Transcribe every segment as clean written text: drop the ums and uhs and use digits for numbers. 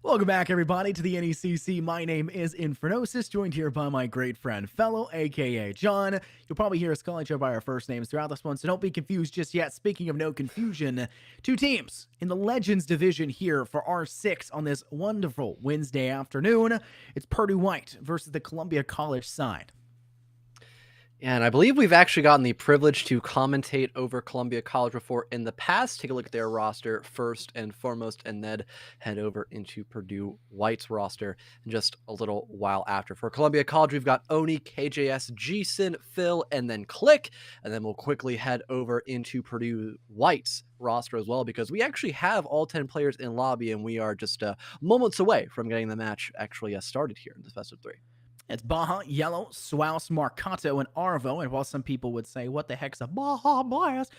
Welcome back, everybody, to the NECC. My name is Infinosis, joined here by my great friend, Fellow, aka John. You'll probably hear us call each other by our first names throughout this one, so don't be confused just yet. Speaking of no confusion, two teams in the Legends division here for R6 on this wonderful Wednesday afternoon. It's Purdue White versus the Columbia College side. And I believe we've actually gotten the privilege to commentate over Columbia College before in the past. Take a look at their roster first and foremost, and then head over into Purdue White's roster in just a little while after. For Columbia College, we've got Oni, KJS, Jason, Phil, and then Click. And then we'll quickly head over into Purdue White's roster as well, because we actually have all 10 players in lobby, and we are just moments away from getting the match actually started here in this best of three. It's Baja, Yellow, Swaus, Marcato, and Arvo. And while some people would say, what the heck's a Baja Bias?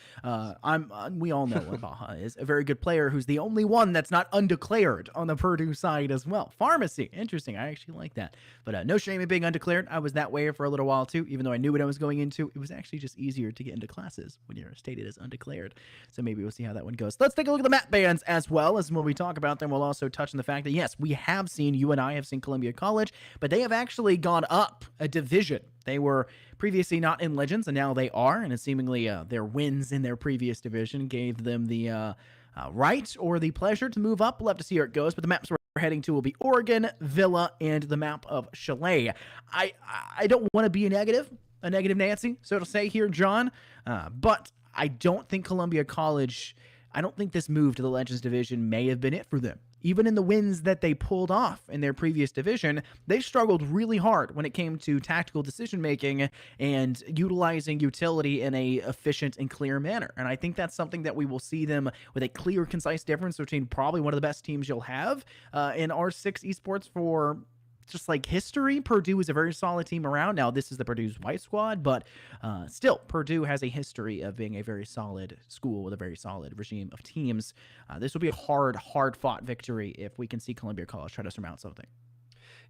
We all know what Baja is. A very good player who's the only one that's not undeclared on the Purdue side as well. Pharmacy. Interesting. I actually like that. But no shame in being undeclared. I was that way for a little while too, even though I knew what I was going into. It was actually just easier to get into classes when you're stated as undeclared. So maybe we'll see how that one goes. Let's take a look at the map bans as well. As when we talk about them, we'll also touch on the fact that, yes, we have seen, you and I have seen Columbia College, but they have actually gone up a division. They were previously not in Legends, and now they are, and seemingly their wins in their previous division gave them the right or the pleasure to move up. We'll have to see how it goes, but the maps we're heading to will be Oregon, Villa, and the map of Chalet. I don't want to be a negative Nancy, so to say here, John, but I don't think Columbia College, I don't think this move to the Legends division may have been it for them. Even in the wins that they pulled off in their previous division, they struggled really hard when it came to tactical decision-making and utilizing utility in a efficient and clear manner. And I think that's something that we will see them with a clear, concise difference between probably one of the best teams you'll have in R6 esports for just like history. Purdue is a very solid team around. Now, this is the Purdue's white squad, but still, Purdue has a history of being a very solid school with a very solid regime of teams. This will be a hard-fought victory if we can see Columbia College try to surmount something.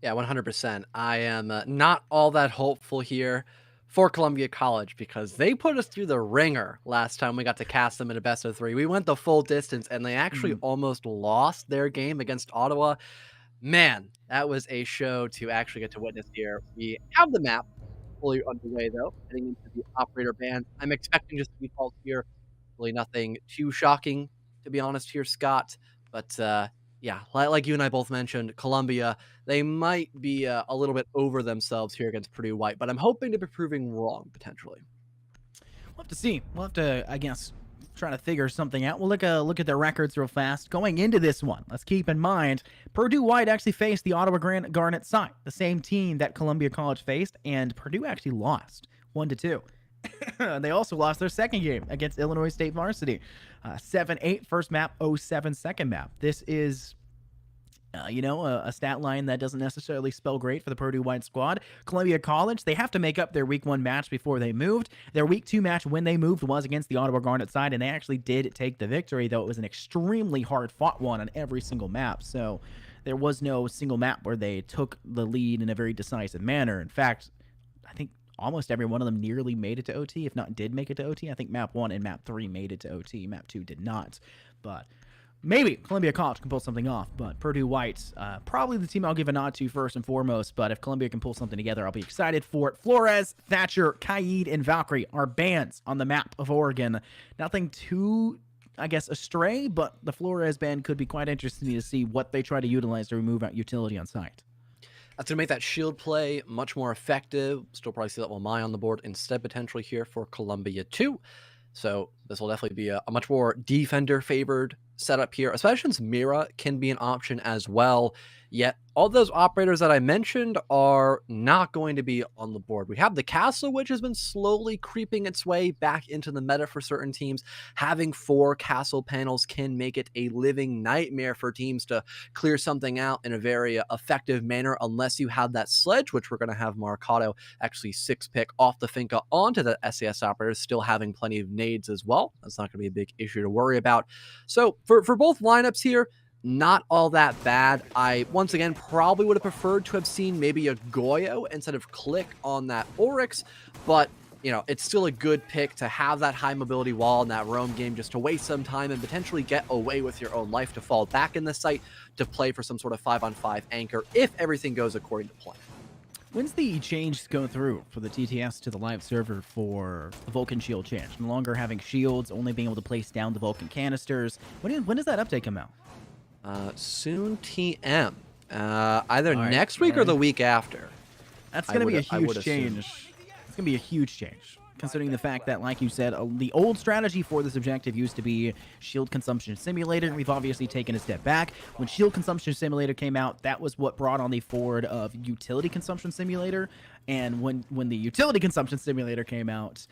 Yeah, 100%. I am not all that hopeful here for Columbia College, because they put us through the ringer last time we got to cast them in a best of three. We went the full distance, and they actually almost lost their game against Ottawa. Man, that was a show to actually get to witness here. We have the map fully underway, though, heading into the operator band. I'm expecting just default here. Really nothing too shocking, to be honest here, Scott. But yeah, like you and I both mentioned, Columbia, they might be a little bit over themselves here against Purdue White, but I'm hoping to be proving wrong, potentially. We'll have to see. We'll have to, I guess, try to figure something out. We'll look at their records real fast. Going into this one, let's keep in mind, Purdue White actually faced the Ottawa Garnet side, the same team that Columbia College faced, and Purdue actually lost 1-2. They also lost their second game against Illinois State Varsity. 7-8 first map, 0-7 second map. This is a stat line that doesn't necessarily spell great for the Purdue White squad. Columbia College, they have to make up their week 1 match before they moved. Their week 2 match when they moved was against the Ottawa Garnet side, and they actually did take the victory, though it was an extremely hard-fought one on every single map. So there was no single map where they took the lead in a very decisive manner. In fact, I think almost every one of them nearly made it to OT, if not did make it to OT. I think map 1 and map 3 made it to OT. Map 2 did not. But maybe Columbia College can pull something off, but Purdue White, probably the team I'll give a nod to first and foremost, but if Columbia can pull something together, I'll be excited for it. Flores, Thatcher, Kaid, and Valkyrie are bands on the map of Oregon. Nothing too, I guess, astray, but the Flores band could be quite interesting to see what they try to utilize to remove out utility on site. That's going to make that shield play much more effective. Still probably see that Lamai on the board instead, potentially here for Columbia too. So this will definitely be a much more defender-favored setup here, especially since Mira can be an option as well. Yet all those operators that I mentioned are not going to be on the board. We have the castle, which has been slowly creeping its way back into the meta for certain teams. Having 4 castle panels can make it a living nightmare for teams to clear something out in a very effective manner, unless you have that sledge, which we're going to have Marcato actually 6-pick off the Finca onto the SAS operators, still having plenty of nades as well. That's not going to be a big issue to worry about. So for both lineups here, not all that bad. I, once again, probably would have preferred to have seen maybe a Goyo instead of Click on that Oryx, but you know, it's still a good pick to have that high mobility wall in that roam game just to waste some time and potentially get away with your own life to fall back in the site to play for some sort of 5-on-5 anchor if everything goes according to plan. When's the change go through for the TTS to the live server for the Vulcan shield change? No longer having shields, only being able to place down the Vulcan canisters. When does that update come out? Soon TM. Either All right, next week or the week after. That's going to be a huge change. It's going to be a huge change, considering the fact that, like you said, the old strategy for this objective used to be Shield Consumption Simulator. We've obviously taken a step back. When Shield Consumption Simulator came out, that was what brought on the forward of Utility Consumption Simulator. And when the Utility Consumption Simulator came out,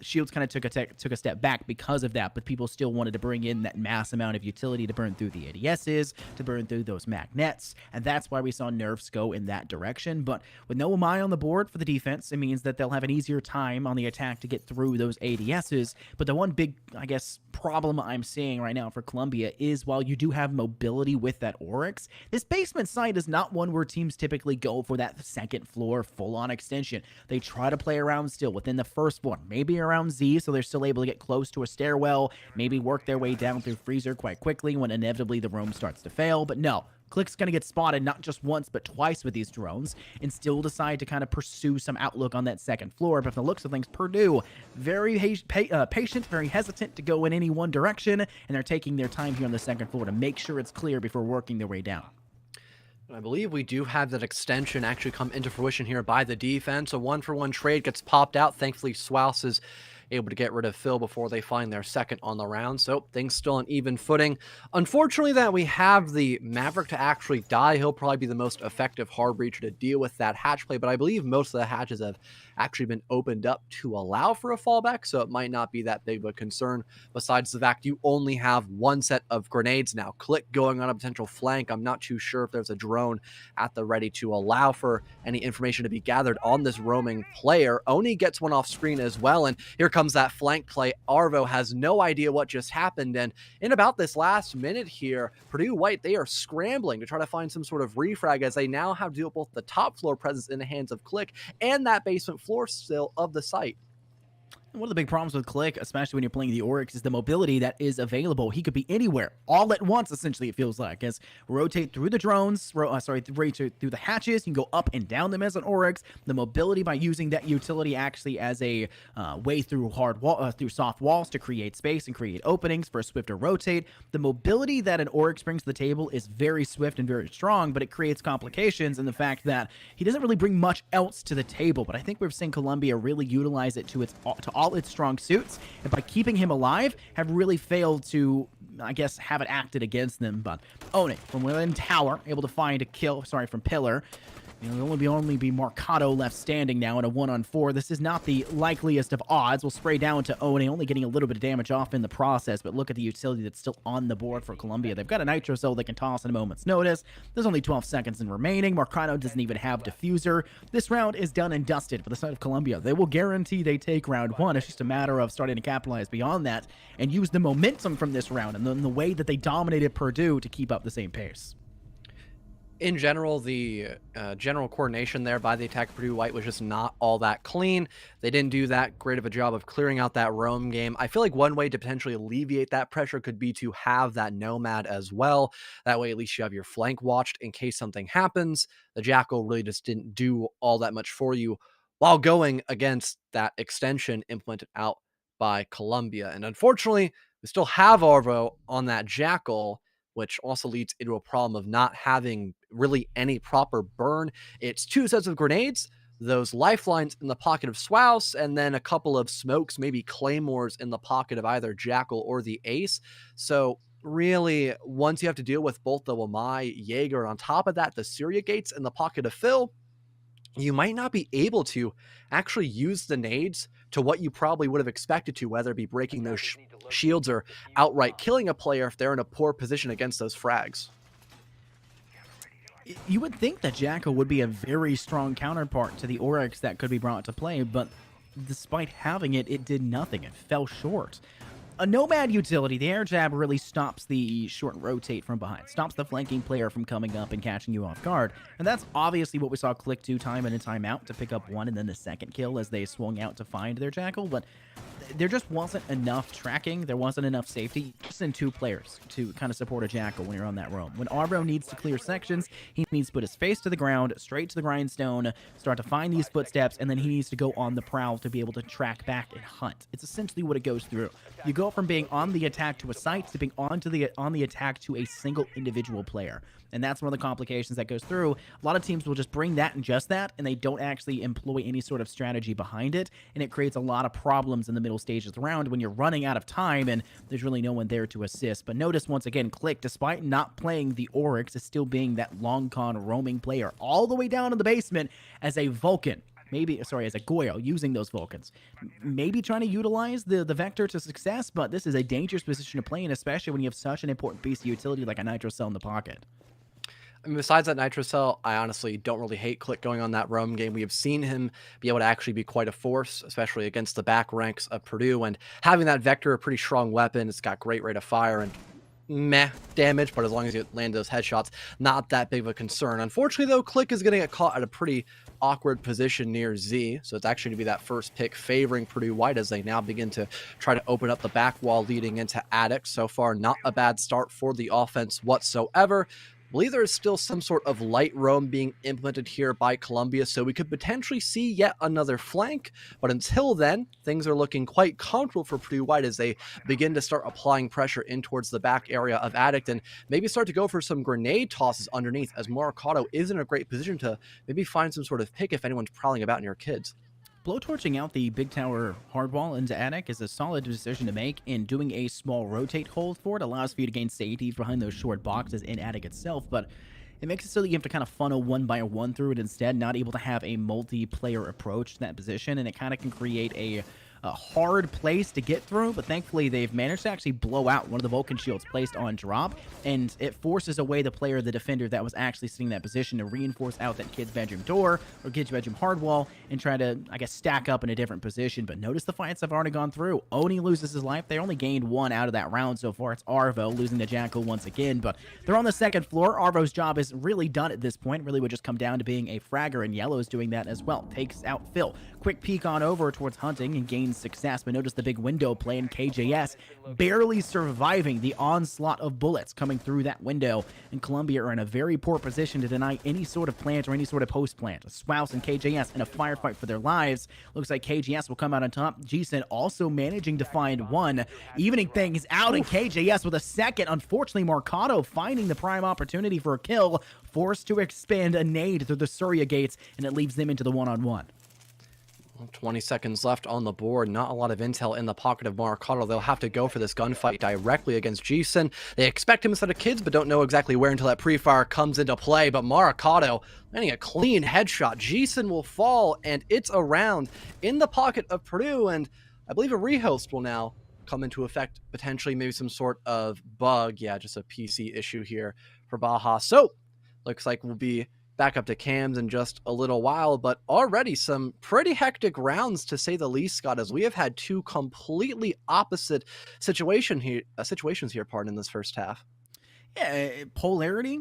Shields kind of took a step back because of that, but people still wanted to bring in that mass amount of utility to burn through the ADSs, to burn through those magnets, and that's why we saw nerfs go in that direction. But with no MI on the board for the defense, it means that they'll have an easier time on the attack to get through those ADSs. But the one big, I guess, problem I'm seeing right now for Columbia is while you do have mobility with that Oryx, this basement site is not one where teams typically go for that second floor full-on extension. They try to play around still within the first floor, maybe around Z, so they're still able to get close to a stairwell, maybe work their way down through freezer quite quickly when inevitably the roam starts to fail. But no, Click's going to get spotted not just once, but twice with these drones, and still decide to kind of pursue some outlook on that second floor. But from the looks of things, Purdue, very patient, very hesitant to go in any one direction, and they're taking their time here on the second floor to make sure it's clear before working their way down. I believe we do have that extension actually come into fruition here by the defense. A 1-for-1 trade gets popped out. Thankfully, Swaus is able to get rid of Phil before they find their second on the round. So things still on even footing. Unfortunately, that we have the Maverick to actually die. He'll probably be the most effective hard breacher to deal with that hatch play, but I believe most of the hatches have actually been opened up to allow for a fallback, so it might not be that big of a concern. Besides the fact you only have one set of grenades now. Click going on a potential flank. I'm not too sure if there's a drone at the ready to allow for any information to be gathered on this roaming player. Oni gets one off screen as well, and here comes that flank play. Arvo has no idea what just happened, and in about this last minute here, Purdue White, they are scrambling to try to find some sort of refrag as they now have to deal with both the top floor presence in the hands of Click and that basement floor still of the site. One of the big problems with Click, especially when you're playing the Oryx, is the mobility that is available. He could be anywhere, all at once, essentially, it feels like. As rotate through the drones, rotate through the hatches, you can go up and down them as an Oryx. The mobility by using that utility actually as a way through through soft walls to create space and create openings for a swifter rotate. The mobility that an Oryx brings to the table is very swift and very strong, but it creates complications in the fact that he doesn't really bring much else to the table. But I think we've seen Columbia really utilize it to all its strong suits, and by keeping him alive, have really failed to, I guess, have it acted against them. But Oni, from within tower, able to find a kill, from Pillar. There'll only be Marcato left standing now in a 1-on-4. This is not the likeliest of odds. We'll spray down to Oni, only getting a little bit of damage off in the process, but look at the utility that's still on the board for Columbia. They've got a Nitro Cell they can toss in a moment's notice. There's only 12 seconds in remaining. Marcato doesn't even have Diffuser. This round is done and dusted for the side of Columbia. They will guarantee they take round one. It's just a matter of starting to capitalize beyond that and use the momentum from this round and then the way that they dominated Purdue to keep up the same pace. In general, the general coordination there by the attack of Purdue White was just not all that clean. They didn't do that great of a job of clearing out that roam game. I feel like one way to potentially alleviate that pressure could be to have that Nomad as well. That way, at least you have your flank watched in case something happens. The Jackal really just didn't do all that much for you while going against that extension implemented out by Columbia. And unfortunately, we still have Arvo on that Jackal, which also leads into a problem of not having really any proper burn. It's two sets of grenades, those lifelines in the pocket of Swaus, and then a couple of smokes, maybe claymores in the pocket of either Jackal or the Ace. So really, once you have to deal with both the Wamai, Jaeger, on top of that, the Syria gates in the pocket of Phil, you might not be able to actually use the nades to what you probably would have expected to, whether it be breaking those shields or outright killing a player if they're in a poor position against those frags. You would think that Jackal would be a very strong counterpart to the Oryx that could be brought to play, but despite having it, it did nothing. It fell short. A nomad utility, the air jab really stops the short rotate from behind, stops the flanking player from coming up and catching you off guard. And that's obviously what we saw Click do time in and time out to pick up one and then the second kill as they swung out to find their Jackal. But there just wasn't enough tracking. There wasn't enough safety. Just in 2 players to kind of support a Jackal when you're on that roam. When Arvo needs to clear sections, he needs to put his face to the ground, straight to the grindstone, start to find these footsteps, and then he needs to go on the prowl to be able to track back and hunt. It's essentially what it goes through. You go from being on the attack to a site to being on the attack to a single individual player. And that's one of the complications that goes through. A lot of teams will just bring that and just that, and they don't actually employ any sort of strategy behind it, and it creates a lot of problems in the middle stages of the round when you're running out of time and there's really no one there to assist. But notice once again, Click, despite not playing the Oryx, is still being that long con roaming player all the way down in the basement as a Vulcan. As a Goyo, using those Vulcans. Maybe trying to utilize the Vector to success, but this is a dangerous position to play in, especially when you have such an important piece of utility like a Nitro Cell in the pocket. I mean, besides that Nitro Cell, I honestly don't really hate Click going on that roam game. We have seen him be able to actually be quite a force, especially against the back ranks of Purdue, and having that Vector, a pretty strong weapon. It's got great rate of fire and meh damage, but as long as you land those headshots, not that big of a concern. Unfortunately, though, Click is going to get caught at a pretty awkward position near Z, so it's actually going to be that first pick favoring Purdue White as they now begin to try to open up the back wall leading into Attic. So far, not a bad start for the offense whatsoever. I believe there is still some sort of light roam being implemented here by Columbia, so we could potentially see yet another flank. But until then, things are looking quite comfortable for Purdue White as they begin to start applying pressure in towards the back area of Addict and maybe start to go for some grenade tosses underneath, as Morikato is in a great position to maybe find some sort of pick if anyone's prowling about near kids. Blowtorching out the big tower hardwall into Attic is a solid decision to make, and doing a small rotate hold for it allows for you to gain safety behind those short boxes in Attic itself, but it makes it so that you have to kind of funnel one by one through it instead, not able to have a multiplayer approach to that position, and it kind of can create a hard place to get through, but thankfully they've managed to actually blow out one of the Vulcan shields placed on drop, and it forces away the player, the defender that was actually sitting in that position, to reinforce out that kid's bedroom door or kid's bedroom hard wall and try to, I guess, stack up in a different position. But notice the fights have already gone through. Oni loses his life. They only gained 1 out of that round so far. It's Arvo losing the Jackal once again, but they're on the second floor. Arvo's job is really done at this point. Really would just come down to being a fragger, and Yellow's doing that as well. Takes out Phil. Quick peek on over towards Hunting and gains success, but notice the big window play in KJS barely surviving the onslaught of bullets coming through that window, and Columbia are in a very poor position to deny any sort of plant or any sort of post plant. Swouse and KJS in a firefight for their lives. Looks like KJS will come out on top. Jason also managing to find one, evening things out, and KJS with a second. Unfortunately, Morikato finding the prime opportunity for a kill, forced to expand a nade through the Surya gates, and it leaves them into the one-on-one. 20 seconds left on the board. Not a lot of intel in the pocket of Morikato. They'll have to go for this gunfight directly against Jason. They expect him instead of kids, but don't know exactly where until that pre-fire comes into play. But Morikato landing a clean headshot. Jason will fall, and it's a round in the pocket of Purdue. And I believe a rehost will now come into effect. Potentially maybe some sort of bug. Yeah, just a PC issue here for Baja. So looks like we'll be back up to cams in just a little while, but already some pretty hectic rounds to say the least, Scott, as we have had 2 completely opposite situations here, in this first half. Yeah, polarity,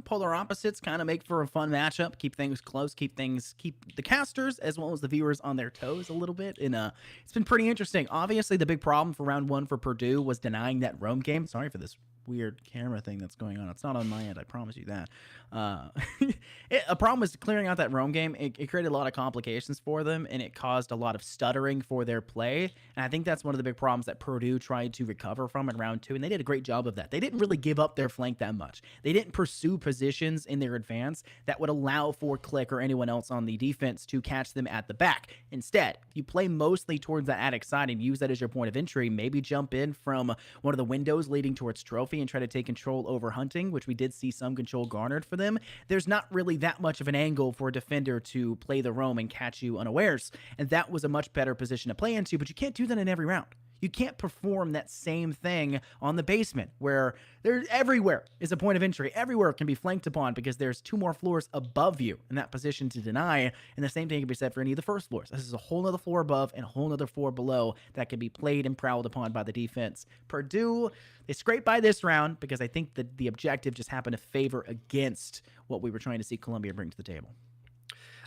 polar opposites kind of make for a fun matchup, keep things close, keep the casters as well as the viewers on their toes a little bit, and it's been pretty interesting. Obviously, the big problem for round 1 for Purdue was denying that roam game. Sorry for this weird camera thing that's going on. It's not on my end, I promise you that. A problem was clearing out that roam game. It created a lot of complications for them, and it caused a lot of stuttering for their play, and I think that's one of the big problems that Purdue tried to recover from in round 2, and they did a great job of that. They didn't really give up their flank that much. They didn't pursue positions in their advance that would allow for Click or anyone else on the defense to catch them at the back. Instead, you play mostly towards the Attic side and use that as your point of entry. Maybe jump in from one of the windows leading towards Trophy and try to take control over Hunting, which we did see some control garnered for them. There's not really that much of an angle for a defender to play the roam and catch you unawares, and that was a much better position to play into, but you can't do that in every round. You can't perform that same thing on the basement where there's everywhere is a point of entry. Everywhere can be flanked upon because there's 2 more floors above you in that position to deny. And the same thing can be said for any of the first floors. This is a whole nother floor above and a whole nother floor below that can be played and prowled upon by the defense. Purdue, they scraped by this round because I think that the objective just happened to favor against what we were trying to see Columbia bring to the table.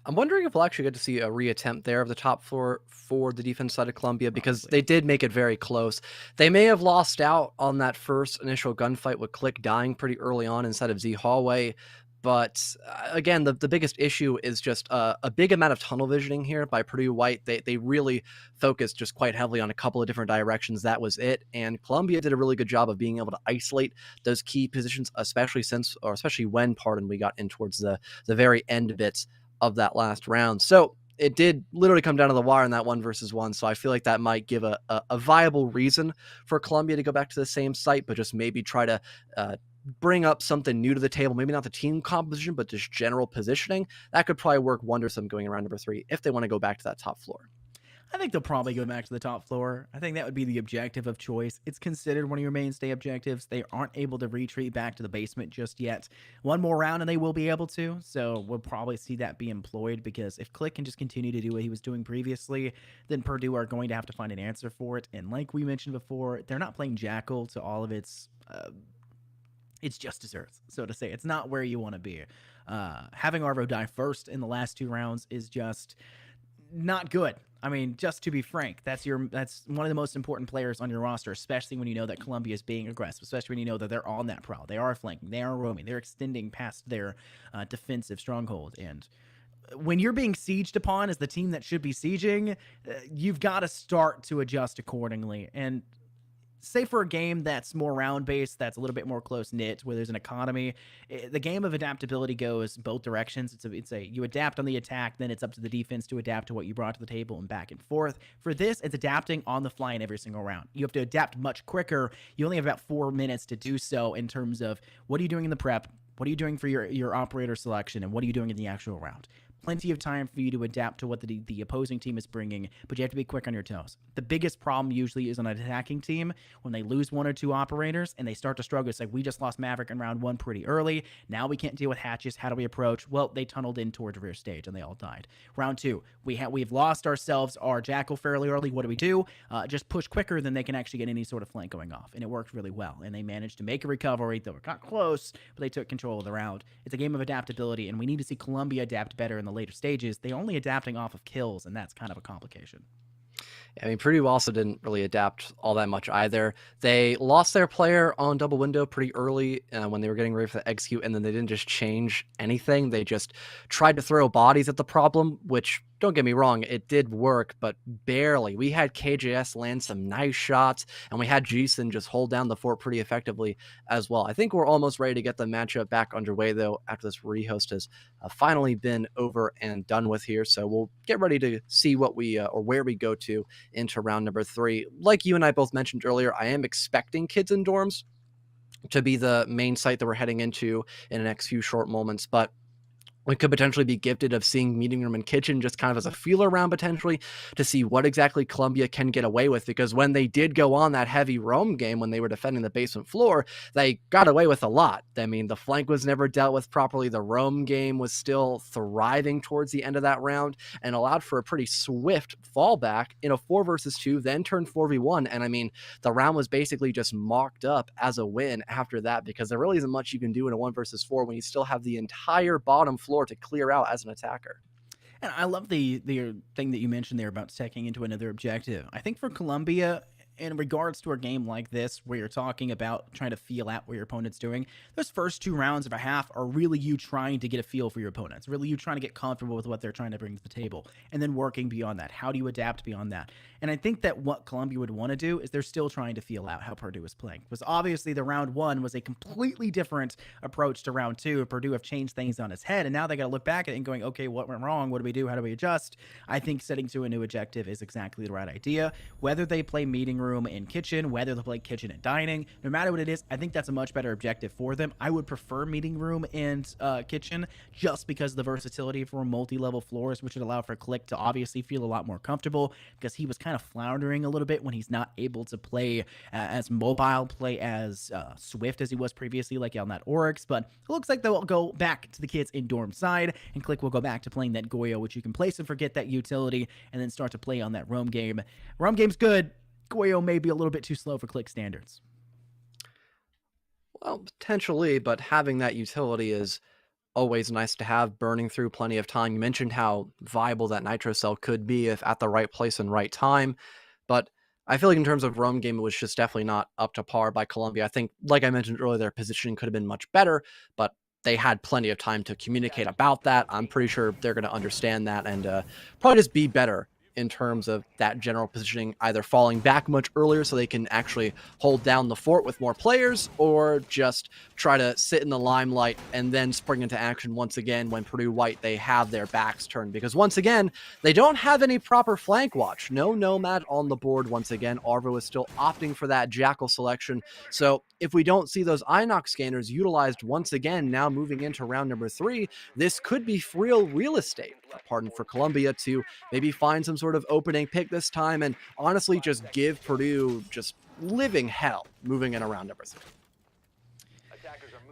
I'm wondering if we'll actually get to see a reattempt there of the top floor for the defense side of Columbia, because they did make it very close. They may have lost out on that first initial gunfight with Click dying pretty early on inside of Z Hallway. But again, the biggest issue is just a big amount of tunnel visioning here by Purdue White. They really focused just quite heavily on a couple of different directions. That was it. And Columbia did a really good job of being able to isolate those key positions, especially when, we got in towards the very end bits of that last round. So it did literally come down to the wire in that 1-versus-1. So I feel like that might give a viable reason for Columbia to go back to the same site, but just maybe try to bring up something new to the table. Maybe not the team composition, but just general positioning. That could probably work wonders for them going around number 3 if they want to go back to that top floor. I think they'll probably go back to the top floor. I think that would be the objective of choice. It's considered one of your mainstay objectives. They aren't able to retreat back to the basement just yet. One more round and they will be able to, so we'll probably see that be employed, because if Click can just continue to do what he was doing previously, then Purdue are going to have to find an answer for it. And like we mentioned before, they're not playing Jackal to all of its just desserts, so to say. It's not where you want to be. Having Arvo die first in the last 2 rounds is just not good. I mean, just to be frank, that's one of the most important players on your roster, especially when you know that Columbia is being aggressive, especially when you know that they're on that prowl. They are flanking, they are roaming, they're extending past their defensive stronghold. And when you're being sieged upon as the team that should be sieging, you've got to start to adjust accordingly. And say for a game that's more round-based, that's a little bit more close-knit, where there's an economy, the game of adaptability goes both directions. It's a you adapt on the attack, then it's up to the defense to adapt to what you brought to the table and back and forth. For this, it's adapting on the fly in every single round. You have to adapt much quicker. You only have about 4 minutes to do so in terms of what are you doing in the prep, what are you doing for your operator selection, and what are you doing in the actual round. Plenty of time for you to adapt to what the opposing team is bringing, but you have to be quick on your toes. The biggest problem usually is on an attacking team when they lose 1 or 2 operators and they start to struggle. It's like, we just lost Maverick in round 1 pretty early. Now we can't deal with hatches. How do we approach? Well, they tunneled in towards rear stage and they all died. Round 2, we've lost ourselves our Jackal fairly early. What do? Just push quicker than they can actually get any sort of flank going off, and it worked really well. And they managed to make a recovery, though it got close, but they took control of the round. It's a game of adaptability, and we need to see Columbia adapt better in the later stages. They're only adapting off of kills, and that's kind of a complication. I mean, Purdue also didn't really adapt all that much either. They lost their player on double window pretty early when they were getting ready for the execute, and then they didn't just change anything. They just tried to throw bodies at the problem, which, don't get me wrong, it did work, but barely. We had KJS land some nice shots, and we had Jason just hold down the fort pretty effectively as well. I think we're almost ready to get the matchup back underway, though, after this rehost has finally been over and done with here. So we'll get ready to see what we or where we go to into round number 3. Like you and I both mentioned earlier, I am expecting Kids in Dorms to be the main site that we're heading into in the next few short moments, but we could potentially be gifted of seeing Meeting Room and Kitchen just kind of as a feeler round potentially to see what exactly Columbia can get away with, because when they did go on that heavy roam game when they were defending the basement floor, they got away with a lot. I mean, the flank was never dealt with properly. The roam game was still thriving towards the end of that round and allowed for a pretty swift fallback in a 4-versus-2, then turned 4v1. And I mean, the round was basically just mocked up as a win after that, because there really isn't much you can do in a 1-versus-4 when you still have the entire bottom floor to clear out as an attacker. And I love the thing that you mentioned there about taking into another objective. I think for Columbia, in regards to a game like this, where you're talking about trying to feel out what your opponent's doing, those first 2 rounds of a half are really you trying to get a feel for your opponents, really you trying to get comfortable with what they're trying to bring to the table, and then working beyond that. How do you adapt beyond that? And I think that what Columbia would want to do is they're still trying to feel out how Purdue is playing. Because obviously the round 1 was a completely different approach to round 2. Purdue have changed things on its head, and now they got to look back at it and going, okay, what went wrong? What do we do? How do we adjust? I think setting to a new objective is exactly the right idea. Whether they play Meeting Room and Kitchen, whether they play Kitchen and Dining, no matter what it is, I think that's a much better objective for them. I would prefer Meeting Room and Kitchen just because of the versatility for multi-level floors, which would allow for Click to obviously feel a lot more comfortable, because he was kind kind of floundering a little bit when he's not able to play as mobile, play as swift as he was previously, like on that Oryx. But it looks like they'll go back to the kids in dorm side, and Click will go back to playing that Goyo, which you can place and forget that utility, and then start to play on that roam game. Roam game's good. Goyo may be a little bit too slow for Click standards. Well, potentially, but having that utility is always nice to have, burning through plenty of time. You mentioned how viable that Nitro Cell could be if at the right place and right time, but I feel like in terms of roam game, it was just definitely not up to par by Columbia. I think, like I mentioned earlier, their positioning could have been much better, but they had plenty of time to communicate about that. I'm pretty sure they're going to understand that and probably just be better in terms of that general positioning, either falling back much earlier so they can actually hold down the fort with more players, or just try to sit in the limelight and then spring into action once again when Purdue White, they have their backs turned. Because once again, they don't have any proper flank watch. No Nomad on the board once again. Arvo is still opting for that Jackal selection. So if we don't see those Inox scanners utilized once again, now moving into round number 3, this could be real estate, pardon, for Columbia to maybe find some sort of opening pick this time and honestly just give Purdue just living hell moving in around number 3.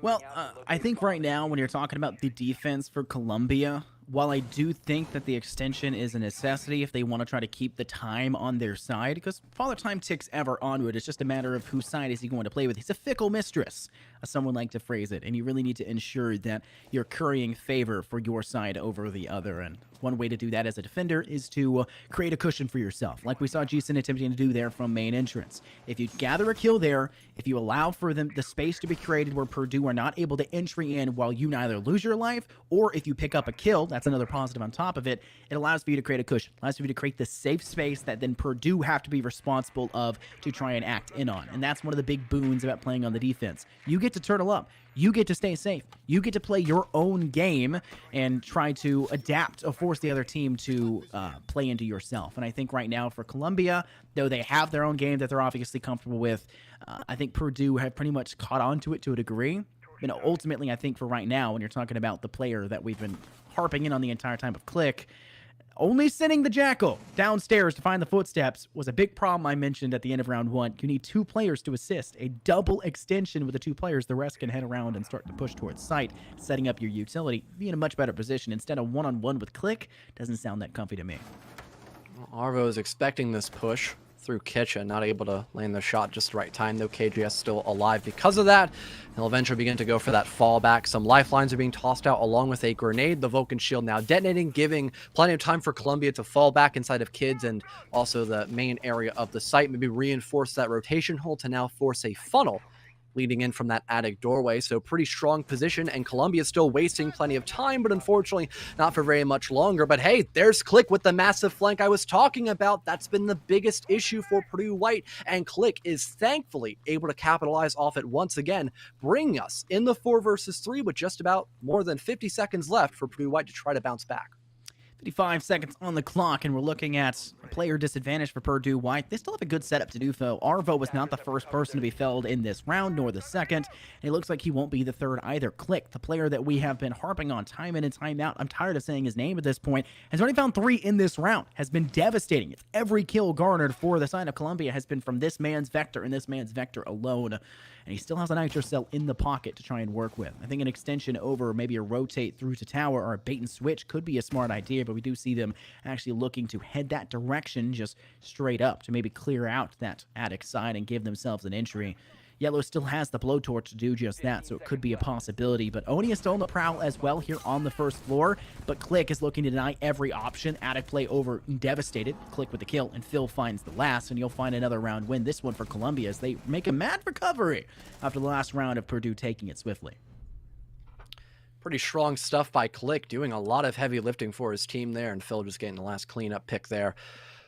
Well, I think right now when you're talking about the defense for Columbia, while I do think that the extension is a necessity if they want to try to keep the time on their side, because Father Time ticks ever onward, it's just a matter of whose side is he going to play with. He's a fickle mistress, as someone like to phrase it, and you really need to ensure that you're currying favor for your side over the other. And one way to do that as a defender is to create a cushion for yourself, like we saw Jason attempting to do there from main entrance. If you gather a kill there, if you allow for the space to be created where Purdue are not able to entry in while you neither lose your life, or if you pick up a kill, that's another positive on top of it, it allows for you to create a cushion, allows for you to create the safe space that then Purdue have to be responsible of to try and act in on. And that's one of the big boons about playing on the defense. You get to turtle up. You get to stay safe. You get to play your own game and try to adapt or force the other team to play into yourself. And I think right now for Columbia, though they have their own game that they're obviously comfortable with, I think Purdue have pretty much caught on to it to a degree. Ultimately, I think for right now, when you're talking about the player that we've been harping in on the entire time of Click, only sending the Jackal downstairs to find the footsteps was a big problem I mentioned at the end of round 1. You need 2 players to assist. A double extension with the 2 players. The rest can head around and start to push towards site, setting up your utility. Be in a much better position. Instead of one-on-one with Click, doesn't sound that comfy to me. Well, Arvo is expecting this push through Kitchen, not able to land the shot just the right time, though KGS still alive because of that. He'll eventually begin to go for that fallback. Some lifelines are being tossed out along with a grenade. The Vulcan shield now detonating, giving plenty of time for Columbia to fall back inside of Kids and also the main area of the site. Maybe reinforce that rotation hole to now force a funnel leading in from that attic doorway. So pretty strong position, and Columbia still wasting plenty of time, but unfortunately not for very much longer. But hey, there's Click with the massive flank I was talking about. That's been the biggest issue for Purdue White, and Click is thankfully able to capitalize off it once again, bringing us in the 4 versus 3 with just about more than 50 seconds left for Purdue White to try to bounce back. 55 seconds on the clock, and we're looking at a player disadvantage for Purdue White. They still have a good setup to do so. Arvo was not the first person to be felled in this round, nor the second, and it looks like he won't be the third either. Click, the player that we have been harping on time in and time out, I'm tired of saying his name at this point, has already found 3 in this round, has been devastating. Every kill garnered for the side of Columbia has been from this man's Vector, and this man's Vector alone. And he still has a Nitro Cell in the pocket to try and work with. I think an extension over maybe a rotate through to tower or a bait and switch could be a smart idea, but we do see them actually looking to head that direction just straight up to maybe clear out that attic side and give themselves an entry. Yellow still has the blowtorch to do just that, so it could be a possibility. But Oni is still on the prowl as well here on the first floor. But Click is looking to deny every option. Attic play over Devastated. Click with the kill, and Phil finds the last. And you'll find another round win. This one for Columbia as they make a mad recovery after the last round of Purdue taking it swiftly. Pretty strong stuff by Click, doing a lot of heavy lifting for his team there. And Phil just getting the last cleanup pick there.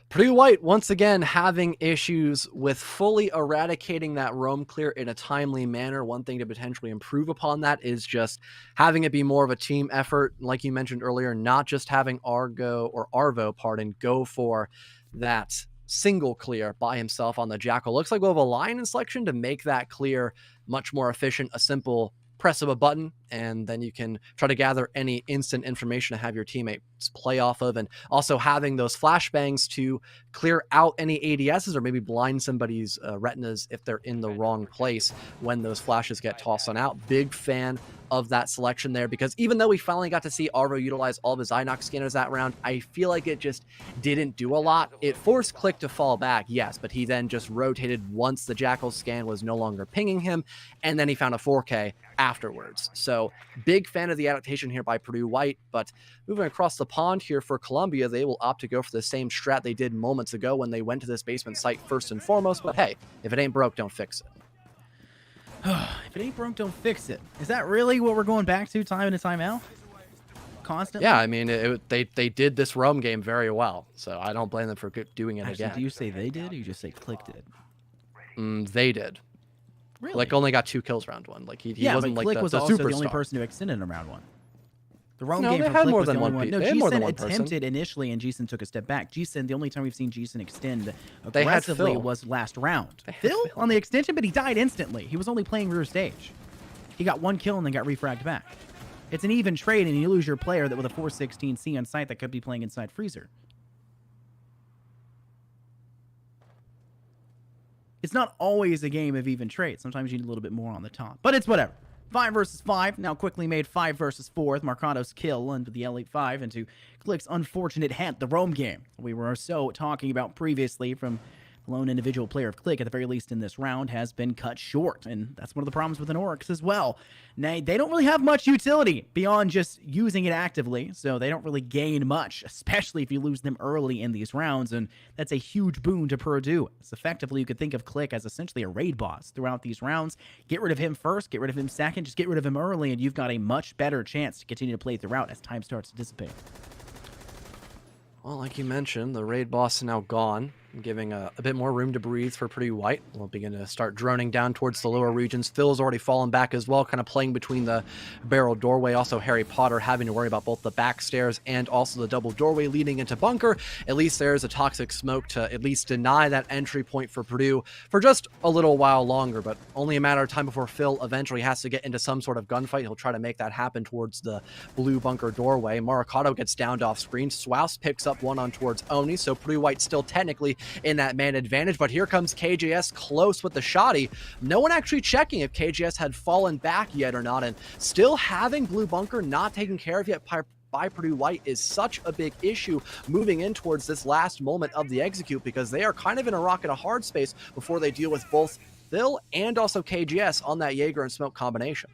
Purdue White, once again, having issues with fully eradicating that roam clear in a timely manner. One thing to potentially improve upon that is just having it be more of a team effort. Like you mentioned earlier, not just having Arvo, go for that single clear by himself on the Jackal. Looks like we'll have a line in selection to make that clear much more efficient. A simple press of a button and then you can try to gather any instant information to have your teammates play off of, and also having those flashbangs to clear out any ADSs or maybe blind somebody's retinas if they're in the wrong place when those flashes get tossed on out. Big fan of that selection there, because even though we finally got to see Arvo utilize all of his Inox scanners that round, I feel like it just didn't do a lot. It forced Click to fall back, yes, but he then just rotated once the Jackal scan was no longer pinging him, and then he found a 4K afterwards. So big fan of the adaptation here by Purdue White, but moving across the pond here for Columbia, they will opt to go for the same strat they did moments ago when they went to this basement site first and foremost, but hey, if it ain't broke, don't fix it. If it ain't broke, don't fix it. Is that really what we're going back to time in and time out? Constantly? Yeah, I mean, they did this roam game very well, so I don't blame them for doing it Actually, again. do you say they did, or you just say Click did? They did. Really? Click only got 2 kills round 1. Like he yeah, wasn't but like Click was the also superstar. the only person who extended him round 1. The roam No, game they for had Click more was than the only one one. pe- No, they had more than Jason one person. attempted initially, and Jason took a step back. Jason, the only time we've seen Jason extend They had aggressively Phil. was last round. They had Phil Phil. on the extension, but he died instantly. He was only playing rear stage. He got 1 kill and then got refragged back. It's an even trade, and you lose your player that with a 416C on site that could be playing inside Freezer. It's not always a game of even trade. Sometimes you need a little bit more on the top. But it's whatever. 5 versus 5. Now quickly made 5 versus 4 with Marcado's kill into the L85 into Click's unfortunate hint, the roam game. We were so talking about previously from the lone individual player of Click, at the very least in this round, has been cut short. And that's one of the problems with an Oryx as well. Now, they don't really have much utility beyond just using it actively, so they don't really gain much, especially if you lose them early in these rounds, and that's a huge boon to Purdue. It's effectively, you could think of Click as essentially a raid boss throughout these rounds. Get rid of him first, get rid of him second, just get rid of him early, and you've got a much better chance to continue to play throughout as time starts to dissipate. Well, like you mentioned, the raid boss is now gone, giving a bit more room to breathe for Purdue White. We'll begin to start droning down towards the lower regions. Phil's already fallen back as well, kind of playing between the barrel doorway. Also, Harry Potter having to worry about both the back stairs and also the double doorway leading into bunker. At least there's a toxic smoke to at least deny that entry point for Purdue for just a little while longer, but only a matter of time before Phil eventually has to get into some sort of gunfight. He'll try to make that happen towards the blue bunker doorway. Maricado gets downed off screen. Swaus picks up one on towards Oni, so Purdue White still technically in that man advantage, but here comes KJS close with the shotty. No one actually checking if KJS had fallen back yet or not, and still having blue bunker not taken care of yet by Purdue White is such a big issue moving in towards this last moment of the execute, because they are kind of in a rock and a hard space before they deal with both Phil and also KJS on that Jaeger and smoke combination.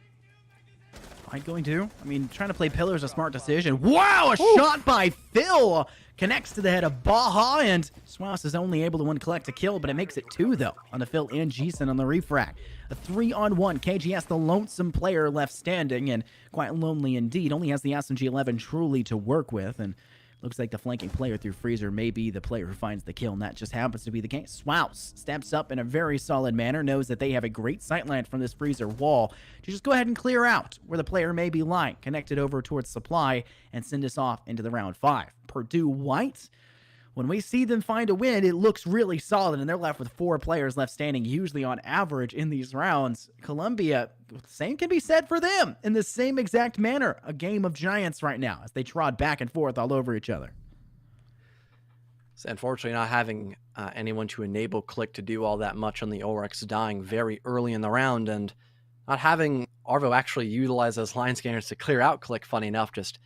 White going to? I mean, trying to play pillar is a smart decision. Wow, a shot by Phil! Connects to the head of Baja, and Swaus is only able to collect a kill, but it makes it 2, though, on the Phil and Jason on the refract. A 3-on-1. KGS, the lonesome player left standing, and quite lonely indeed. Only has the SMG-11 truly to work with, and looks like the flanking player through Freezer may be the player who finds the kill, and that just happens to be the case. Swaus steps up in a very solid manner, knows that they have a great sightline from this Freezer wall to just go ahead and clear out where the player may be lying, connected over towards supply, and send us off into the round 5. Purdue White, when we see them find a win, it looks really solid, and they're left with 4 players left standing, usually on average in these rounds. Columbia, same can be said for them in the same exact manner. A game of giants right now as they trod back and forth all over each other. So unfortunately, not having anyone to enable Click to do all that much on the Oryx, dying very early in the round, and not having Arvo actually utilize those line scanners to clear out Click, funny enough, just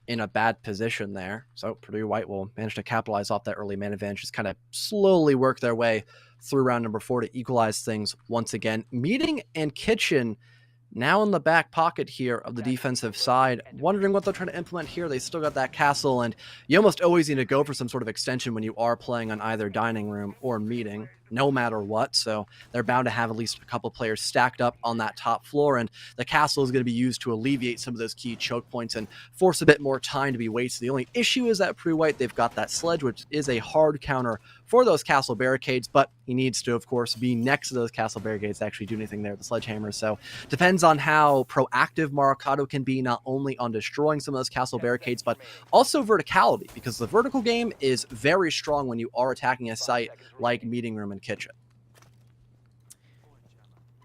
in a bad position there. So Purdue White will manage to capitalize off that early man advantage, just kind of slowly work their way through round number 4 to equalize things once again. Meeting and Kitchen now in the back pocket here of the defensive side, wondering what they're trying to implement here. They still got that castle, and you almost always need to go for some sort of extension when you are playing on either dining room or meeting, no matter what. So they're bound to have at least a couple players stacked up on that top floor, and the castle is going to be used to alleviate some of those key choke points and force a bit more time to be wasted. The only issue is that Purdue White, they've got that sledge, which is a hard counter for those castle barricades, but he needs to, of course, be next to those castle barricades to actually do anything there with the sledgehammer. So depends on how proactive Maricado can be, not only on destroying some of those castle barricades, but also verticality, because the vertical game is very strong when you are attacking a site like meeting room and kitchen.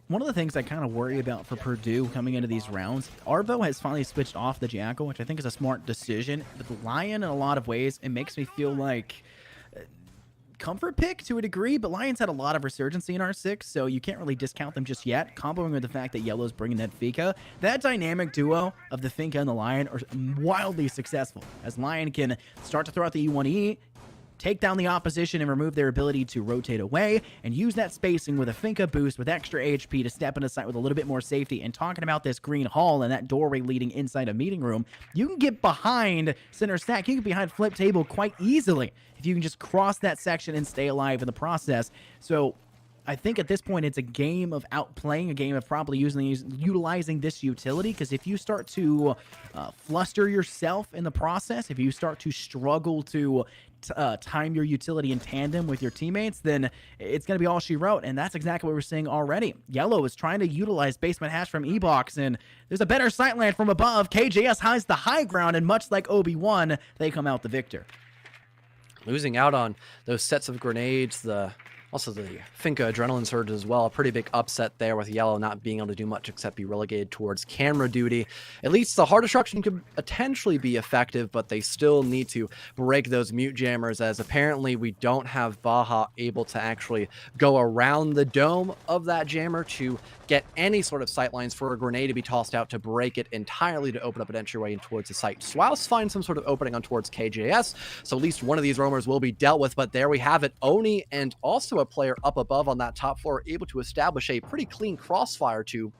One of the things I kind of worry about for Purdue coming into these rounds, Arvo has finally switched off the Jackal, which I think is a smart decision. But the Lion, in a lot of ways, it makes me feel like comfort pick to a degree, but Lions had a lot of resurgency in R6, so you can't really discount them just yet. Comboing with the fact that Yellow's bringing that Fika, that dynamic duo of the Finka and the Lion are wildly successful, as Lion can start to throw out the E1E, take down the opposition and remove their ability to rotate away, and use that spacing with a Finka boost with extra HP to step into sight with a little bit more safety. And talking about this green hall and that doorway leading inside a meeting room, you can get behind center stack, you can get behind flip table quite easily if you can just cross that section and stay alive in the process. So I think at this point it's a game of outplaying, a game of probably utilizing this utility, because if you start to fluster yourself in the process, if you start to struggle to time your utility in tandem with your teammates, then it's going to be all she wrote, and that's exactly what we're seeing already. Yellow is trying to utilize basement hash from E-Box, and there's a better sightline from above. KJS has the high ground, and much like Obi-Wan, they come out the victor. Losing out on those sets of grenades, also the Finka Adrenaline Surge as well. A pretty big upset there with Yellow not being able to do much except be relegated towards camera duty. At least the Heart Destruction could potentially be effective, but they still need to break those mute jammers, as apparently we don't have Baja able to actually go around the dome of that jammer to get any sort of sightlines for a grenade to be tossed out to break it entirely to open up an entryway in towards the site. Swouse finds some sort of opening on towards KJS, so at least one of these roamers will be dealt with, but there we have it. Oni and also a player up above on that top floor able to establish a pretty clean crossfire to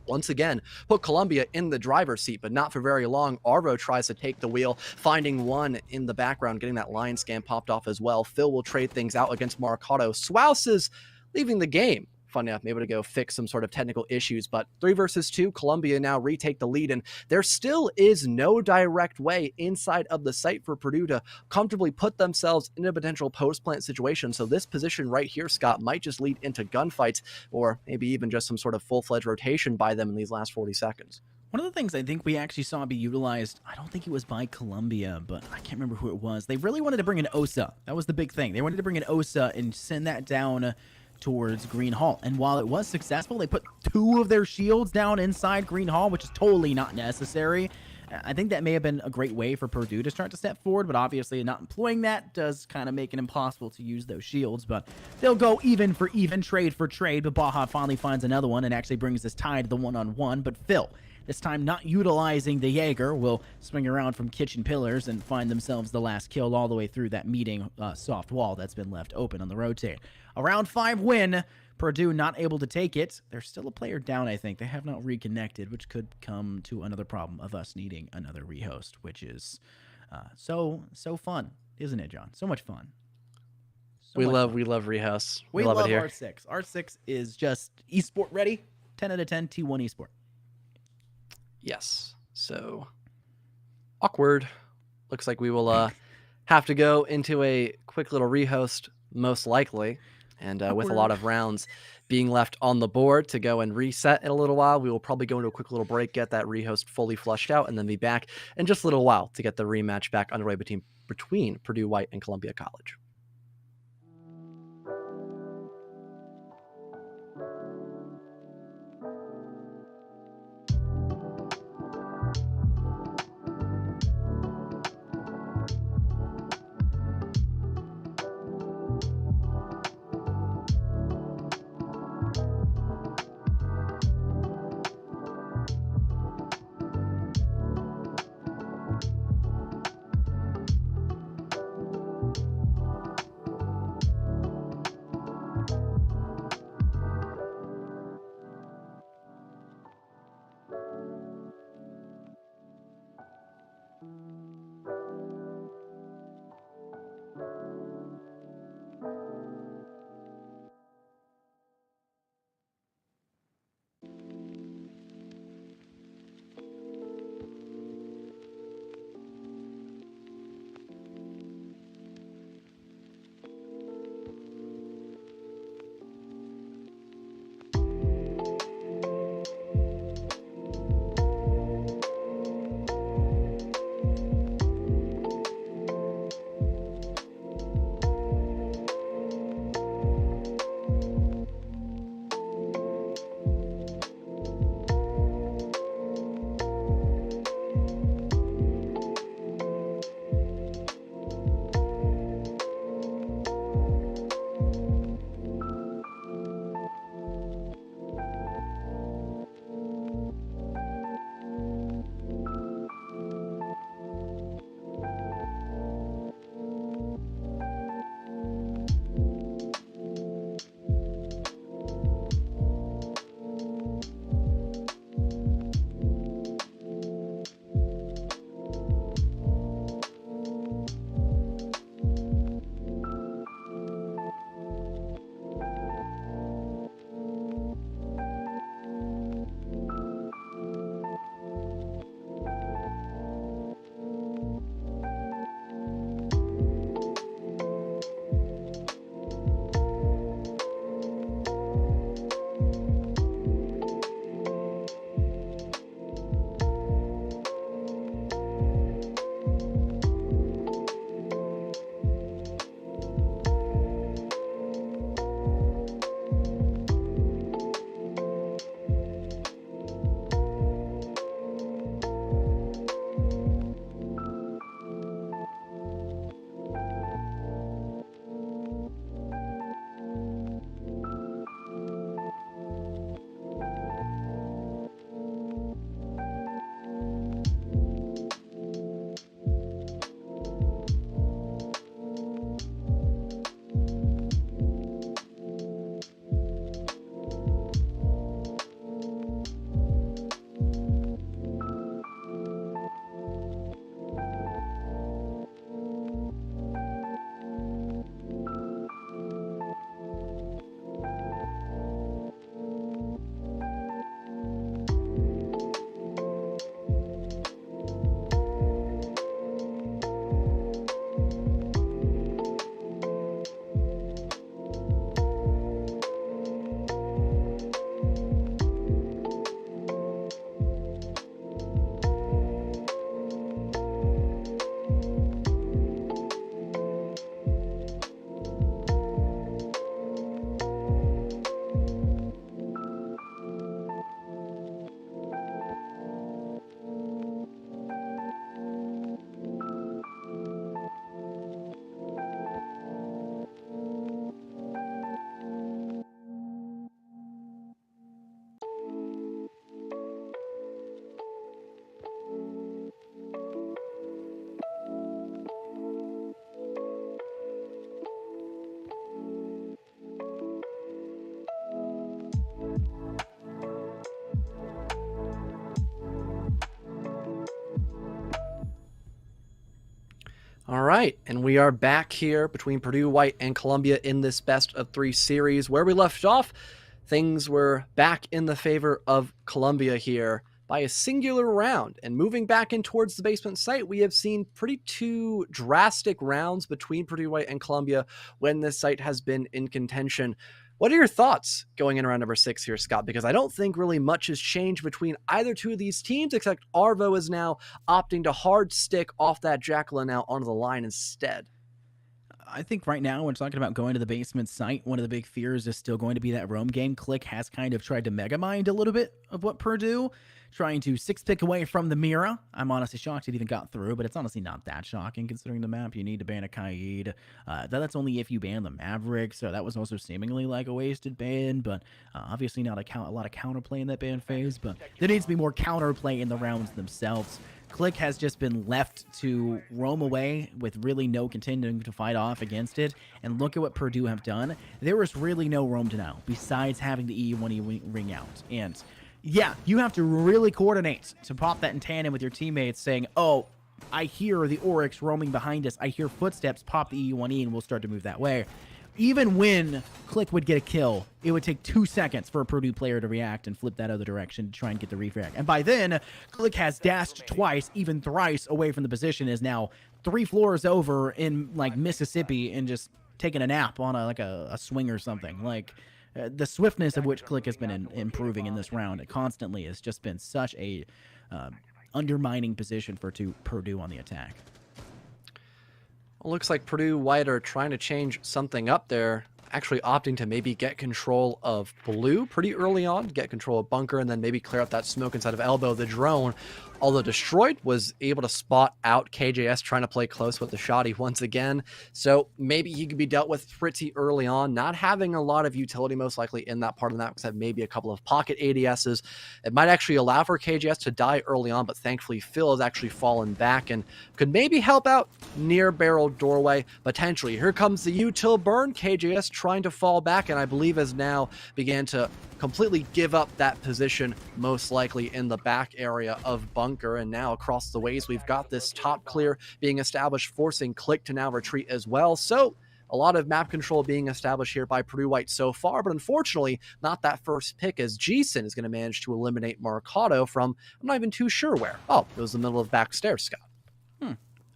once again put Columbia in the driver's seat, but not for very long. Arvo tries to take the wheel, finding one in the background, getting that line scan popped off as well. Phil will trade things out against Marcato. Swouse is leaving the game. Funny enough, able to go fix some sort of technical issues, but 3 versus 2, Columbia now retake the lead, and there still is no direct way inside of the site for Purdue to comfortably put themselves in a potential post-plant situation. So this position right here, Scott, might just lead into gunfights, or maybe even just some sort of full-fledged rotation by them in these last 40 seconds. One of the things I think we actually saw be utilized, I don't think it was by Columbia, but I can't remember who it was. They really wanted to bring in Osa. That was the big thing. They wanted to bring in Osa and send that down towards Green Hall. And while it was successful, they put 2 of their shields down inside Green Hall, which is totally not necessary. I think that may have been a great way for Purdue to start to step forward, but obviously not employing that does kind of make it impossible to use those shields. But they'll go even for even, trade for trade, but Baja finally finds another one and actually brings this tie to the one-on-one. But Phil, this time not utilizing the Jaeger, will swing around from kitchen pillars and find themselves the last kill all the way through that meeting soft wall that's been left open on the rotate. A round 5 win. Purdue not able to take it. There's still a player down, I think. They have not reconnected, which could come to another problem of us needing another rehost, which is so fun, isn't it, John? So much fun. We love rehosts. We love it here. R6. R6 is just esport ready. 10 out of 10 T1 esport. Yes. So awkward. Looks like we will have to go into a quick little rehost, most likely. And with a lot of rounds being left on the board to go and reset in a little while, we will probably go into a quick little break, get that rehost fully flushed out, and then be back in just a little while to get the rematch back underway between Purdue White and Columbia College. All right, and we are back here between Purdue White and Columbia in this best of 3 series. Where we left off, things were back in the favor of Columbia here by a singular round. And moving back in towards the basement site, we have seen pretty two drastic rounds between Purdue White and Columbia when this site has been in contention. What are your thoughts going in around number 6 here, Scott? Because I don't think really much has changed between either two of these teams, except Arvo is now opting to hard stick off that Jacqueline now onto the line instead. I think right now, when talking about going to the basement site, one of the big fears is still going to be that roam game. Click has kind of tried to mega mind a little bit of what Purdue, trying to 6-pick away from the Mira. I'm honestly shocked it even got through, but it's honestly not that shocking considering the map. You need to ban a Kaid. That's only if you ban the Maverick, so that was also seemingly like a wasted ban, but obviously not a lot of counterplay in that ban phase, but there needs to be more counterplay in the rounds themselves. Click has just been left to roam away with really no continuing to fight off against it. And look at what Purdue have done. There was really no roam denial besides having the E1E ring out. And yeah, you have to really coordinate to pop that in tandem with your teammates saying, oh, I hear the Oryx roaming behind us. I hear footsteps, pop the E1E and we'll start to move that way. Even when Click would get a kill, it would take 2 seconds for a Purdue player to react and flip that other direction to try and get the refrag. And by then, Click has dashed twice, even thrice away from the position, is now 3 floors over in like Mississippi and just taking a nap on a swing or something. Like the swiftness of which Click has been improving in this round constantly has just been such a undermining position for Purdue on the attack. Well, looks like Purdue White are trying to change something up there, actually opting to maybe get control of Blue pretty early on, get control of Bunker, and then maybe clear up that smoke inside of Elbow. The drone, although destroyed, was able to spot out KJS trying to play close with the shotty once again. So maybe he could be dealt with pretty early on, not having a lot of utility most likely in that part of the map, except maybe a couple of pocket ADSs. It might actually allow for KJS to die early on, but thankfully Phil has actually fallen back and could maybe help out near barrel doorway, potentially. Here comes the util burn. KJS trying to fall back, and I believe has now began to completely give up that position, most likely in the back area of Bunker. And now across the ways, we've got this top clear being established, forcing Click to now retreat as well. So a lot of map control being established here by Purdue White so far, but unfortunately not that first pick, as Jason is going to manage to eliminate Mercado from, I'm not even too sure where. Oh, it was the middle of backstairs, Scott.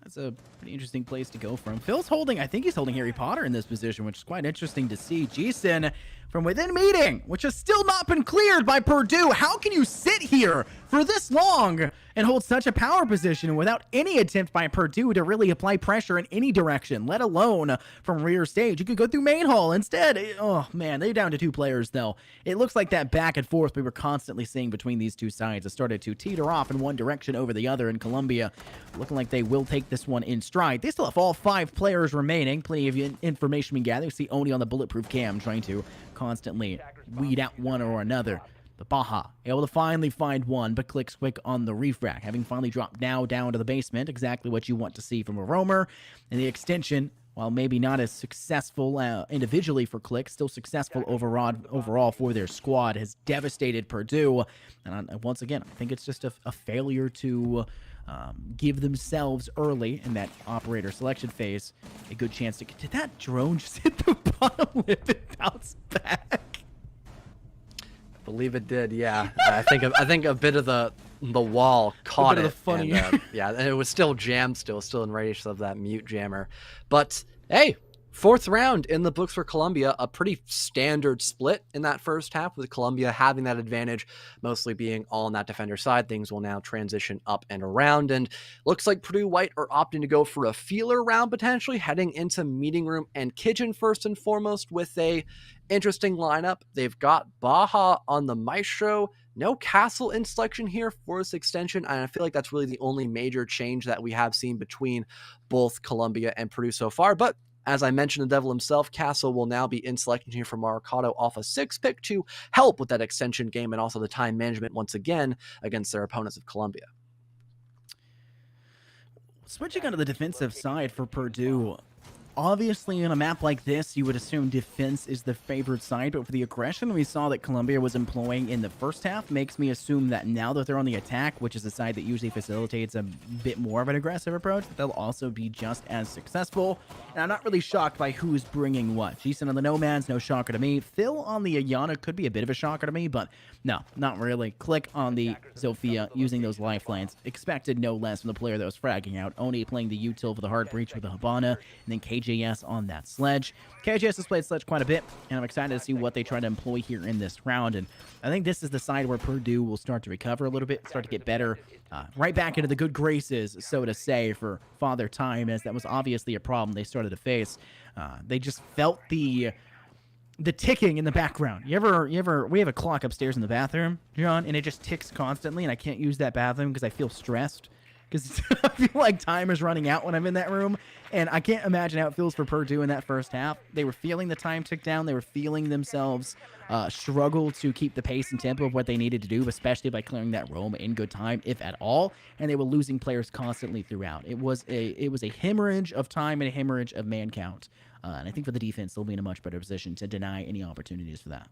That's a pretty interesting place to go from. Phil's holding, I think he's holding Harry Potter in this position, which is quite interesting to see. Jason from within meeting, which has still not been cleared by Purdue. How can you sit here for this long and hold such a power position without any attempt by Purdue to really apply pressure in any direction, let alone from rear stage? You could go through main hall instead. Oh man, they're down to 2 players though. It looks like that back and forth we were constantly seeing between these two sides has started to teeter off in one direction over the other, in Columbia looking like they will take this one in stride. They still have all 5 players remaining. Plenty of information being gathered. You see Oni on the bulletproof cam trying to constantly weed out one or another. But Baja able to finally find one, but Clicks quick on the refrag, having finally dropped now down to the basement. Exactly what you want to see from a roamer. And the extension, while maybe not as successful individually for Click, still successful overall for their squad, has devastated Purdue. And once again, I think it's just a failure to give themselves early in that operator selection phase a good chance to get. Did that drone just hit the bottom lip and bounce back? I believe it did, yeah. I think a bit of the wall caught it. Funny. And, yeah, and it was still jammed, still in radius of that mute jammer. But hey, 4th round in the books for Columbia, a pretty standard split in that first half, with Columbia having that advantage, mostly being all on that defender side. Things will now transition up and around, and looks like Purdue White are opting to go for a feeler round, potentially heading into meeting room and kitchen first and foremost with a interesting lineup. They've got Baja on the Maestro, no Castle in selection here for this extension, and I feel like that's really the only major change that we have seen between both Columbia and Purdue so far. But as I mentioned, the devil himself, Castle, will now be in selection here for Mercado off a 6-pick to help with that extension game and also the time management once again against their opponents of Columbia. Switching onto the defensive side for Purdue, Obviously, in a map like this, you would assume defense is the favored side, but for the aggression we saw that Colombia was employing in the first half makes me assume that now that they're on the attack, which is the side that usually facilitates a bit more of an aggressive approach, that they'll also be just as successful. And I'm not really shocked by who's bringing what. Jason on the Nomads, no shocker to me. Phil on the Ayana could be a bit of a shocker to me, but no, not really. Click on the Zofia using those lifelines. Expected no less from the player that was fragging out. Oni playing the util for the hard breach with the Habana, and then KJS on that sledge. KJS has played sledge quite a bit, and I'm excited to see what they try to employ here in this round. And I think this is the side where Purdue will start to recover a little bit, start to get better, right back into the good graces, so to say, for Father Time, as that was obviously a problem they started to face. They just felt the ticking in the background. We have a clock upstairs in the bathroom, John, and it just ticks constantly, and I can't use that bathroom because I feel stressed. Because I feel like time is running out when I'm in that room, and I can't imagine how it feels for Purdue in that first half. They were feeling the time tick down. They were feeling themselves struggle to keep the pace and tempo of what they needed to do, especially by clearing that roam in good time, if at all. And they were losing players constantly throughout. It was a hemorrhage of time and a hemorrhage of man count. And I think for the defense, they'll be in a much better position to deny any opportunities for that.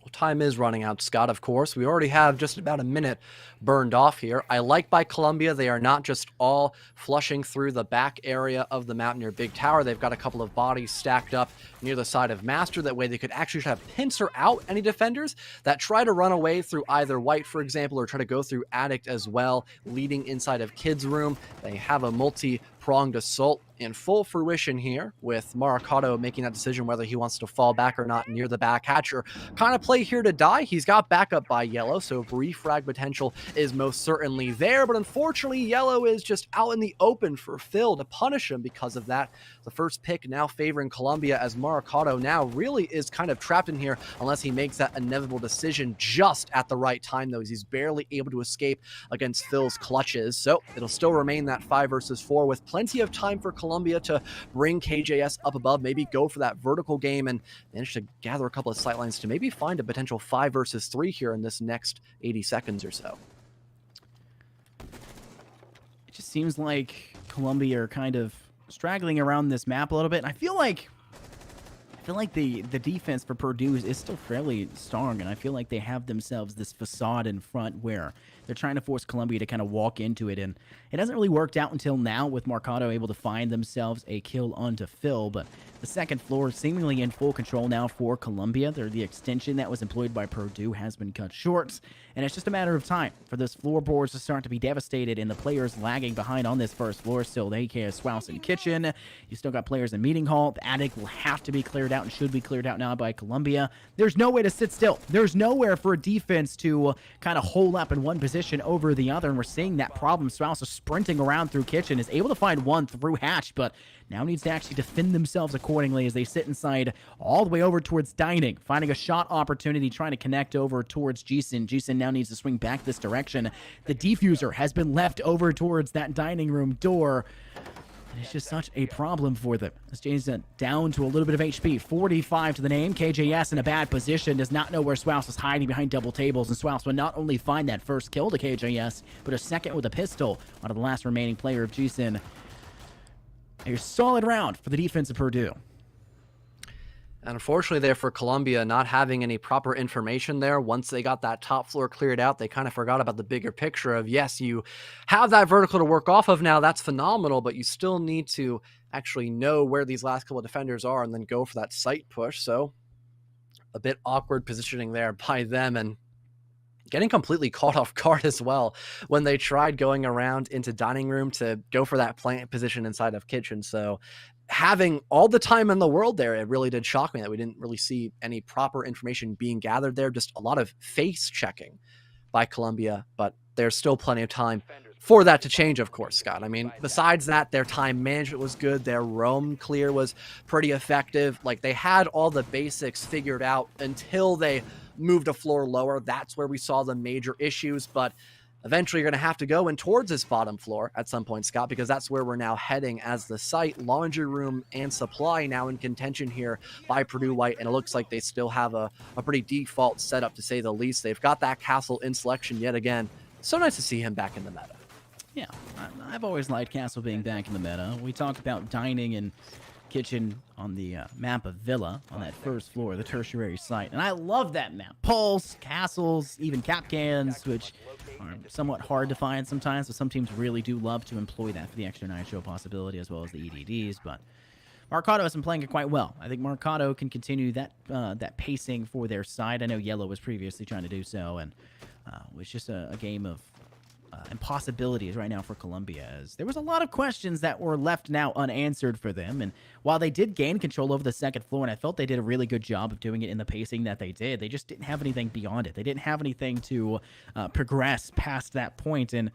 Well, time is running out, Scott, of course. We already have just about a minute burned off here. I like by Columbia, they are not just all flushing through the back area of the map near Big Tower. They've got a couple of bodies stacked up near the side of Master. That way they could actually try to pincer out any defenders that try to run away through either White, for example, or try to go through Addict as well, leading inside of Kid's room. They have a multi-pronged assault in full fruition here, with Maracado making that decision whether he wants to fall back or not near the back hatch, or kind of play here to die. He's got backup by Yellow, so refrag potential is most certainly there, but unfortunately Yellow is just out in the open for Phil to punish him because of that. The first pick now favoring Columbia, as Maracado now really is kind of trapped in here unless he makes that inevitable decision just at the right time, though. He's barely able to escape against Phil's clutches, so it'll still remain that 5 versus 4 with plenty of time for Columbia to bring KJS up above, maybe go for that vertical game and manage to gather a couple of sight lines to maybe find a potential 5 versus 3 here in this next 80 seconds or so. It just seems like Columbia are kind of straggling around this map a little bit, and I feel like the defense for Purdue is still fairly strong, and I feel like they have themselves this facade in front where they're trying to force Columbia to kind of walk into it, and it hasn't really worked out until now, with Marcado able to find themselves a kill onto Phil. But the second floor seemingly in full control now for Columbia. The extension that was employed by Purdue has been cut short, and it's just a matter of time for those floorboards to start to be devastated and the players lagging behind on this first floor. Still, the AK is Swouse in Kitchen. You still got players in Meeting Hall. The Attic will have to be cleared out and should be cleared out now by Columbia. There's no way to sit still. There's nowhere for a defense to kind of hole up in one position over the other, and we're seeing that problem. Swouse is sprinting around through Kitchen, is able to find one through Hatch, but now needs to actually defend themselves accordingly as they sit inside all the way over towards Dining, finding a shot opportunity, trying to connect over towards Jason. Jason now needs to swing back this direction. The diffuser has been left over towards that dining room door. And it's just such a problem for them. As Jason down to a little bit of HP, 45 to the name. KJS in a bad position, does not know where Swouse is hiding behind double tables, and Swouse would not only find that first kill to KJS, but a second with a pistol out of the last remaining player of Jason. A solid round for the defense of Purdue. And unfortunately there for Columbia, not having any proper information there, once they got that top floor cleared out, they kind of forgot about the bigger picture of, yes, you have that vertical to work off of now, that's phenomenal, but you still need to actually know where these last couple of defenders are and then go for that site push. So a bit awkward positioning there by them, and getting completely caught off guard as well when they tried going around into dining room to go for that plant position inside of kitchen. So having all the time in the world there, it really did shock me that we didn't really see any proper information being gathered there. Just a lot of face checking by Columbia, but there's still plenty of time for that to change, of course, Scott. I mean, besides that, their time management was good. Their roam clear was pretty effective. Like, they had all the basics figured out until they moved a floor lower. That's where we saw the major issues, but eventually you're going to have to go in towards this bottom floor at some point, Scott, because that's where we're now heading as the site. Laundry room and supply now in contention here by Purdue White, and it looks like they still have a pretty default setup, to say the least. They've got that Castle in selection yet again. So nice to see him back in the meta. Yeah, I've always liked Castle being back in the meta. We talked about Dining and kitchen on the map of Villa on that first floor, the tertiary site. And I love that map. Pulse, castles, even cap cans, which are somewhat hard to find sometimes, but some teams really do love to employ that for the extra nitro possibility as well as the EDDs. But Marcado has been playing it quite well. I think Marcado can continue that pacing for their side. I know Yellow was previously trying to do so, and it was just a game of impossibilities right now for Colombia, as there was a lot of questions that were left now unanswered for them. And while they did gain control over the second floor, and I felt they did a really good job of doing it in the pacing that they did, they just didn't have anything beyond it. They didn't have anything to progress past that point. And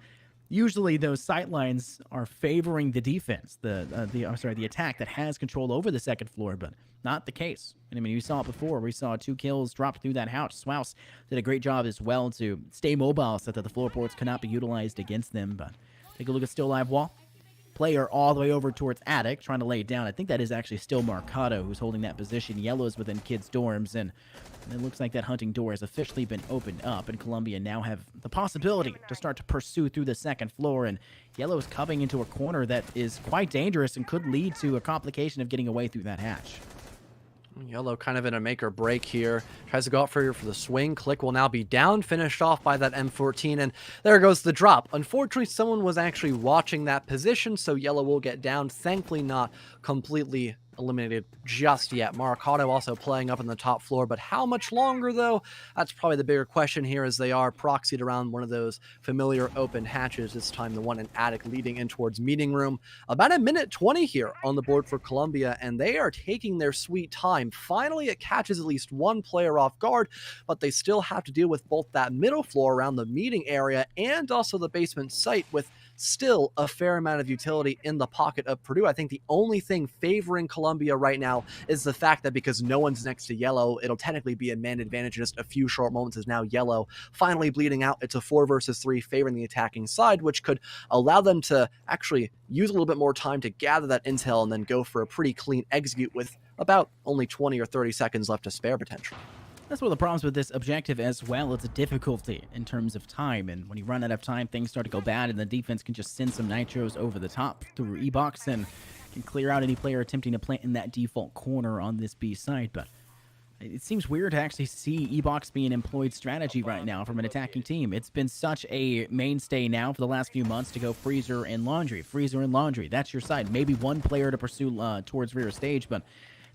usually those sightlines are favoring the defense, the attack that has control over the second floor, but not the case. And I mean, you saw it before. We saw 2 kills dropped through that house. Swaus did a great job as well to stay mobile so that the floorboards could not be utilized against them. But take a look at still live wall. Player all the way over towards Attic, trying to lay it down. I think that is actually still Marcado who's holding that position. Yellow's within kids' dorms, and it looks like that hunting door has officially been opened up, and Colombia now have the possibility to start to pursue through the second floor, and Yellow is coming into a corner that is quite dangerous and could lead to a complication of getting away through that hatch. Yellow kind of in a make or break here. Tries to go out for the swing. Click will now be down, finished off by that M14, and there goes the drop. Unfortunately, someone was actually watching that position, so Yellow will get down. Thankfully, not completely eliminated just yet. Marcado also playing up on the top floor, but how much longer though? That's probably the bigger question here, as they are proxied around one of those familiar open hatches, this time the one in Attic leading in towards meeting room. About 1:20 here on the board for Colombia, and they are taking their sweet time. Finally, it catches at least one player off guard, but they still have to deal with both that middle floor around the meeting area and also the basement site, with still a fair amount of utility in the pocket of Purdue. I think the only thing favoring Colombia right now is the fact that because no one's next to Yellow, it'll technically be a man advantage in just a few short moments, as now Yellow finally bleeding out. It's a 4 versus 3 favoring the attacking side, which could allow them to actually use a little bit more time to gather that intel and then go for a pretty clean execute with about only 20 or 30 seconds left to spare potentially. That's one of the problems with this objective as well. It's a difficulty in terms of time, and when you run out of time, things start to go bad, and the defense can just send some nitros over the top through E-Box and can clear out any player attempting to plant in that default corner on this B side. But it seems weird to actually see E-Box being employed strategy right now from an attacking team. It's been such a mainstay now for the last few months to go Freezer and Laundry. Freezer and Laundry, that's your side. Maybe one player to pursue towards rear stage, but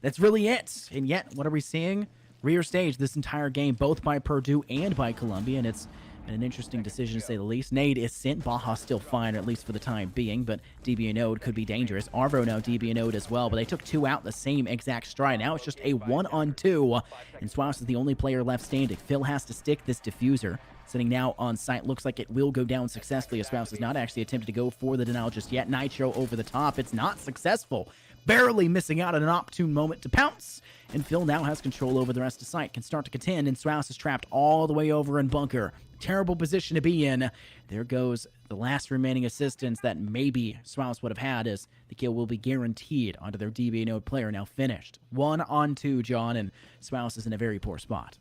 that's really it. And yet, what are we seeing? Rear stage this entire game, both by Purdue and by Colombia, and it's been an interesting decision to say the least. Nade is sent. Baja still fine, at least for the time being, but DB and Ode could be dangerous. Arvo now DB and Ode as well, but they took 2 out the same exact stride. Now it's just a 1-on-2, and Swaus is the only player left standing. Phil has to stick this diffuser. Sitting now on site, looks like it will go down successfully. Swaus has not actually attempted to go for the denial just yet. Nitro over the top. It's not successful. Barely missing out on an opportune moment to pounce. And Phil now has control over the rest of site, can start to contend, and Swaus is trapped all the way over in bunker. Terrible position to be in. There goes the last remaining assistance that maybe Swaus would have had, as the kill will be guaranteed onto their DB node player, now finished. 1-on-2, John, and Swaus is in a very poor spot.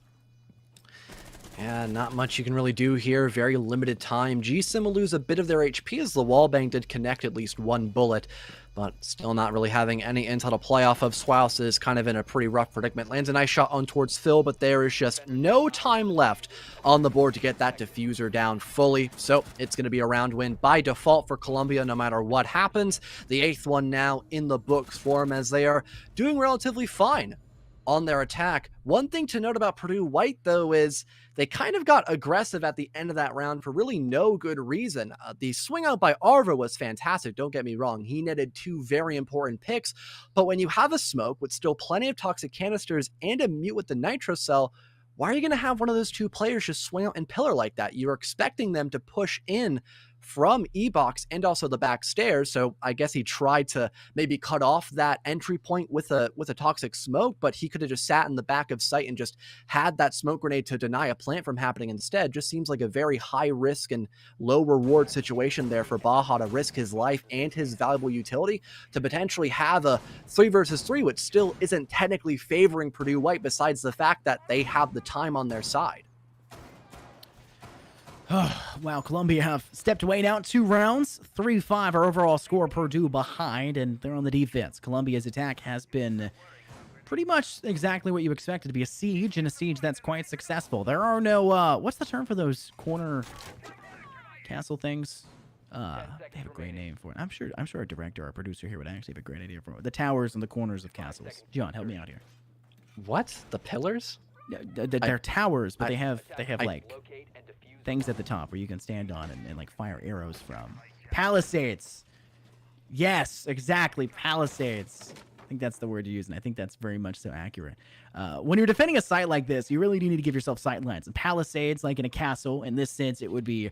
Yeah, not much you can really do here. Very limited time. GSIM will lose a bit of their HP, as the wallbang did connect at least 1 bullet, but still not really having any intel to play off of. Swaus is kind of in a pretty rough predicament. Lands a nice shot on towards Phil, but there is just no time left on the board to get that diffuser down fully. So it's going to be a round win by default for Colombia, no matter what happens. The 8th one now in the books for them, as they are doing relatively fine on their attack. One thing to note about Purdue White, though, is they kind of got aggressive at the end of that round for really no good reason. The swing out by Arvo was fantastic, don't get me wrong. He netted 2 very important picks, but when you have a smoke with still plenty of toxic canisters and a mute with the nitro cell, why are you going to have one of those 2 players just swing out and pillar like that? You're expecting them to push in from E-Box and also the back stairs, so I guess he tried to maybe cut off that entry point with a toxic smoke, but he could have just sat in the back of site and just had that smoke grenade to deny a plant from happening instead. Just seems like a very high risk and low reward situation there for Baja to risk his life and his valuable utility to potentially have a 3 versus 3, which still isn't technically favoring Purdue White, besides the fact that they have the time on their side. Wow, Columbia have stepped away now 2 rounds. 3-5 our overall score, Purdue behind, and they're on the defense. Columbia's attack has been pretty much exactly what you expected to be a siege, and a siege that's quite successful. There are no, what's the term for those corner castle things? They have a great name for it. I'm sure our director, our producer here would actually have a great idea for it. The towers and the corners of castles. John, help me out here. What? The pillars? They're towers, but they have like things at the top where you can stand on and like fire arrows from. Palisades. Yes, exactly. Palisades. I think that's the word you use, and I think that's very much so accurate. When you're defending a site like this, you really do need to give yourself sight lines. And palisades, like in a castle, in this sense, it would be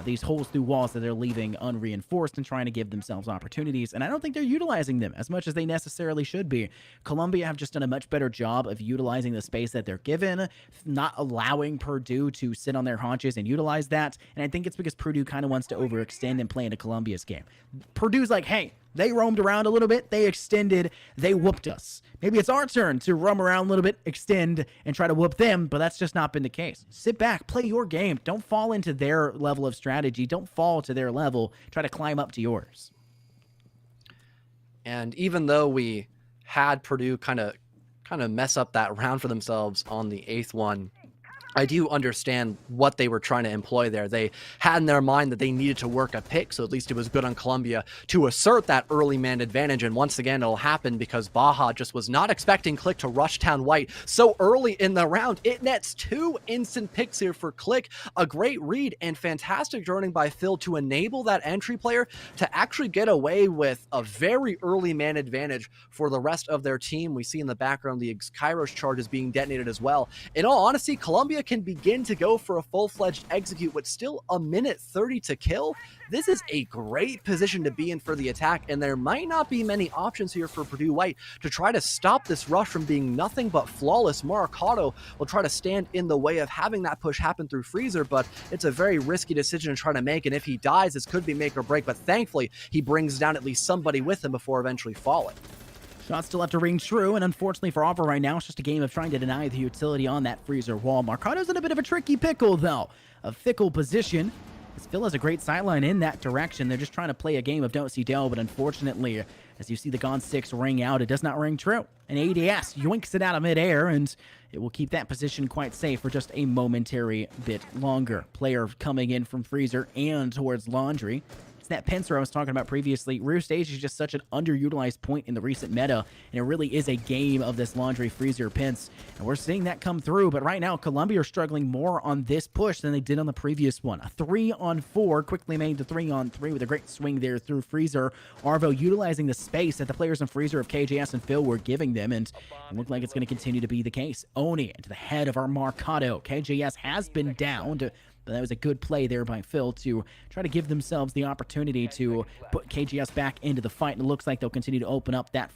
these holes through walls that they're leaving unreinforced and trying to give themselves opportunities. And I don't think they're utilizing them as much as they necessarily should be. Columbia have just done a much better job of utilizing the space that they're given, not allowing Purdue to sit on their haunches and utilize that. And I think it's because Purdue kind of wants to overextend and play into Columbia's game. Purdue's like, hey, they roamed around a little bit. They extended. They whooped us. Maybe it's our turn to roam around a little bit, extend, and try to whoop them, but that's just not been the case. Sit back. Play your game. Don't fall into their level of strategy. Don't fall to their level. Try to climb up to yours. And even though we had Purdue kind of mess up that round for themselves on the 8th one, I do understand what they were trying to employ there. They had in their mind that they needed to work a pick, so at least it was good on Columbia to assert that early man advantage. And once again, it'll happen because Baja just was not expecting Click to rush Town White so early in the round. It nets 2 instant picks here for Click. A great read and fantastic joining by Phil to enable that entry player to actually get away with a very early man advantage for the rest of their team. We see in the background the Kairos charge is being detonated as well. In all honesty, Columbia can begin to go for a full-fledged execute with still a minute 30 to kill. This is a great position to be in for the attack, and there might not be many options here for Purdue White to try to stop this rush from being nothing but flawless. Maricado will try to stand in the way of having that push happen through Freezer, but it's a very risky decision to try to make, and if he dies, this could be make or break, but thankfully, he brings down at least somebody with him before eventually falling. Shots still have to ring true, and unfortunately for Ava right now, it's just a game of trying to deny the utility on that Freezer wall. Marcado's in a bit of a tricky pickle, though. A fickle position. As Phil has a great sideline in that direction. They're just trying to play a game of don't see Dell, but unfortunately, as you see the Gone 6 ring out, it does not ring true. An ADS yoinks it out of midair, and it will keep that position quite safe for just a momentary bit longer. Player coming in from Freezer and towards Laundry. That pincer I was talking about previously, rear stage is just such an underutilized point in the recent meta, and it really is a game of this Laundry Freezer pinch, and we're seeing that come through. But right now, Columbia are struggling more on this push than they did on the previous one. A 3-on-4 quickly made to 3-on-3 with a great swing there through Freezer. Arvo utilizing the space that the players in Freezer of KJS and Phil were giving them, and it looked like it's going to continue to be the case. Oni into the head of our Marcado. KJS has been downed, but that was a good play there by Phil to try to give themselves the opportunity to put KGS back into the fight. And it looks like they'll continue to open up that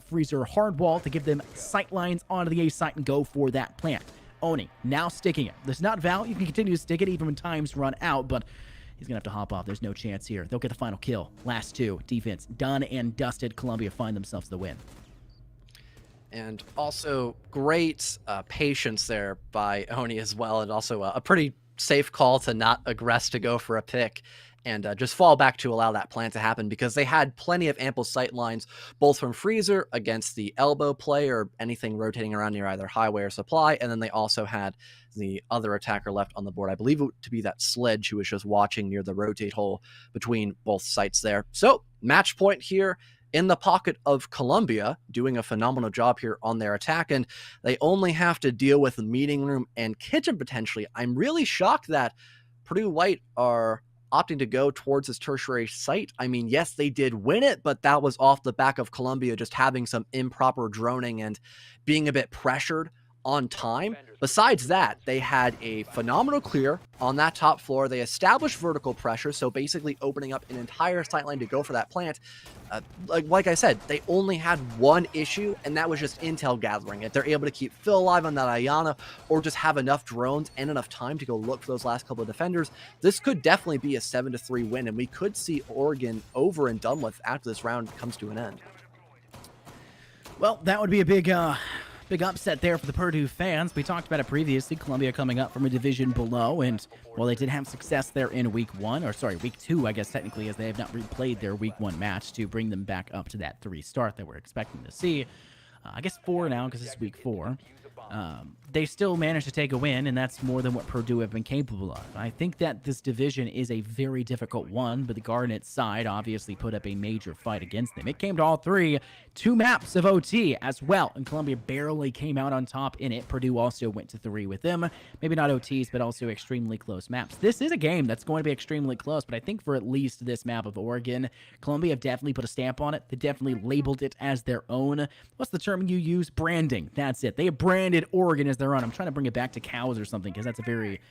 Freezer hard wall to give them sight lines onto the A site and go for that plant. Oni now sticking it. There's not Val. You can continue to stick it even when times run out, but he's going to have to hop off. There's no chance here. They'll get the final kill. Last 2. Defense done and dusted. Columbia find themselves the win. And also great patience there by Oni as well, and also a pretty safe call to not aggress to go for a pick and just fall back to allow that plan to happen, because they had plenty of ample sight lines, both from Freezer against the elbow play or anything rotating around near either highway or supply, and then they also had the other attacker left on the board. I believe it to be that Sledge who was just watching near the rotate hole between both sites there. So match point here in the pocket of Columbia, doing a phenomenal job here on their attack, and they only have to deal with the meeting room and kitchen potentially. I'm really shocked that Purdue White are opting to go towards this tertiary site. I mean, yes, they did win it, but that was off the back of Columbia just having some improper droning and being a bit pressured on time. Besides that, they had a phenomenal clear on that top floor. They established vertical pressure, so basically opening up an entire sightline to go for that plant. Like I said, they only had one issue, and that was just intel gathering. If they're able to keep Phil alive on that Ayana, or just have enough drones and enough time to go look for those last couple of defenders, this could definitely be a 7-3 win, and we could see Oregon over and done with after this round comes to an end. Well, that would be a big Big upset there for the Purdue fans. We talked about it previously. Columbia coming up from a division below, and while they did have success there in week 2, I guess technically, as they have not replayed their week 1 match to bring them back up to that 3 start that we're expecting to see. I guess 4 now because it's week 4. They still managed to take a win, and that's more than what Purdue have been capable of. I think that this division is a very difficult one, but the Garnet side obviously put up a major fight against them. It came to all 3, 2 maps of OT as well, and Columbia barely came out on top in it. Purdue also went to 3 with them. Maybe not OTs, but also extremely close maps. This is a game that's going to be extremely close, but I think for at least this map of Oregon, Columbia have definitely put a stamp on it. They definitely labeled it as their own. What's the term you use? Branding. That's it. They have branded Oregon as their own. I'm trying to bring it back to cows or something because that's a very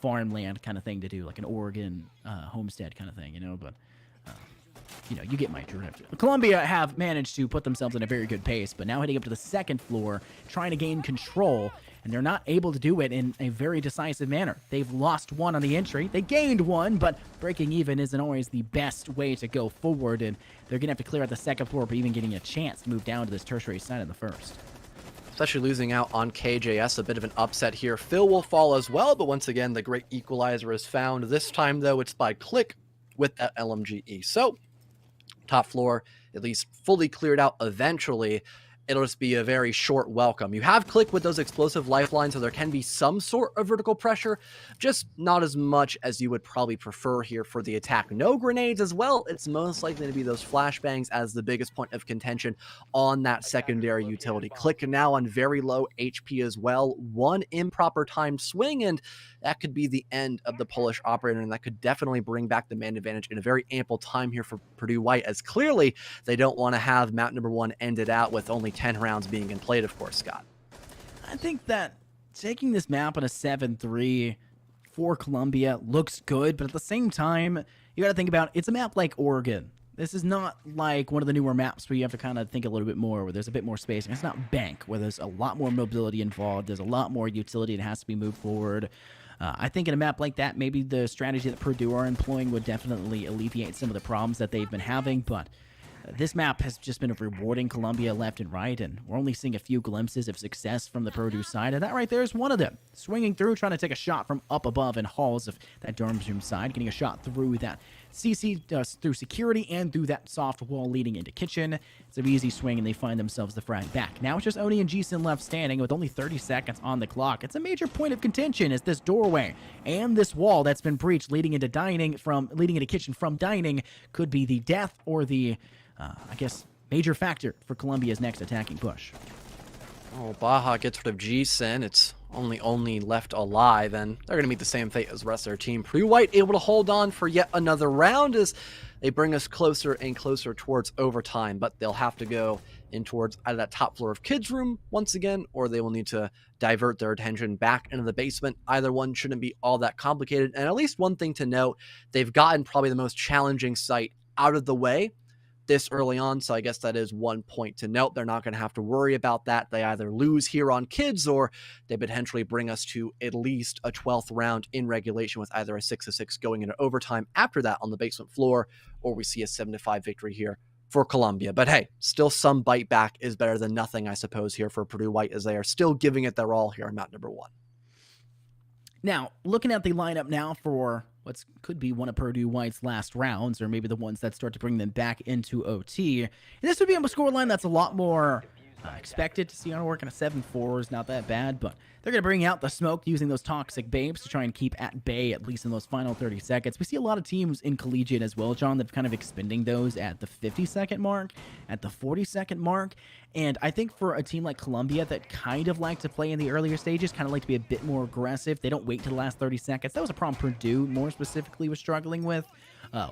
farmland kind of thing to do, like an Oregon homestead kind of thing, you know, but you get my drift. Columbia have managed to put themselves in a very good pace, but now heading up to the 2nd floor, trying to gain control, and they're not able to do it in a very decisive manner. They've lost 1 on the entry. They gained 1, but breaking even isn't always the best way to go forward, and they're going to have to clear out the 2nd floor for even getting a chance to move down to this tertiary side in the 1st. Especially losing out on KJS, a bit of an upset here. Phil will fall as well, but once again, the great equalizer is found. This time, though, it's by Click with that LMGE. So, top floor, at least fully cleared out eventually. It'll just be a very short welcome. You have Click with those explosive lifelines, so there can be some sort of vertical pressure, just not as much as you would probably prefer here for the attack. No grenades as well. It's most likely to be those flashbangs as the biggest point of contention on that secondary utility. Click now on very low HP as well. 1 improper timed swing, and that could be the end of the Polish operator, and that could definitely bring back the man advantage in a very ample time here for Purdue White, as clearly they don't want to have map number 1 ended out with only 10 rounds being in played, of course, Scott. I think that taking this map on a 7-3 for Columbia looks good, but at the same time, you got to think about it's a map like Oregon. This is not like one of the newer maps where you have to kind of think a little bit more, where there's a bit more spacing. It's not Bank, where there's a lot more mobility involved. There's a lot more utility that has to be moved forward. I think in a map like that, maybe the strategy that Purdue are employing would definitely alleviate some of the problems that they've been having, but this map has just been rewarding Columbia left and right, and we're only seeing a few glimpses of success from the Purdue side, and that right there is one of them. Swinging through, trying to take a shot from up above in halls of that dorm room side, getting a shot through that CC, through security, and through that soft wall leading into kitchen. It's an easy swing, and they find themselves the frag back. Now it's just Oni and Jason left standing with only 30 seconds on the clock. It's a major point of contention as this doorway and this wall that's been breached leading into kitchen from dining could be the death or the I guess, major factor for Columbia's next attacking push. Oh, Baja gets rid of G-Sin. It's only left alive, and they're going to meet the same fate as the rest of their team. Purdue White able to hold on for yet another round as they bring us closer and closer towards overtime, but they'll have to go in towards either that top floor of kids' room once again, or they will need to divert their attention back into the basement. Either one shouldn't be all that complicated, and at least one thing to note, they've gotten probably the most challenging site out of the way this early on, so I guess that is one point to note. They're not going to have to worry about that. They either lose here on kids, or they potentially bring us to at least a 12th round in regulation with either a 6-6 going into overtime after that on the basement floor, or we see a 7-5 victory here for Columbia. But hey, still some bite back is better than nothing, I suppose, here for Purdue White, as they are still giving it their all here on map number 1. Now, looking at the lineup now for what could be one of Purdue White's last rounds, or maybe the ones that start to bring them back into OT, and this would be a scoreline that's a lot more expected to see on work, and a 7-4 is not that bad, but they're going to bring out the smoke using those toxic babes to try and keep at bay, at least in those final 30 seconds. We see a lot of teams in collegiate as well, John, that kind of expending those at the 50-second mark, at the 40-second mark, and I think for a team like Columbia that kind of like to play in the earlier stages, kind of like to be a bit more aggressive, they don't wait till the last 30 seconds. That was a problem Purdue more specifically was struggling with.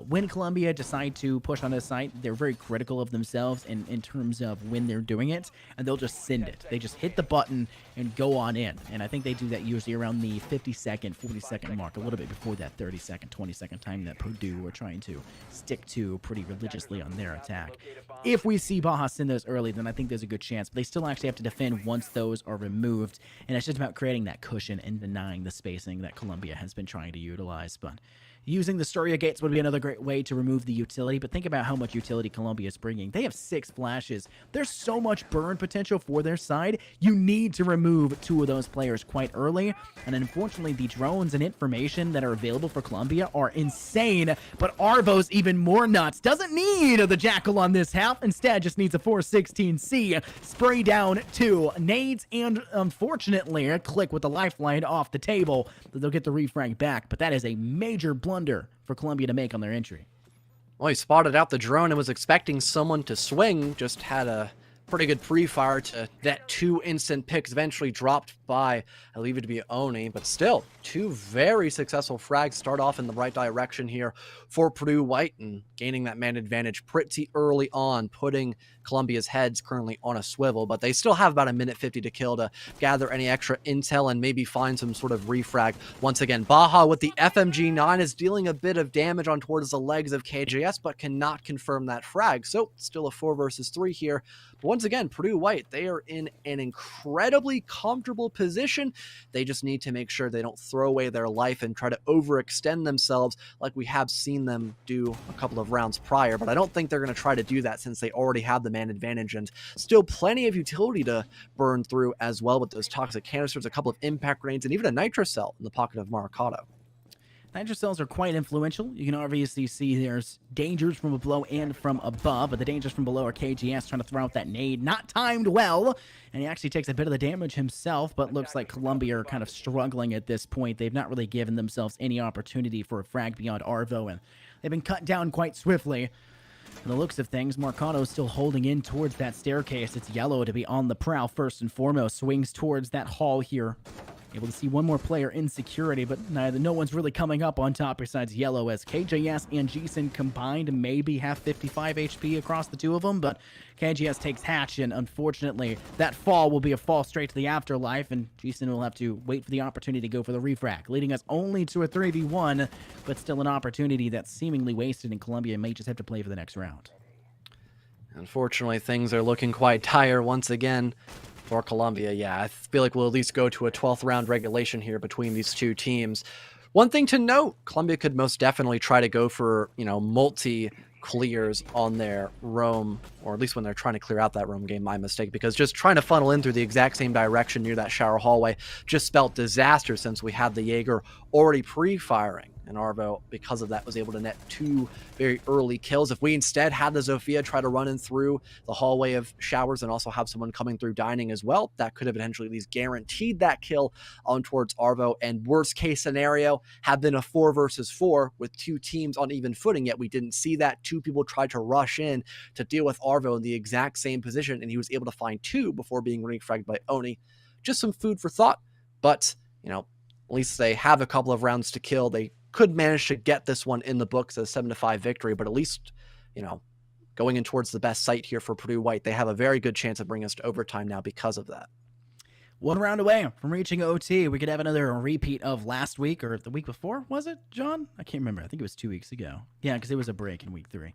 When Columbia decide to push on this site, they're very critical of themselves in terms of when they're doing it, and they'll just send it. They just hit the button, and go on in. And I think they do that usually around the 50-second, 40-second mark, a little bit before that 30-second, 20-second time that Purdue were trying to stick to pretty religiously on their attack. If we see Baja send those early, then I think there's a good chance. But they still actually have to defend once those are removed. And it's just about creating that cushion and denying the spacing that Columbia has been trying to utilize. But using the Storia gates would be another great way to remove the utility, but think about how much utility Columbia is bringing. They have 6 flashes. There's so much burn potential for their side. You need to remove 2 of those players quite early, and unfortunately, the drones and information that are available for Columbia are insane, but Arvo's even more nuts. Doesn't need the Jackal on this half, instead just needs a 416C, spray down 2 nades, and unfortunately, a click with the lifeline off the table. They'll get the refrag back, but that is a major blunder for Columbia to make on their entry. Well, he spotted out the drone and was expecting someone to swing, just had a pretty good pre-fire to that 2 instant picks eventually dropped by, I believe it to be Oni, but still 2 very successful frags start off in the right direction here for Purdue White and gaining that man advantage pretty early on, putting Columbia's heads currently on a swivel, but they still have about a minute 50 to kill to gather any extra intel and maybe find some sort of refrag. Once again, Baja with the FMG9 is dealing a bit of damage on towards the legs of KJS, but cannot confirm that frag. So still a 4 versus 3 here. But once again, Purdue White, they are in an incredibly comfortable position. They just need to make sure they don't throw away their life and try to overextend themselves like we have seen them do a couple of rounds prior. But I don't think they're going to try to do that since they already have the man advantage and still plenty of utility to burn through as well with those toxic canisters, a couple of impact grenades, and even a nitro cell in the pocket of Maricado. Nitro cells are quite influential. You can obviously see there's dangers from below and from above, but the dangers from below are KGS trying to throw out that nade. Not timed well, and he actually takes a bit of the damage himself, but looks like Columbia are kind of struggling at this point. They've not really given themselves any opportunity for a frag beyond Arvo, and they've been cut down quite swiftly. From the looks of things, Marcano is still holding in towards that staircase. It's Yellow to be on the prowl first and foremost. Swings towards that hall here. Able to see one more player in security, but no one's really coming up on top besides Yellow, as KJS and Jason combined maybe have 55 HP across the 2 of them, but KJS takes Hatch, and unfortunately, that fall will be a fall straight to the afterlife, and Jason will have to wait for the opportunity to go for the refrac, leading us only to a 3v1, but still an opportunity that's seemingly wasted, and Columbia may just have to play for the next round. Unfortunately, things are looking quite dire once again for Columbia. Yeah, I feel like we'll at least go to a 12th round regulation here between these 2 teams. One thing to note, Columbia could most definitely try to go for, multi clears on their roam, or at least when they're trying to clear out that roam game, my mistake, because just trying to funnel in through the exact same direction near that shower hallway just spelt disaster since we had the Jaeger already pre-firing. And Arvo, because of that, was able to net 2 very early kills. If we instead had the Zofia try to run in through the hallway of showers and also have someone coming through dining as well, that could have potentially at least guaranteed that kill on towards Arvo. And worst case scenario, have been a 4 versus 4 with 2 teams on even footing, yet we didn't see that. 2 people tried to rush in to deal with Arvo in the exact same position, and he was able to find 2 before being refragged by Oni. Just some food for thought, but, at least they have a couple of rounds to kill. They could manage to get this one in the books as a 7-5 victory, but at least, going in towards the best site here for Purdue White, they have a very good chance of bringing us to overtime now because of that. 1 round away from reaching OT. We could have another repeat of last week or the week before, was it, John? I can't remember. I think it was 2 weeks ago. Yeah, because it was a break in week 3,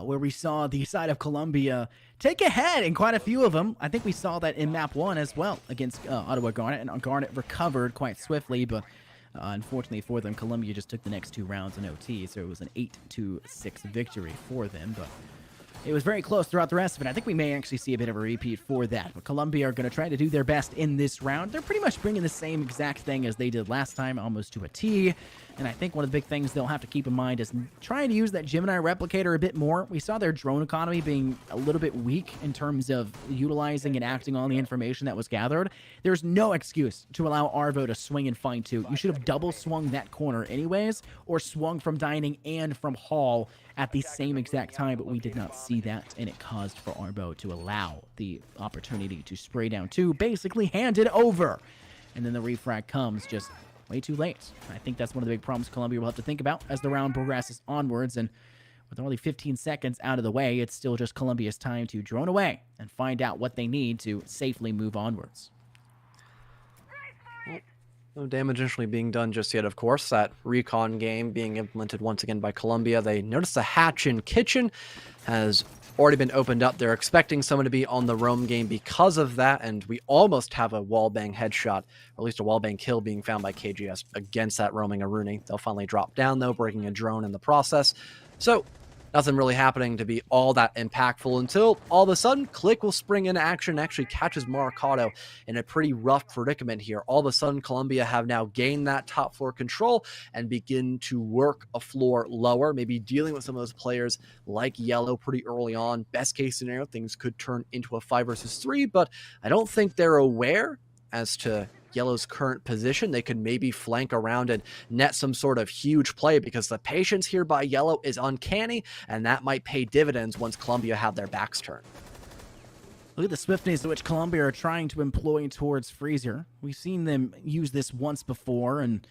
where we saw the side of Columbia take ahead in quite a few of them. I think we saw that in map 1 as well against Ottawa Garnet, and Garnet recovered quite swiftly, but unfortunately for them, Columbia just took the next 2 rounds in OT, so it was an 8-6 victory for them, but it was very close throughout the rest of it. I think we may actually see a bit of a repeat for that. But Columbia are going to try to do their best in this round. They're pretty much bringing the same exact thing as they did last time, almost to a T. And I think one of the big things they'll have to keep in mind is trying to use that Gemini replicator a bit more. We saw their drone economy being a little bit weak in terms of utilizing and acting on the information that was gathered. There's no excuse to allow Arvo to swing and find 2. You should have double swung that corner anyways, or swung from dining and from hall at the same exact time, but we did not see that, and it caused for Arvo to allow the opportunity to spray down 2, basically hand it over. And then the refrag comes just way too late. I think that's one of the big problems Columbia will have to think about as the round progresses onwards, and with only 15 seconds out of the way, it's still just Columbia's time to drone away and find out what they need to safely move onwards. No damage initially being done just yet, of course. That recon game being implemented once again by Columbia. They notice the hatch in kitchen has already been opened up. They're expecting someone to be on the roam game because of that, and we almost have a wallbang headshot, or at least a wallbang kill being found by KGS against that roaming Aruni. They'll finally drop down, though, breaking a drone in the process. So nothing really happening to be all that impactful until all of a sudden Click will spring into action and actually catches Marcato in a pretty rough predicament here. All of a sudden Columbia have now gained that top floor control and begin to work a floor lower, maybe dealing with some of those players like Yellow pretty early on. Best case scenario, things could turn into a 5 versus 3, but I don't think they're aware as to Yellow's current position. They could maybe flank around and net some sort of huge play because the patience here by Yellow is uncanny, and that might pay dividends once Columbia have their backs turned. Look at the swiftness at which Columbia are trying to employ towards Freezer. We've seen them use this once before, and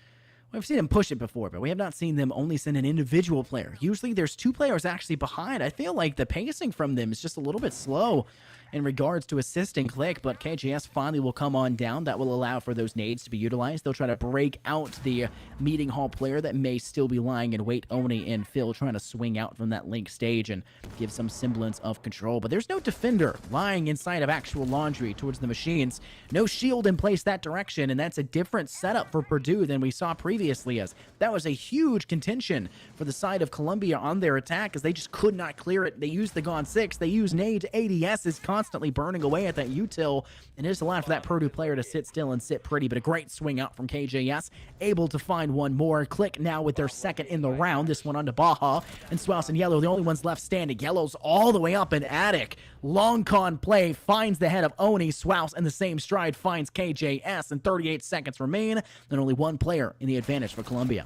we've seen them push it before, but we have not seen them only send an individual player. Usually there's two players actually behind. I feel like the pacing from them is just a little bit slow in regards to assisting Click, but KJS finally will come on down. That will allow for those nades to be utilized. They'll try to break out the meeting hall player that may still be lying in wait. Oni and Phil trying to swing out from that link stage and give some semblance of control, but there's no defender lying inside of actual laundry towards the machines. No shield in place that direction, and that's a different setup for Purdue than we saw previously, as that was a huge contention for the side of Columbia on their attack, as they just could not clear it. They used the Gone 6, they used nade. ADS is constantly burning away at that util, and it just allowed for that Purdue player to sit still and sit pretty, but a great swing out from KJS, able to find one more. Click now with their second in the round, this one onto Baja, and Swouse and Yellow, the only ones left standing. Yellow's all the way up in attic. Long con play, finds the head of Oni. Swouse in the same stride finds KJS, and 38 seconds remain, then only one player in the advantage for Columbia.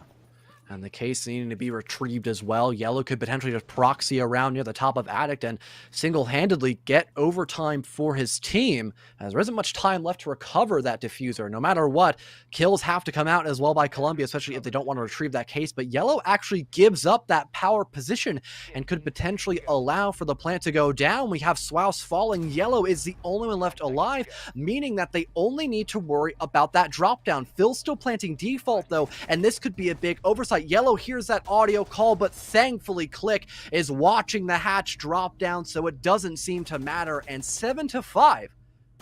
And the case needing to be retrieved as well. Yellow could potentially just proxy around near the top of Addict and single-handedly get overtime for his team, as there isn't much time left to recover that diffuser. No matter what, kills have to come out as well by Columbia, especially if they don't want to retrieve that case. But Yellow actually gives up that power position and could potentially allow for the plant to go down. We have Swouse falling. Yellow is the only one left alive, meaning that they only need to worry about that drop down. Phil's still planting default, though, and this could be a big oversight. Yellow hears that audio call, but thankfully Click is watching the hatch drop down, so it doesn't seem to matter, and 7-5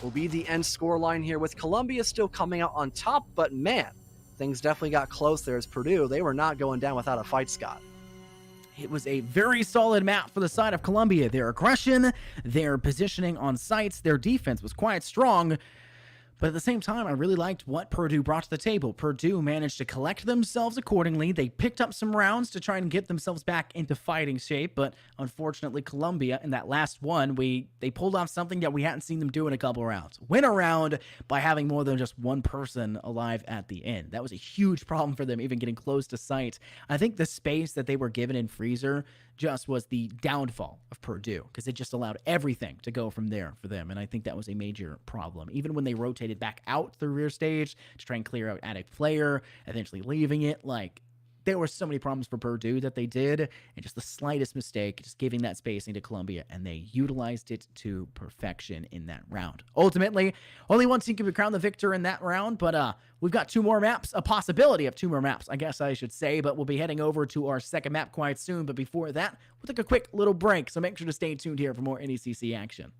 will be the end scoreline here, with Columbia still coming out on top. But man, things definitely got close there as Purdue. They were not going down without a fight, Scott. It was a very solid map for the side of Columbia. Their aggression, their positioning on sites, their defense was quite strong. But at the same time, I really liked what Purdue brought to the table. Purdue managed to collect themselves accordingly. They picked up some rounds to try and get themselves back into fighting shape, but unfortunately, Columbia, in that last one, they pulled off something that we hadn't seen them do in a couple rounds. Win a round by having more than just one person alive at the end. That was a huge problem for them, even getting close to sight. I think the space that they were given in Freezer just was the downfall of Purdue, because it just allowed everything to go from there for them, and I think that was a major problem. Even when they rotated back out the rear stage to try and clear out Addict player, eventually leaving it, like, there were so many problems for Purdue that they did, and just the slightest mistake, just giving that spacing to Columbia, and they utilized it to perfection in that round. Ultimately, only one team can be crowned the victor in that round, but we've got two more maps, a possibility of two more maps, I guess I should say, but we'll be heading over to our second map quite soon. But before that, we'll take a quick little break, so make sure to stay tuned here for more NECC action.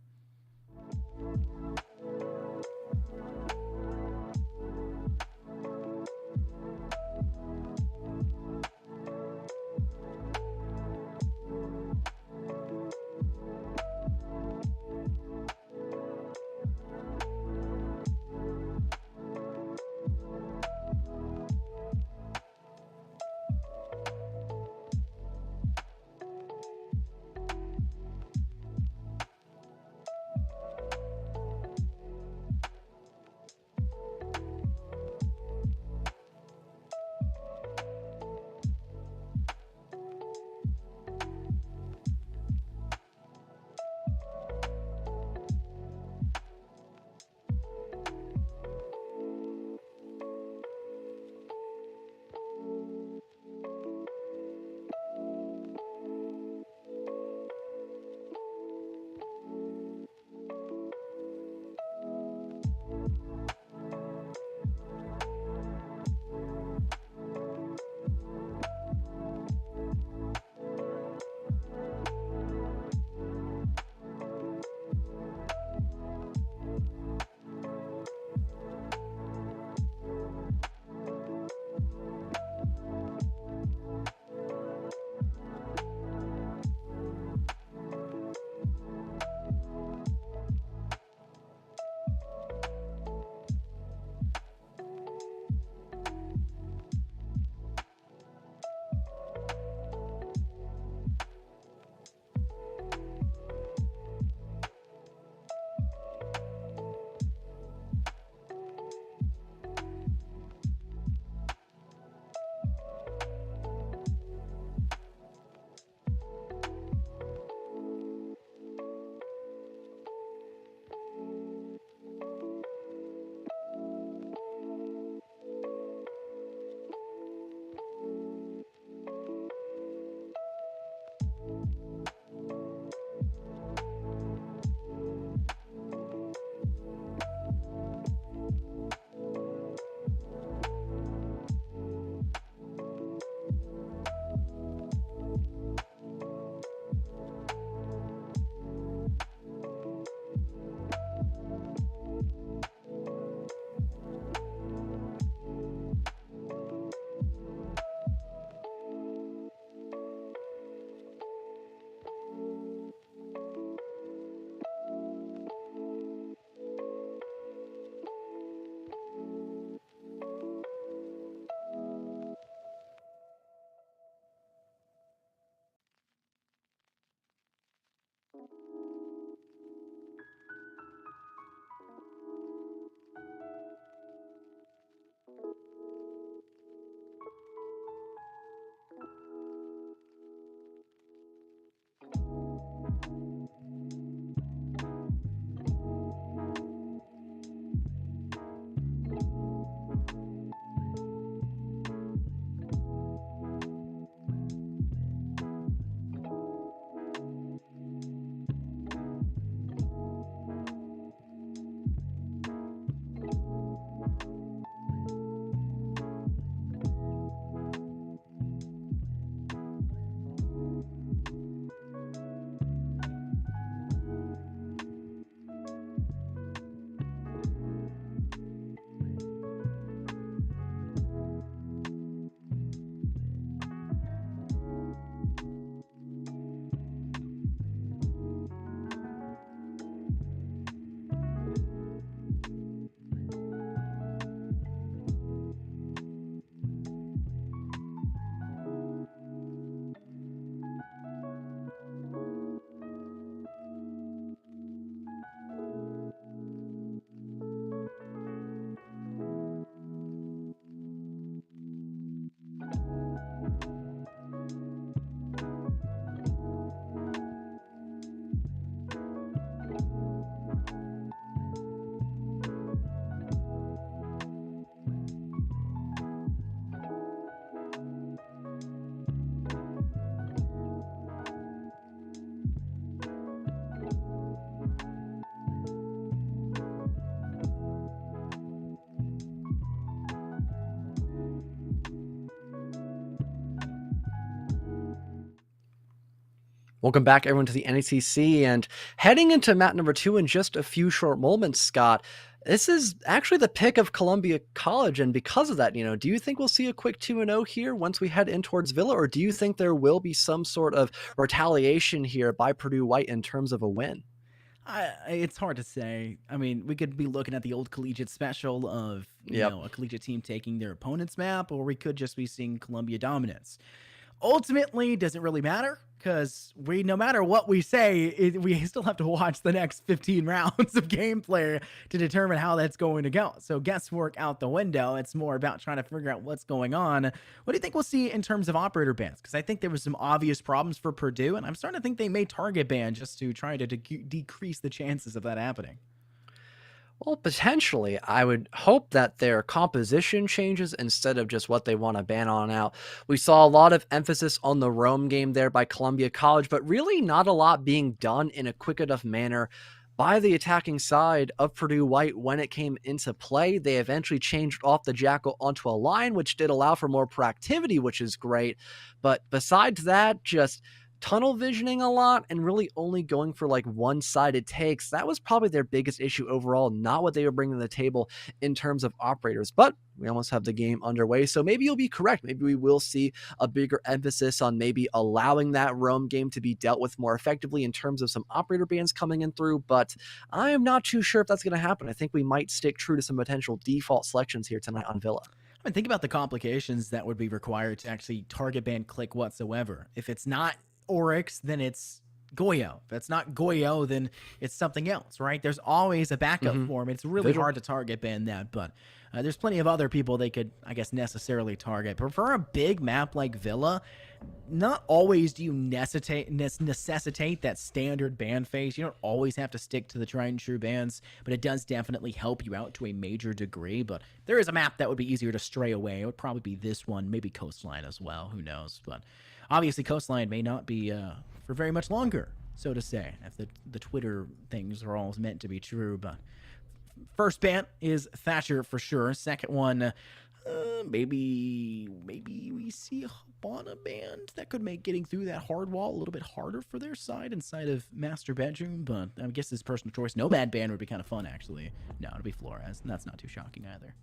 Welcome back, everyone, to the NECC, and heading into map number 2 in just a few short moments, Scott. This is actually the pick of Columbia College, and because of that, do you think we'll see a quick 2-0 here once we head in towards Villa, or do you think there will be some sort of retaliation here by Purdue White in terms of a win? It's hard to say. I mean, we could be looking at the old collegiate special of, a collegiate team taking their opponent's map, or we could just be seeing Columbia dominance. Ultimately, does it really matter? Because no matter what we say, we still have to watch the next 15 rounds of gameplay to determine how that's going to go. So guesswork out the window. It's more about trying to figure out what's going on. What do you think we'll see in terms of operator bans? Because I think there was some obvious problems for Purdue, and I'm starting to think they may target ban just to try to decrease the chances of that happening. Well, potentially, I would hope that their composition changes instead of just what they want to ban on out. We saw a lot of emphasis on the roam game there by Columbia College, but really not a lot being done in a quick enough manner by the attacking side of Purdue White when it came into play. They eventually changed off the Jackal onto a line, which did allow for more proactivity, which is great. But besides that, just tunnel visioning a lot and really only going for like one-sided takes. That was probably their biggest issue overall, not what they were bringing to the table in terms of operators. But we almost have the game underway, so maybe you'll be correct. Maybe we will see a bigger emphasis on maybe allowing that roam game to be dealt with more effectively in terms of some operator bans coming in through, but I am not too sure if that's going to happen. I think we might stick true to some potential default selections here tonight on Villa. I mean, think about the complications that would be required to actually target ban click whatsoever. If it's not Oryx, then it's Goyo. If it's not Goyo, then it's something else, right? There's always a backup form. It's really hard to target ban that, but there's plenty of other people they could, I guess, necessarily target. But for a big map like Villa, not always do you necessitate that standard ban phase. You don't always have to stick to the tried and true bans, but it does definitely help you out to a major degree. But there is a map that would be easier to stray away. It would probably be this one, maybe Coastline as well. Who knows? But obviously, Coastline may not be for very much longer, so to say, if the Twitter things are all meant to be true. But first ban is Thatcher for sure. Second one, maybe we see a Habana band that could make getting through that hard wall a little bit harder for their side inside of Master Bedroom. But I guess it's personal choice. Nomad band would be kind of fun, actually. No, it'd be Flores, and that's not too shocking either.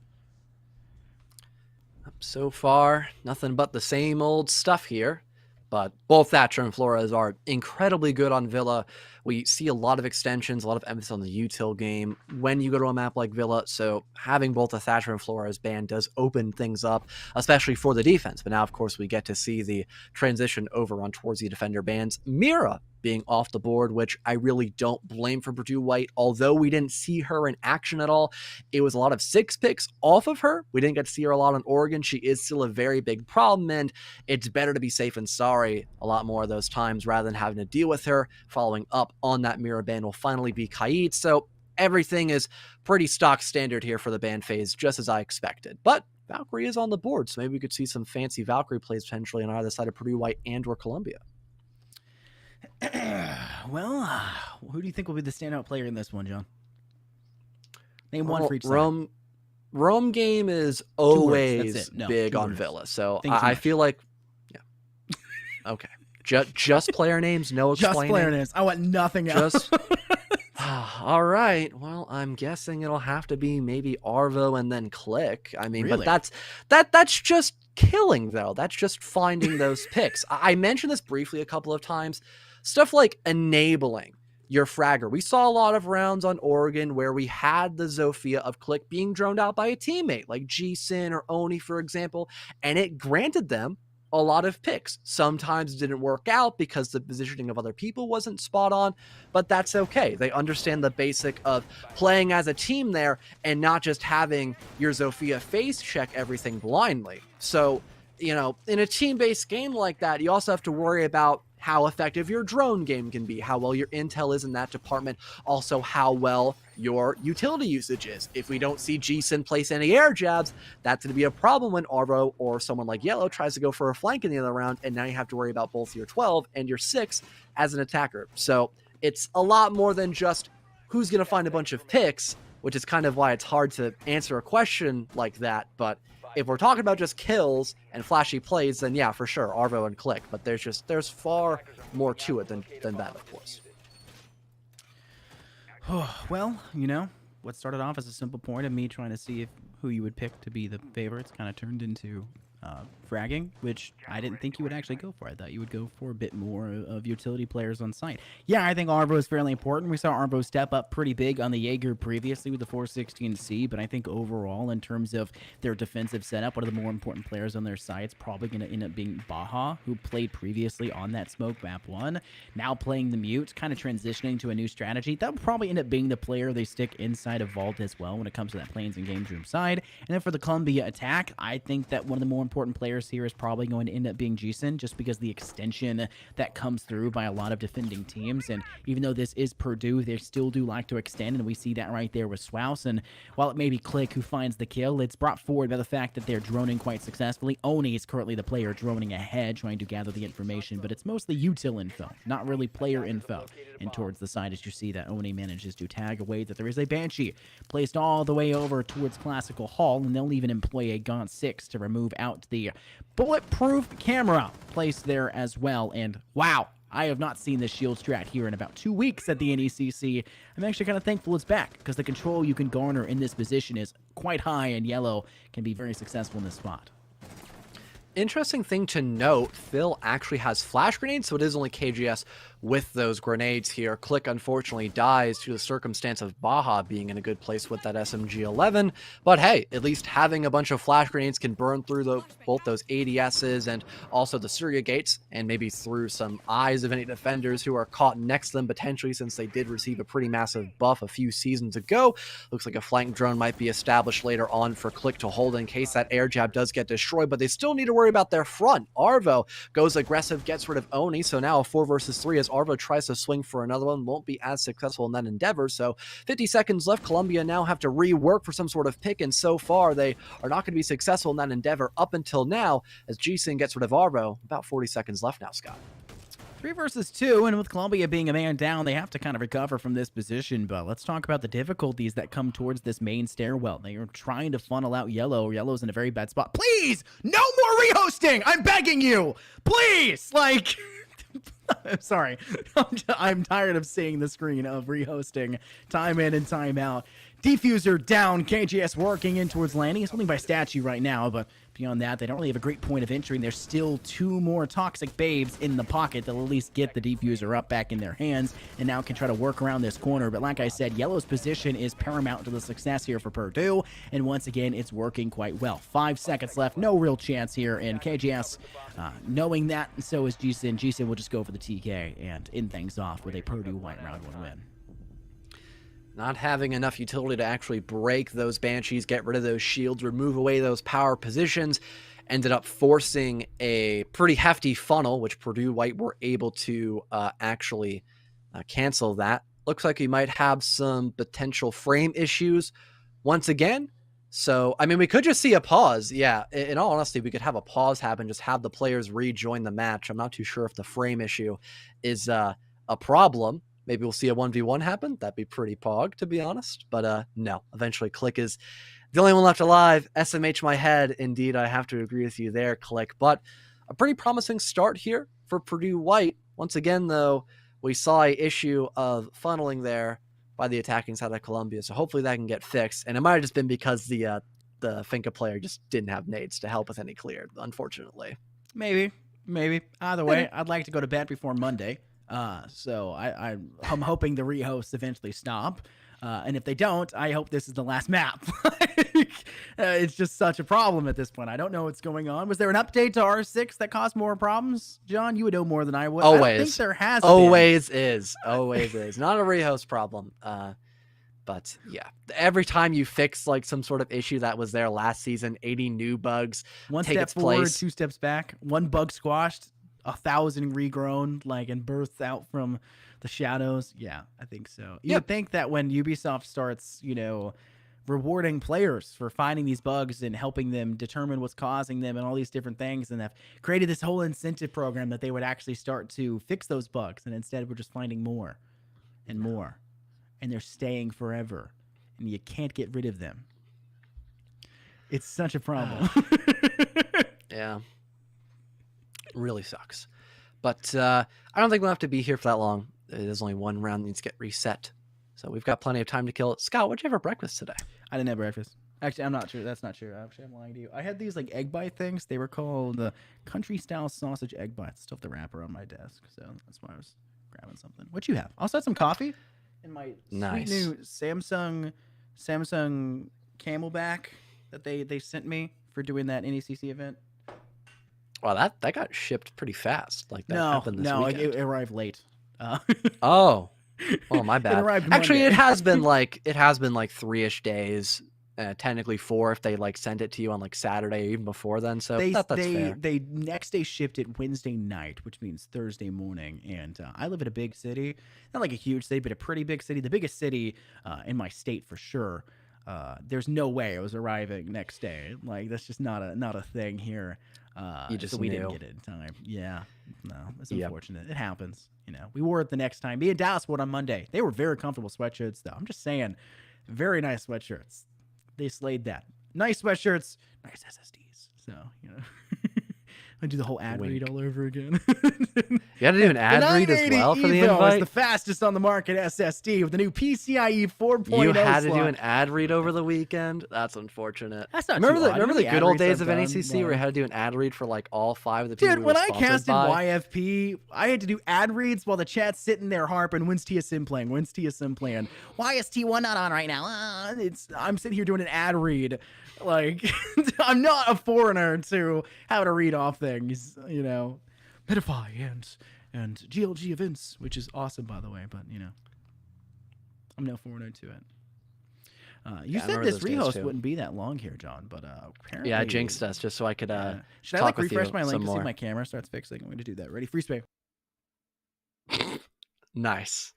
So far, nothing but the same old stuff here. But both Thatcher and Flores are incredibly good on Villa. We see a lot of extensions, a lot of emphasis on the util game when you go to a map like Villa. So having both a Thatcher and Flores ban does open things up, especially for the defense. But now, of course, we get to see the transition over on towards the defender bans. Mira being off the board, which I really don't blame for Purdue White. Although we didn't see her in action at all, it was a lot of 6 picks off of her. We didn't get to see her a lot on Oregon. She is still a very big problem, and it's better to be safe and sorry a lot more of those times rather than having to deal with her. Following up on that Mira ban will finally be Kaid. So everything is pretty stock standard here for the ban phase, just as I expected. But Valkyrie is on the board, so maybe we could see some fancy Valkyrie plays potentially on either side of Purdue White and or Columbia. Well, who do you think will be the standout player in this one, John? Name one for each side. Rome game is always big on Villa, so I feel like, yeah, okay, just player names, no explaining. Just player names. I want nothing else. All right. Well, I'm guessing it'll have to be maybe Arvo and then Click. I mean, really? But that's just killing, though. That's just finding those picks. I mentioned this briefly a couple of times. Stuff like enabling your fragger. We saw a lot of rounds on Oregon where we had the Zofia of Click being droned out by a teammate like G-Sin or Oni, for example, and it granted them a lot of picks. Sometimes it didn't work out because the positioning of other people wasn't spot on, but that's okay. They understand the basic of playing as a team there and not just having your Zofia face check everything blindly. So, in a team-based game like that, you also have to worry about how effective your drone game can be, how well your intel is in that department, also how well your utility usage is. If we don't see G-Sin place any air jabs, that's going to be a problem when Arvo or someone like Yellow tries to go for a flank in the other round, and now you have to worry about both your 12 and your 6 as an attacker. So it's a lot more than just who's going to find a bunch of picks. which is kind of why it's hard to answer a question like that. But if we're talking about just kills and flashy plays, then yeah, for sure, Arvo and Click. But there's far more to it than that, of course. Well, what started off as a simple point of me trying to see who you would pick to be the favorites kind of turned into fragging, which I didn't think you would actually go for. I thought you would go for a bit more of utility players on site. Yeah, I think Arvo is fairly important. We saw Arvo step up pretty big on the Jaeger previously with the 416C, but I think overall, in terms of their defensive setup, one of the more important players on their side is probably going to end up being Baja, who played previously on that smoke map 1, now playing the mute, kind of transitioning to a new strategy. That would probably end up being the player they stick inside of Vault as well when it comes to that planes and games room side. And then for the Columbia attack, I think that one of the more important players here is probably going to end up being Jason, just because the extension that comes through by a lot of defending teams. And even though this is Purdue, they still do like to extend, and we see that right there with Swaus. And while it may be Click who finds the kill, it's brought forward by the fact that they're droning quite successfully. Oni is currently the player droning ahead, trying to gather the information, but it's mostly util info, not really player info. And towards the side, as you see that Oni manages to tag away that there is a Banshee placed all the way over towards Classical Hall, and they'll even employ a Gaunt 6 to remove out the bulletproof camera placed there as well. And wow, I have not seen this shield strat here in about 2 weeks at the NECC. I'm actually kind of thankful it's back, because the control you can garner in this position is quite high, and Yellow can be very successful in this spot. Interesting thing to note, Phil actually has flash grenades, so it is only KGS with those grenades here. Click unfortunately dies due to the circumstance of Baja being in a good place with that SMG-11, but hey, at least having a bunch of flash grenades can burn through both those ADSs and also the Surya gates, and maybe through some eyes of any defenders who are caught next to them potentially, since they did receive a pretty massive buff a few seasons ago. Looks like a flank drone might be established later on for Click to hold in case that air jab does get destroyed, but they still need to worry about their front. Arvo goes aggressive, gets rid of Oni, so now a 4 versus 3 as Arvo tries to swing for another one. Won't be as successful in that endeavor, so 50 seconds left. Columbia now have to rework for some sort of pick, and so far they are not going to be successful in that endeavor up until now as G-Sin gets rid of Arvo. About 40 seconds left now, Scott. 3 versus 2, and with Columbia being a man down, they have to kind of recover from this position. But let's talk about the difficulties that come towards this main stairwell. They are trying to funnel out Yellow. Yellow's in a very bad spot. Please, no more rehosting! I'm begging you! Please! Like... I'm sorry. I'm tired of seeing the screen of rehosting time in and time out. Diffuser down, KGS working in towards landing. It's holding by statue right now, but beyond that, they don't really have a great point of entry, and there's still 2 more toxic babes in the pocket that'll at least get the diffuser up back in their hands, and now can try to work around this corner. But like I said, Yellow's position is paramount to the success here for Purdue, and once again, it's working quite well. 5 seconds left, no real chance here, and KGS knowing that, and so is G-Sin. G-Sin will just go for the TK and end things off with a Purdue white round 1 win. Not having enough utility to actually break those Banshees, get rid of those shields, remove away those power positions, ended up forcing a pretty hefty funnel, which Purdue White were able to actually cancel that. Looks like we might have some potential frame issues once again. So, I mean, we could just see a pause. Yeah, in all honesty, we could have a pause happen, just have the players rejoin the match. I'm not too sure if the frame issue is a problem. Maybe we'll see a 1v1 happen. That'd be pretty pog, to be honest. But no, eventually Click is the only one left alive. SMH my head. Indeed, I have to agree with you there, Click. But a pretty promising start here for Purdue White. Once again, though, we saw an issue of funneling there by the attacking side of Columbia. So hopefully that can get fixed. And it might have just been because the Finka player just didn't have nades to help with any clear, unfortunately. Maybe. Either way, I'd like to go to bed before Monday. So I'm hoping the rehosts eventually stop. And if they don't, I hope this is the last map. It's just such a problem at this point. I don't know what's going on. Was there an update to R6 that caused more problems? John, you would know more than I would. Always. I don't think there has Always is. Not a rehost problem. But yeah, every time you fix like some sort of issue that was there last season, 80 new bugs, 1 take step its forward, place. 2 steps back, 1 bug squashed, 1,000 regrown, like, and birthed out from the shadows. Yeah, I think so. You would think that when Ubisoft starts, rewarding players for finding these bugs and helping them determine what's causing them and all these different things, and have created this whole incentive program, that they would actually start to fix those bugs. And instead, we're just finding more and more, and they're staying forever. and you can't get rid of them. It's such a problem. Yeah. Really sucks. But I don't think we'll have to be here for that long. There's only one round that needs to get reset. So we've got plenty of time to kill. Scott, what'd you have for breakfast today? I didn't have breakfast. Actually, I'm not sure. That's not true. Actually, I'm lying to you. I had these like egg bite things. They were called country style sausage egg bites. Still have the wrapper on my desk, so that's why I was grabbing something. What you have? I also had some coffee and my Nice. sweet new Samsung Camelback that they sent me for doing that NECC event. Wow, that got shipped pretty fast. Like that happened this weekend. It arrived late. Oh, my bad. It arrived Actually, Monday. it has been like 3-ish days. Technically 4 if they like send it to you on like Saturday or even before then. So that's fair. They next day shipped it Wednesday night, which means Thursday morning. And I live in a big city, not like a huge city, but a pretty big city, the biggest city in my state for sure. There's no way it was arriving next day. Like that's just not a thing here. You just so we knew. didn't get it in time. Yeah, no, it's unfortunate. It happens. You know, we wore it the next time. Me and Dallas wore it on Monday. They were very comfortable sweatshirts, though. I'm just saying, very nice sweatshirts. They slayed that. Nice sweatshirts, nice SSDs. So, you know, I do the whole ad read all over again. You had to do an ad read as well for the invite? It's the fastest on the market SSD with the new PCIe 4.0 You had to do slot. an ad read over the weekend? That's unfortunate. That's not remember too odd. remember You know the the good ad old reads days I've of done, NECC where you had to do an ad read for like all 5 of the people Dude, we when were I sponsored casted by? YFP, I had to do ad reads while the chat's sitting there harping, when's TSM playing? When's TSM playing? Why is T1 not on right now? I'm sitting here doing an ad read. Like, I'm not a foreigner to how to read off things, you know. Petify and GLG events, which is awesome, by the way, but, you know, I'm no foreigner to it. You said this rehost wouldn't be that long here, John, but apparently... Yeah, I jinxed us just so I could Should I talk like with refresh you my link some to see more. if my camera starts fixing? I'm going to do that. Ready? Free spray. Nice.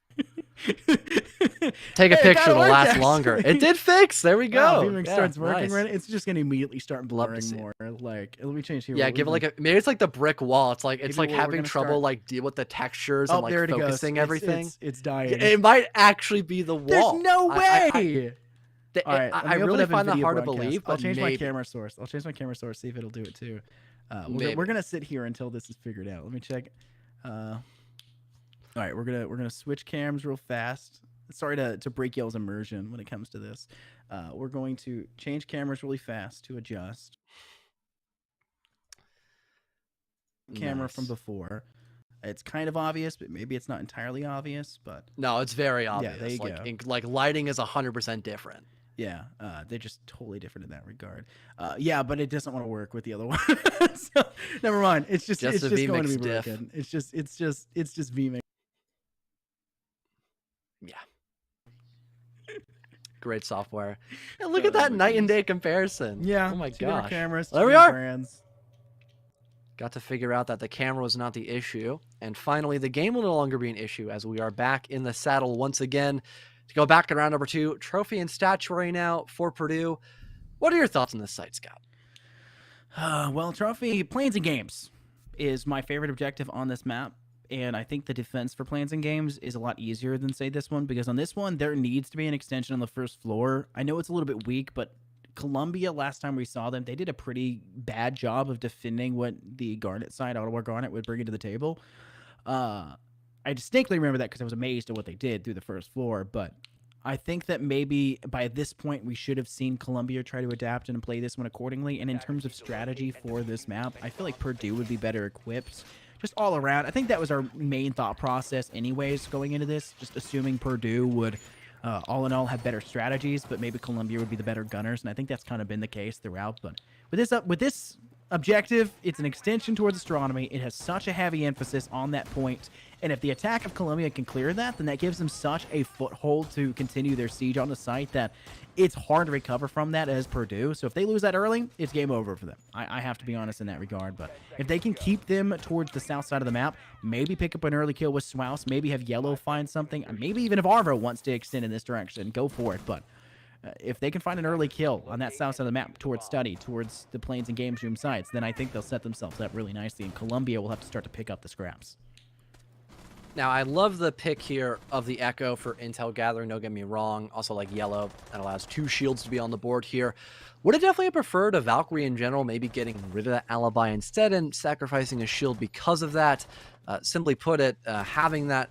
Take a picture to last longer. It did fix. There we go. Wow, if it starts working nice. right, it's just going to immediately start Love to blurring see more. Like, let me change here. Yeah, give it like maybe it's like the brick wall. It's like Maybe we're having gonna trouble start- like deal with the textures Oh, and like there it goes. focusing everything. It's dying. It might actually be the wall. There's no way. I, All right, I let me open really up find that NVIDIA hard to broadcast. believe. I'll But change maybe. my camera source. See if it'll do it too. Maybe. We're gonna sit here until this is figured out. Let me check. All right, we're gonna switch cams real fast. Sorry to break y'all's immersion when it comes to this. We're going to change cameras really fast to adjust. Camera from before. It's kind of obvious, but maybe it's not entirely obvious. But No, it's very obvious. there you go. Like lighting is 100% different. yeah, they're just totally different in that regard. Yeah, but it doesn't want to work with the other one. So never mind. It's just a going to be vMix diff. broken. It's just vMix. Yeah. Great software. And look at that night and day comparison. Yeah. Oh my two different gosh. cameras. There two we different are. Brands. Got to figure out that the camera was not the issue. And finally, the game will no longer be an issue as we are back in the saddle once again to go back to round number 2. Trophy and statuary now for Purdue. What are your thoughts on this site, Scott? Well, trophy planes and games is my favorite objective on this map. And I think the defense for planes and games is a lot easier than, say, this one. Because on this one, there needs to be an extension on the first floor. I know it's a little bit weak, but Columbia, last time we saw them, they did a pretty bad job of defending what the Garnet side, Ottawa Garnet, would bring to the table. I distinctly remember that because I was amazed at what they did through the first floor. But I think that maybe by this point, we should have seen Columbia try to adapt and play this one accordingly. And in terms of strategy for this map, I feel like Purdue would be better equipped. Just all around. I think that was our main thought process anyways going into this, just assuming Purdue would, all in all, have better strategies, but maybe Columbia would be the better gunners, and I think that's kind of been the case throughout. But with this objective, it's an extension towards astronomy. It has such a heavy emphasis on that point, and if the attack of Columbia can clear that, then that gives them such a foothold to continue their siege on the site that it's hard to recover from that as Purdue. So if they lose that early, it's game over for them. I have to be honest in that regard. But if they can keep them towards the south side of the map, maybe pick up an early kill with Swouse, maybe have Yellow find something, maybe even if Arvo wants to extend in this direction, go for it. But if they can find an early kill on that south side of the map towards study, towards the planes and games room sites, then I think they'll set themselves up really nicely, and Columbia will have to start to pick up the scraps. Now, I love the pick here of the Echo for intel gathering, don't get me wrong. Also like yellow, that allows 2 shields to be on the board here. Would have definitely preferred a Valkyrie in general, maybe getting rid of that alibi instead and sacrificing a shield because of that. Simply put it, having that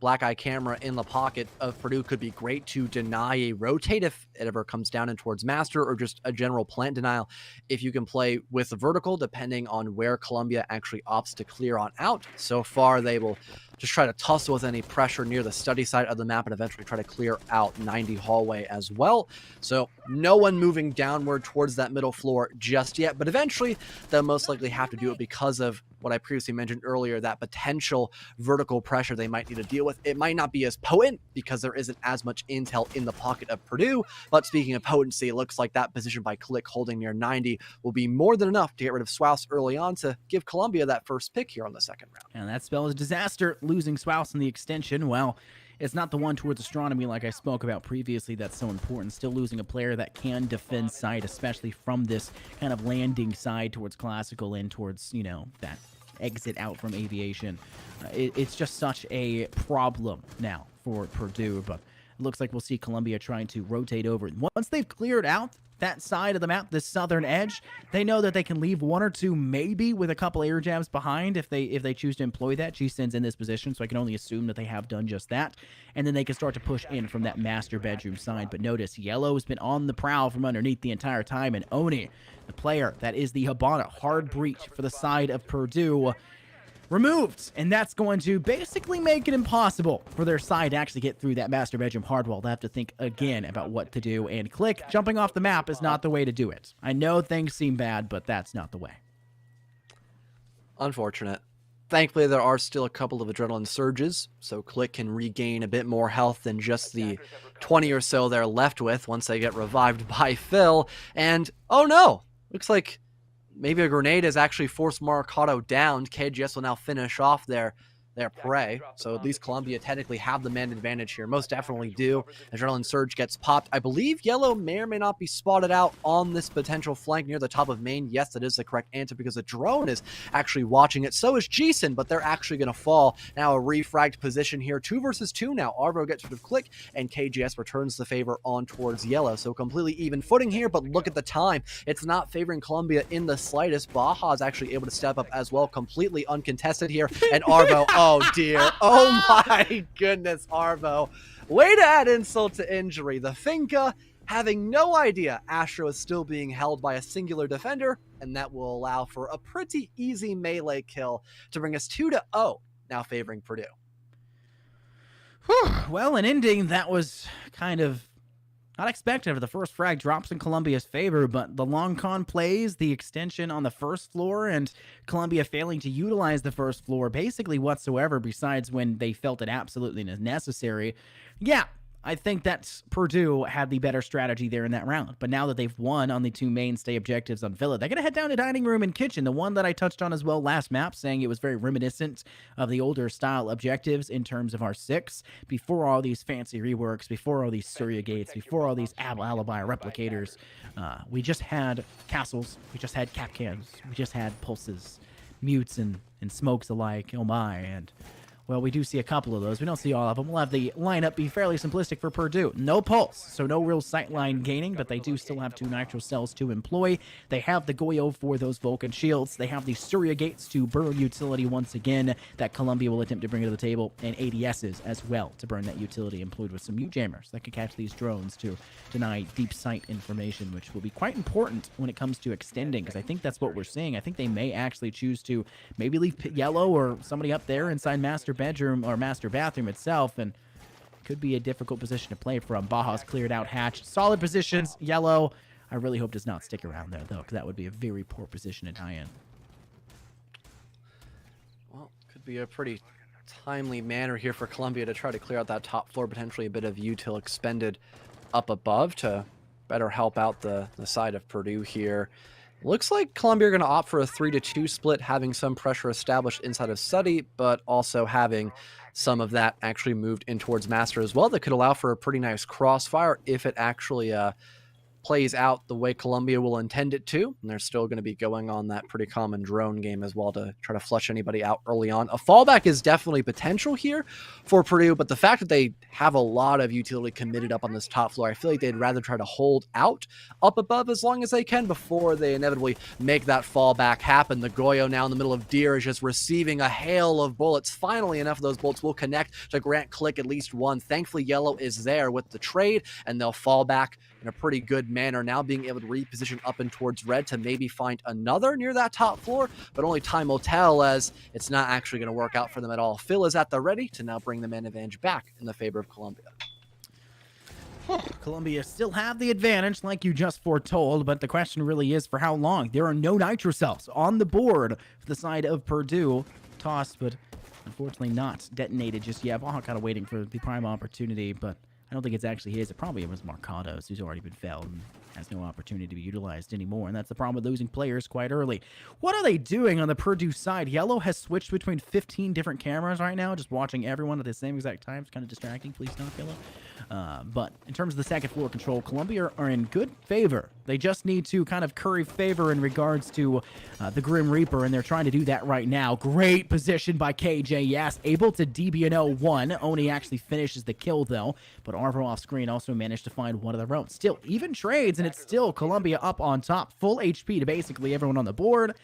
Black Eye camera in the pocket of Purdue could be great to deny a rotate if it ever comes down and towards Master, or just a general plant denial if you can play with the vertical, depending on where Columbia actually opts to clear on out. So far, they will just try to tussle with any pressure near the study side of the map and eventually try to clear out 90 hallway as well. So no one moving downward towards that middle floor just yet, but eventually they'll most likely have to do it because of what I previously mentioned earlier, that potential vertical pressure they might need to deal with. It might not be as potent because there isn't as much intel in the pocket of Purdue, but speaking of potency, it looks like that position by Click holding near 90 will be more than enough to get rid of Swaus early on to give Columbia that first pick here on the second round. And that spell is disaster. Losing Swaus in the extension, well, it's not the one towards astronomy like I spoke about previously that's so important. Still losing a player that can defend side, especially from this kind of landing side towards classical and towards, you know, that exit out from aviation. It's just such a problem now for Purdue, but it looks like we'll see Columbia trying to rotate over. Once they've cleared out that side of the map, the southern edge, they know that they can leave 1 or 2, maybe with a couple air jabs behind if they choose to employ that. G-Sin's in this position, so I can only assume that they have done just that. And then they can start to push in from that master bedroom side. But notice, Yellow's been on the prowl from underneath the entire time, and Oni, the player that is the Hibana hard breach for the side of Purdue, removed, and that's going to basically make it impossible for their side to actually get through that master bedroom hard wall. They have to think again about what to do, and Click jumping off the map is not the way to do it. I know things seem bad, but that's not the way. Unfortunate. Thankfully, there are still a couple of adrenaline surges, so Click can regain a bit more health than just the 20 or so they're left with once they get revived by Phil. And, oh no! Looks like maybe a grenade has actually forced Marcato down. KGS will now finish off their prey. So at least Columbia technically have the man advantage here. Most definitely do. Adrenaline Surge gets popped. I believe Yellow may or may not be spotted out on this potential flank near the top of main. Yes, that is the correct answer because the drone is actually watching it. So is G-Sin, but they're actually going to fall. Now a refragged position here. 2 versus 2 now. Arvo gets rid of Click, and KGS returns the favor on towards Yellow. So completely even footing here, but look at the time. It's not favoring Columbia in the slightest. Baja is actually able to step up as well, completely uncontested here. And Arvo, oh dear. Oh my goodness, Arvo. Way to add insult to injury. The Finca having no idea Astro is still being held by a singular defender, and that will allow for a pretty easy melee kill to bring us 2-0, now favoring Purdue. Whew. Well, an ending that was kind of not expected. The first frag drops in Columbia's favor, but the long con plays, the extension on the first floor, and Columbia failing to utilize the first floor basically whatsoever besides when they felt it absolutely necessary. Yeah, I think that Purdue had the better strategy there in that round. But now that they've won on the 2 mainstay objectives on Villa, they're going to head down to Dining Room and Kitchen, the one that I touched on as well last map, saying it was very reminiscent of the older style objectives in terms of our 6, before all these fancy reworks, before all these surrogates, before all these alibi replicators. We just had castles, we just had cap cans, we just had pulses, mutes and smokes alike, oh my, and well, we do see a couple of those. We don't see all of them. We'll have the lineup be fairly simplistic for Purdue. No pulse, so no real sightline gaining, but they do still have 2 nitro cells to employ. They have the Goyo for those Vulcan shields. They have the Surrogates to burn utility once again that Columbia will attempt to bring to the table, and ADSs as well to burn that utility, employed with some mute jammers that can catch these drones to deny deep sight information, which will be quite important when it comes to extending, because I think that's what we're seeing. I think they may actually choose to maybe leave Yellow or somebody up there inside Master Bedroom or Master Bathroom itself, and could be a difficult position to play from. Baja's cleared out hatch. Solid positions. Yellow, I really hope does not stick around there, though, because that would be a very poor position to tie in. Well, could be a pretty timely manner here for Columbia to try to clear out that top floor, potentially a bit of util expended up above to better help out the side of Purdue here. Looks like Columbia are going to opt for a 3-2 split, having some pressure established inside of Study, but also having some of that actually moved in towards Master as well. That could allow for a pretty nice crossfire if it actually plays out the way Columbia will intend it to, and they're still going to be going on that pretty common drone game as well to try to flush anybody out early on. A fallback is definitely potential here for Purdue, but the fact that they have a lot of utility committed up on this top floor, I feel like they'd rather try to hold out up above as long as they can before they inevitably make that fallback happen. The Goyo now in the middle of Deer is just receiving a hail of bullets. Finally, enough of those bullets will connect to grant Click at least one. Thankfully, Yellow is there with the trade, and they'll fall back in a pretty good manner, now being able to reposition up and towards Red to maybe find another near that top floor, but only time will tell, as it's not actually going to work out for them at all. Phil is at the ready to now bring the man advantage back in the favor of Columbia. Columbia still have the advantage, like you just foretold, but the question really is for how long. There are no nitro cells on the board for the side of Purdue. Tossed, but unfortunately not detonated just yet. Baja kind of waiting for the prime opportunity, but I don't think it's actually his. It probably was Marcado's, who's already been felled and has no opportunity to be utilized anymore, and that's the problem with losing players quite early. What are they doing on the Purdue side? Yellow has switched between 15 different cameras right now, just watching everyone at the same exact time. It's kind of distracting. Please stop, Yellow. But in terms of the second floor control, Columbia are in good favor. They just need to kind of curry favor in regards to the Grim Reaper, and they're trying to do that right now. Great position by KJ, yes. Able to DBNO one. Oni actually finishes the kill, though, but Arvo off screen also managed to find one of their own. Still, even trades, and it's still Columbia up on top. Full HP to basically everyone on the board.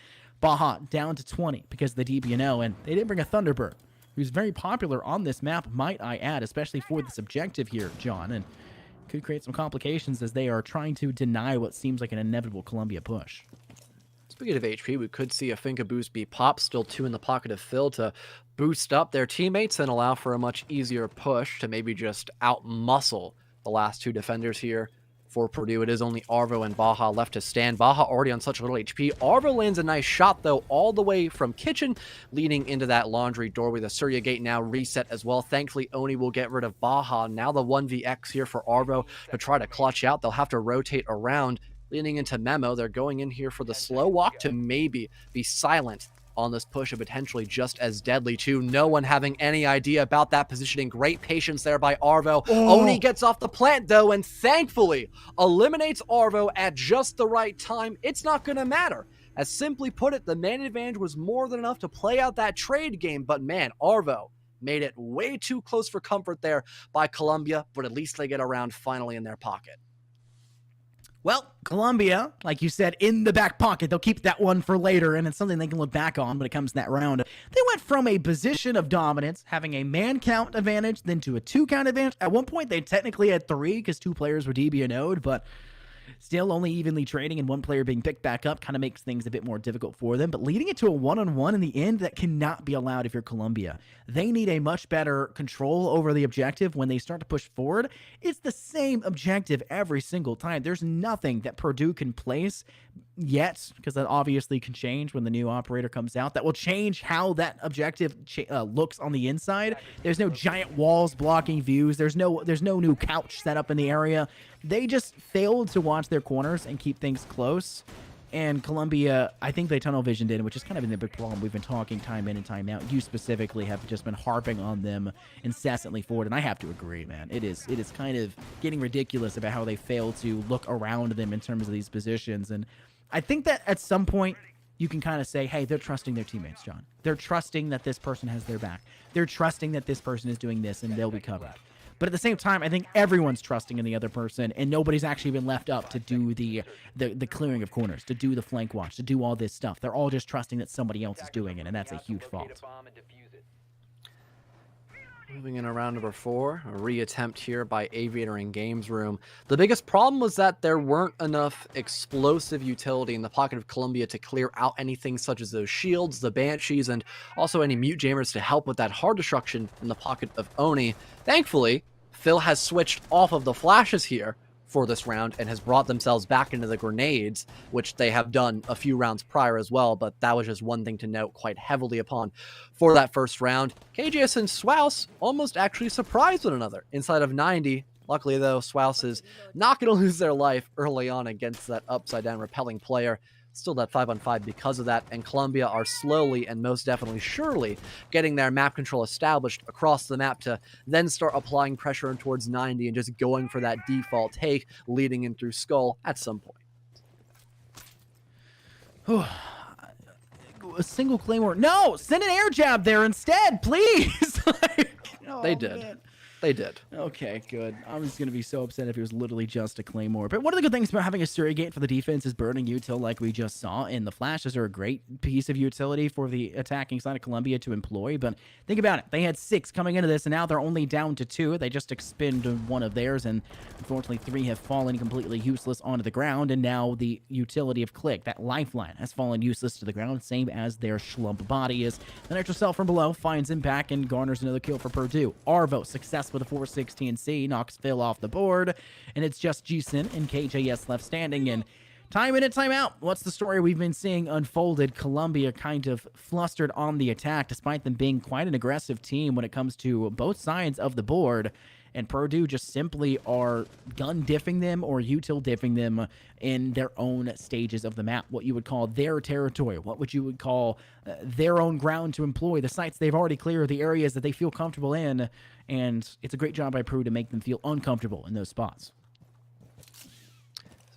Baja down to 20 because of the DBNO, and they didn't bring a Thunderbird, who's very popular on this map, might I add, especially for this objective here, John, and could create some complications as they are trying to deny what seems like an inevitable Columbia push. Speaking of HP, we could see a Finka boost be popped, still two in the pocket of Phil to boost up their teammates and allow for a much easier push to maybe just out-muscle the last two defenders here. For Purdue, it is only Arvo and Baja left to stand. Baja already on such little HP. Arvo lands a nice shot, though, all the way from kitchen, leading into that laundry doorway. The Surya gate now reset as well. Thankfully, Oni will get rid of Baja. Now the 1vX here for Arvo to try to clutch out. They'll have to rotate around, leaning into Memo. They're going in here for the slow walk to maybe be silent on this push, and potentially just as deadly too. No one having any idea about that positioning. Great patience there by Arvo. Oni gets off the plant though, and thankfully eliminates Arvo at just the right time. It's not going to matter. As simply put it, the man advantage was more than enough to play out that trade game, but man, Arvo made it way too close for comfort there by Columbia, but at least they get a round finally in their pocket. Well, Columbia, like you said, in the back pocket. They'll keep that one for later, and it's something they can look back on when it comes to that round. They went from a position of dominance, having a man count advantage, then to a 2 count advantage. At one point, they technically had 3 because 2 players were DBNO'd, but still only evenly trading and one player being picked back up kind of makes things a bit more difficult for them. But leading it to a 1-on-1 in the end, that cannot be allowed if you're Columbia. They need a much better control over the objective when they start to push forward. It's the same objective every single time. There's nothing that Purdue can place yet, because that obviously can change when the new operator comes out. That will change how that objective looks on the inside. There's no giant walls blocking views. There's no new couch set up in the area. They just failed to watch their corners and keep things close. And Columbia, I think they tunnel visioned in, which is kind of the big problem. We've been talking time in and time out. You specifically have just been harping on them incessantly forward, and I have to agree, man. It is kind of getting ridiculous about how they fail to look around them in terms of these positions. And I think that at some point you can kind of say, hey, they're trusting their teammates, John. They're trusting that this person has their back. They're trusting that this person is doing this and they'll be covered. But at the same time, I think everyone's trusting in the other person, and nobody's actually been left up to do the clearing of corners, to do the flank watch, to do all this stuff. They're all just trusting that somebody else is doing it, and that's a huge fault. Moving in around number 4, a reattempt here by Aviator in Games Room. The biggest problem was that there weren't enough explosive utility in the pocket of Columbia to clear out anything such as those shields, the Banshees, and also any mute jammers to help with that hard destruction in the pocket of Oni. Thankfully, Phil has switched off of the flashes here for this round and has brought themselves back into the grenades, which they have done a few rounds prior as well, but that was just one thing to note quite heavily upon for that first round. KJS and Swaus almost actually surprised one another inside of 90. Luckily, though, Swaus is not going to lose their life early on against that upside-down repelling player. still that 5-on-5 because of that, and Colombia are slowly and most definitely surely getting their map control established across the map to then start applying pressure towards 90 and just going for that default take leading in through Skull at some point. A single claymore. No, send an air jab there instead, please. They did. Man. They did. Okay, good. I was going to be so upset if it was literally just a claymore. But one of the good things about having a surrogate for the defense is burning util like we just saw. And the flashes are a great piece of utility for the attacking side of Colombia to employ. But think about it. They had 6 coming into this, and now they're only down to 2. They just expended one of theirs, and unfortunately 3 have fallen completely useless onto the ground. And now the utility of Click, that lifeline, has fallen useless to the ground, same as their Schlump body is. The Nitro Cell from below finds impact and garners another kill for Purdue. Arvo, success with a 416C, knocks Phil off the board, and it's just Gsin and KJS left standing. And time in and time out, what's the story we've been seeing unfolded? Colombia kind of flustered on the attack, despite them being quite an aggressive team when it comes to both sides of the board. And Purdue just simply are gun diffing them or util diffing them in their own stages of the map, what you would call their territory, what would you would call their own ground to employ, the sites they've already cleared, the areas that they feel comfortable in, and it's a great job by Purdue to make them feel uncomfortable in those spots.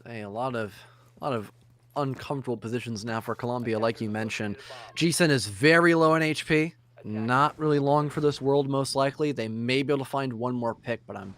A lot of uncomfortable positions now for Colombia, like you mentioned. Gsin is very low in HP. Not really long for this world, most likely. They may be able to find one more pick, but I'm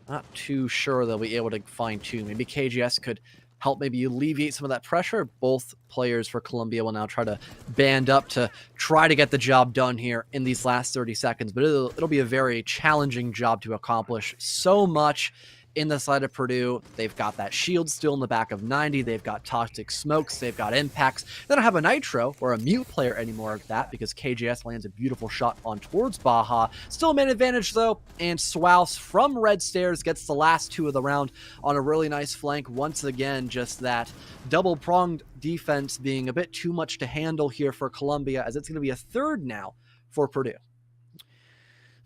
not too sure they'll be able to find 2. Maybe KGS could help maybe alleviate some of that pressure. Both players for Colombia will now try to band up to try to get the job done here in these last 30 seconds, but it'll be a very challenging job to accomplish. So much in the side of Purdue. They've got that shield still in the back of 90. They've got toxic smokes. They've got impacts. They don't have a nitro or a mute player anymore of that because KJS lands a beautiful shot on towards Baja. Still a man advantage though, and Swaus from Red Stairs gets the last 2 of the round on a really nice flank. Once again, just that double-pronged defense being a bit too much to handle here for Colombia, as it's going to be a 3rd now for Purdue.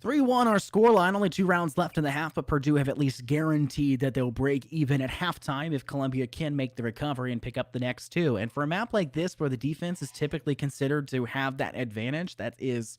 3-1 our scoreline, only 2 rounds left in the half, but Purdue have at least guaranteed that they'll break even at halftime if Colombia can make the recovery and pick up the next 2. And for a map like this, where the defense is typically considered to have that advantage, that is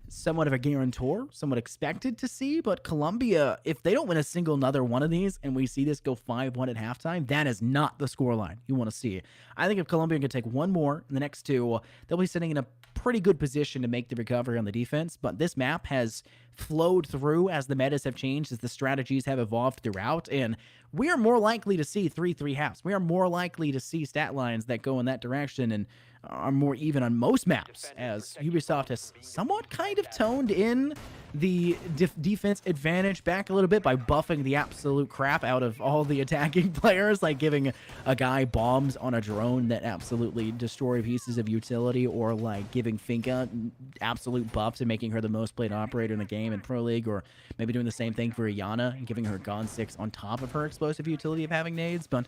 somewhat of a guarantor, somewhat expected to see, but Colombia, if they don't win a single another one of these and we see this go 5-1 at halftime, that is not the scoreline you want to see. I think if Colombia can take 1 more in the next 2, they'll be sitting in a pretty good position to make the recovery on the defense, but this map has flowed through as the metas have changed, as the strategies have evolved throughout, and we are more likely to see 3-3 halves. We are more likely to see stat lines that go in that direction and are more even on most maps, as Ubisoft has somewhat kind of toned in the defense advantage back a little bit by buffing the absolute crap out of all the attacking players, like giving a guy bombs on a drone that absolutely destroy pieces of utility, or like giving Finka absolute buffs and making her the most played operator in the game in Pro League, or maybe doing the same thing for Iana and giving her Gon 6 on top of her explosive utility of having nades. But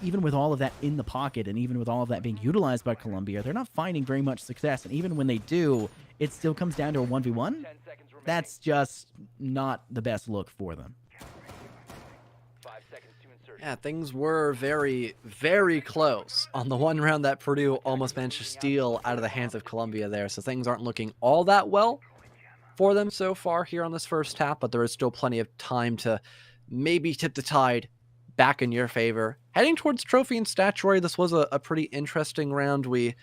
even with all of that in the pocket, and even with all of that being utilized by Colombia, they're not finding very much success. And even when they do, it still comes down to a 1v1. That's just not the best look for them. Yeah, things were very, very close on the one round that Purdue almost managed to steal out of the hands of Colombia there. So things aren't looking all that well for them so far here on this first half, but there is still plenty of time to maybe tip the tide back in your favor. Heading towards trophy and statuary, this was a pretty interesting round. We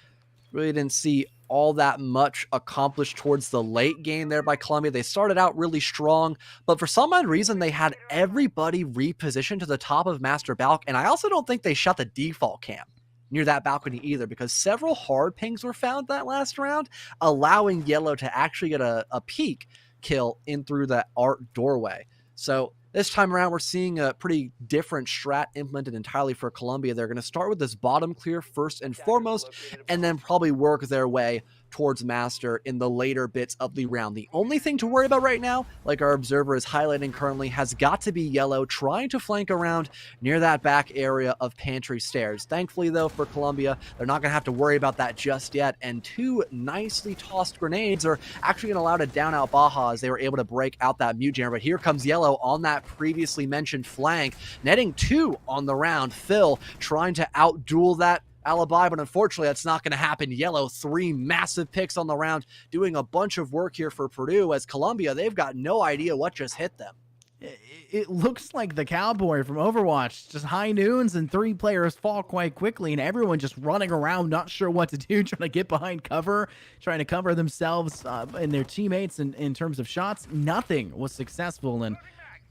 really didn't see all that much accomplished towards the late game there by Colombia. They started out really strong, but for some odd reason, they had everybody repositioned to the top of Master Balk, and I also don't think they shot the default cam near that balcony either, because several hard pings were found that last round, allowing Yellow to actually get a peek kill in through that art doorway. So this time around, we're seeing a pretty different strat implemented entirely for Colombia. They're going to start with this bottom clear first and foremost, and then probably work their way towards Master in the later bits of the round. The only thing to worry about right now, like our observer is highlighting currently, has got to be Yellow trying to flank around near that back area of Pantry Stairs. Thankfully, though, for Columbia, they're not going to have to worry about that just yet, and 2 nicely tossed grenades are actually going to allow to down out Baja as they were able to break out that mute jammer. But here comes Yellow on that previously mentioned flank, netting 2 on the round. Phil trying to outduel that Alibi, but unfortunately that's not going to happen. Yellow 3 massive picks on the round, doing a bunch of work here for Purdue, as Columbia, they've got no idea what just hit them. It looks like the Cowboy from Overwatch, just high noons and 3 players fall quite quickly, and everyone just running around, not sure what to do, trying to get behind cover, trying to cover themselves and their teammates in terms of shots. Nothing was successful, and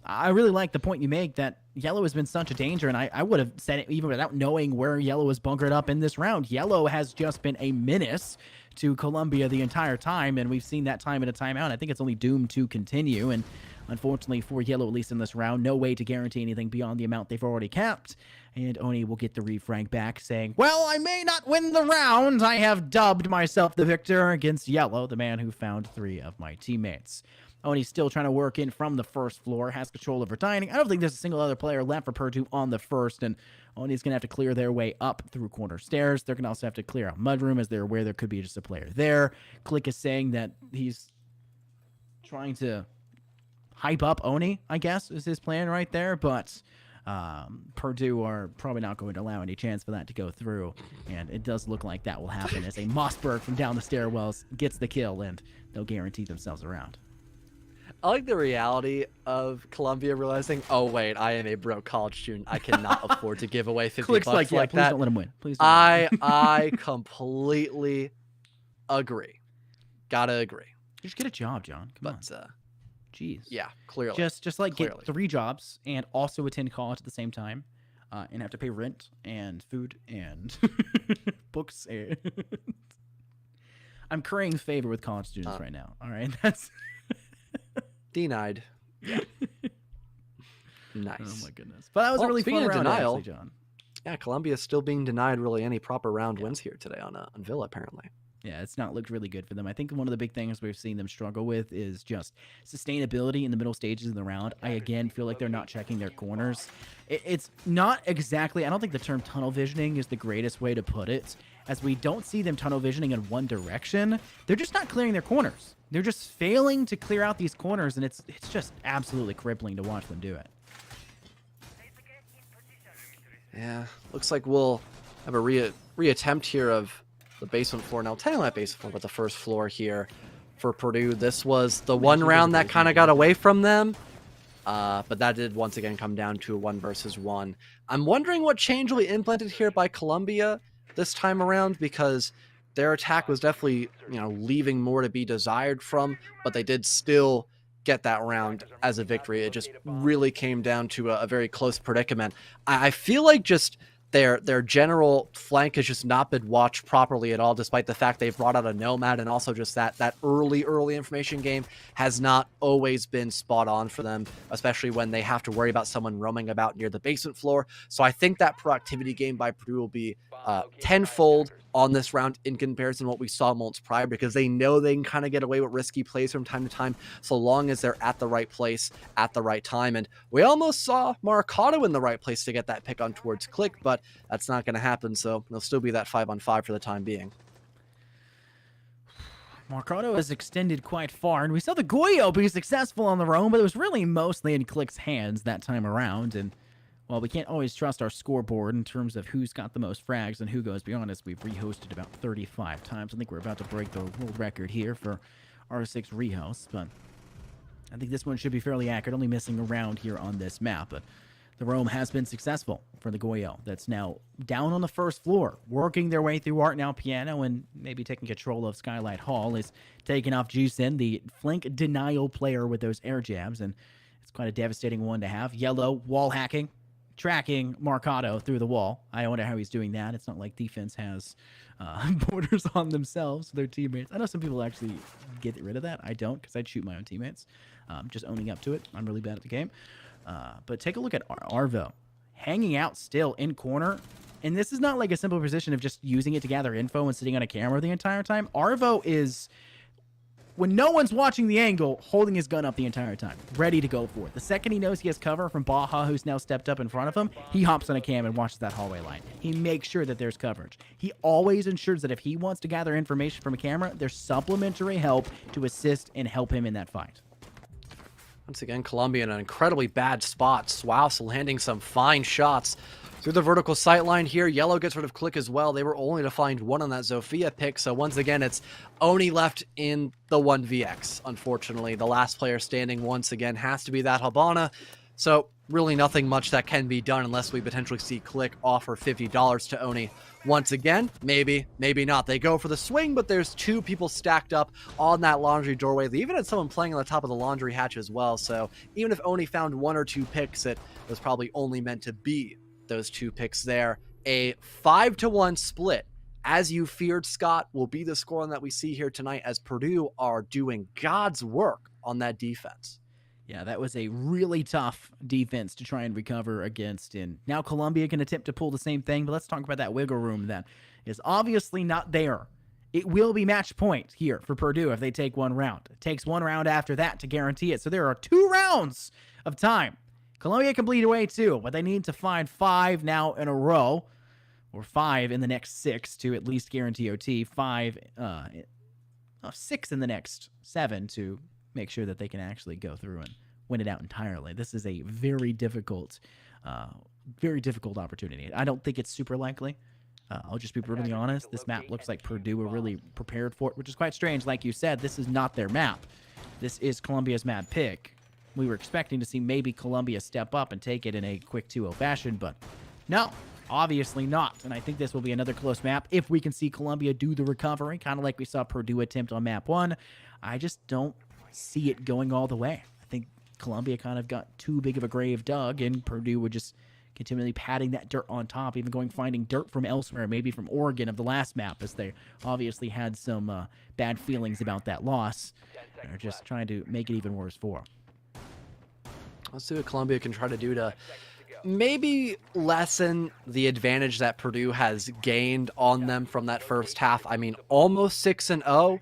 I really like the point you make that Yellow has been such a danger, and I would have said it even without knowing where Yellow was bunkered up in this round. Yellow has just been a menace to Columbia the entire time, and we've seen that time in and time out. I think it's only doomed to continue, and unfortunately for Yellow, at least in this round, no way to guarantee anything beyond the amount they've already capped, and Oni will get the refrank back, saying, well, I may not win the round. I have dubbed myself the victor against Yellow, the man who found 3 of my teammates. Oni's still trying to work in from the first floor, has control over dining. I don't think there's a single other player left for Purdue on the first, and Oni's going to have to clear their way up through corner stairs. They're going to also have to clear out Mudroom, as they're aware there could be just a player there. Click is saying that he's trying to hype up Oni, I guess, is his plan right there, but Purdue are probably not going to allow any chance for that to go through, and it does look like that will happen as a Mossberg from down the stairwells gets the kill, and they'll guarantee themselves a round. I like the reality of Columbia realizing, oh wait, I am a broke college student. I cannot afford to give away 50 Click's bucks like, yeah, like please that. don't let him win. Please don't let him win. I completely agree. Gotta agree. Just get a job, John. Come on. Jeez. Yeah, clearly. Just like Clearly. get 3 jobs and also attend college at the same time, and have to pay rent and food and books. And I'm currying favor with college students right now. All right, that's denied. Yeah. Nice. Oh my goodness. But that was a really fun round, denial, actually, John. Yeah, Columbia is still being denied really any proper round wins here today on Villa, apparently. Yeah, it's not looked really good for them. I think one of the big things we've seen them struggle with is just sustainability in the middle stages of the round. I, again, feel like they're not checking their corners. It's not exactly, I don't think the term tunnel visioning is the greatest way to put it, as we don't see them tunnel visioning in one direction. They're just not clearing their corners. They're just failing to clear out these corners, and it's just absolutely crippling to watch them do it. Yeah, looks like we'll have a reattempt here of the basement floor. Now, technically not basement floor, but the first floor here for Purdue. This was the one round that kind of got away from them, but that did once again come down to a 1 versus 1. I'm wondering what change will be implemented here by Columbia this time around, because their attack was definitely, leaving more to be desired from, but they did still get that round as a victory. It just really came down to a very close predicament. I feel like just their general flank has just not been watched properly at all, despite the fact they've brought out a Nomad, and also just that early information game has not always been spot on for them, especially when they have to worry about someone roaming about near the basement floor. So I think that proactivity game by Purdue will be tenfold on this round in comparison to what we saw months prior, because they know they can kind of get away with risky plays from time to time, so long as they're at the right place at the right time. And we almost saw Marcato in the right place to get that pick on towards Click, but that's not going to happen, so it'll still be that 5-on-5 for the time being. Marcato has extended quite far, and we saw the Goyo be successful on the roam, but it was really mostly in Click's hands that time around. And while we can't always trust our scoreboard in terms of who's got the most frags and who goes beyond us, we've rehosted about 35 times. I think we're about to break the world record here for R6 rehosts, but I think this one should be fairly accurate, only missing a round here on this map. But the roam has been successful for the Goyo. That's now down on the first floor, working their way through Art Now Piano, and maybe taking control of Skylight Hall, is taking off Juicin, the flank denial player with those air jabs, and it's quite a devastating one to have. Yellow, wall hacking, tracking Marcato through the wall. I wonder how he's doing that. It's not like defense has borders on themselves, their teammates. I know some people actually get rid of that. I don't, because I'd shoot my own teammates. Just owning up to it. I'm really bad at the game. But take a look at Arvo. Hanging out still in corner. And this is not like a simple position of just using it to gather info and sitting on a camera the entire time. Arvo is, when no one's watching the angle, holding his gun up the entire time, ready to go for it. The second he knows he has cover from Baja, who's now stepped up in front of him, he hops on a cam and watches that hallway line. He makes sure that there's coverage. He always ensures that if he wants to gather information from a camera, there's supplementary help to assist and help him in that fight. Once again, Columbia in an incredibly bad spot. Swaus landing some fine shots through the vertical sight line here. Yellow gets rid of Click as well. They were only to find one on that Zofia pick. So once again, it's Oni left in the 1vx. Unfortunately, the last player standing once again has to be that Habana. So really nothing much that can be done unless we potentially see Click offer $50 to Oni. Once again, maybe, maybe not. They go for the swing, but there's two people stacked up on that laundry doorway. They even had someone playing on the top of the laundry hatch as well. So even if Oni found one or two picks, it was probably only meant to be those two picks there. A 5-1 split, as you feared, Scott, will be the scoreline that we see here tonight as Purdue are doing God's work on that defense. Yeah, that was a really tough defense to try and recover against. And now Columbia can attempt to pull the same thing, but let's talk about that wiggle room that is obviously not there. It will be match point here for Purdue if they take one round. It takes one round after that to guarantee it. So there are 2 rounds of time. Columbia can bleed away too, but they need to find 5 now in a row, or 5 in the next 6 to at least guarantee OT, 6 in the next 7 to make sure that they can actually go through and win it out entirely. This is a very difficult opportunity. I don't think it's super likely. I'll just be brutally honest. This map looks like Purdue were really prepared for it, which is quite strange. Like you said, this is not their map. This is Columbia's map pick. We were expecting to see maybe Columbia step up and take it in a quick 2-0 fashion, but no, obviously not. And I think this will be another close map if we can see Columbia do the recovery, kind of like we saw Purdue attempt on map 1. I just don't see it going all the way. I think Columbia kind of got too big of a grave dug, and Purdue would just continually patting that dirt on top, even finding dirt from elsewhere, maybe from Oregon of the last map, as they obviously had some bad feelings about that loss. They're just trying to make it even worse for them. Let's see what Columbia can try to do to maybe lessen the advantage that Purdue has gained on them from that first half. I mean, almost 6-0.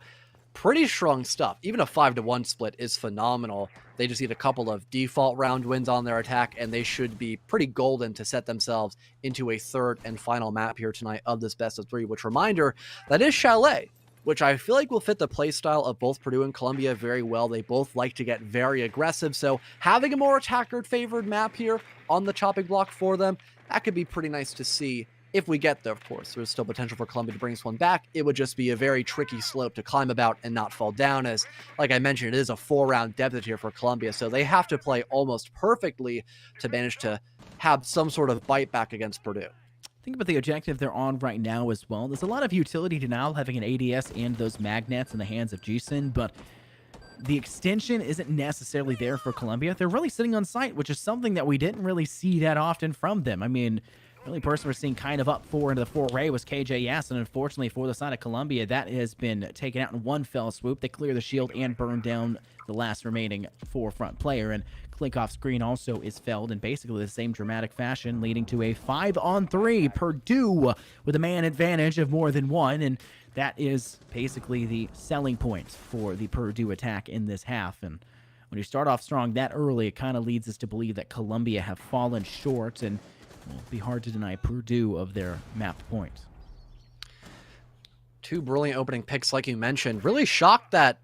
Pretty strong stuff. Even a 5-1 split is phenomenal. They just need a couple of default round wins on their attack, and they should be pretty golden to set themselves into a third and final map here tonight of this best of 3. Which, reminder, that is Chalet, which I feel like will fit the playstyle of both Purdue and Columbia very well. They both like to get very aggressive, so having a more attacker-favored map here on the chopping block for them, that could be pretty nice to see. If we get there, of course, there's still potential for Columbia to bring this one back. It would just be a very tricky slope to climb about and not fall down, as, like I mentioned, it is a 4-round deficit here for Columbia, so they have to play almost perfectly to manage to have some sort of bite back against Purdue. Think about the objective they're on right now as well. There's a lot of utility to now having an ADS and those magnets in the hands of Jason, but the extension isn't necessarily there for Columbia. They're really sitting on site, which is something that we didn't really see that often from them. I mean, the only person we're seeing kind of up for into the foray was KJS, and unfortunately for the side of Columbia, that has been taken out in one fell swoop. They clear the shield and burn down the last remaining forefront player, and Klinkoff's screen also is felled in basically the same dramatic fashion, leading to a 5-on-3. Purdue with a man advantage of more than one, and that is basically the selling point for the Purdue attack in this half. And when you start off strong that early, it kind of leads us to believe that Columbia have fallen short, and it will be hard to deny Purdue of their map point. 2 brilliant opening picks, like you mentioned. Really shocked that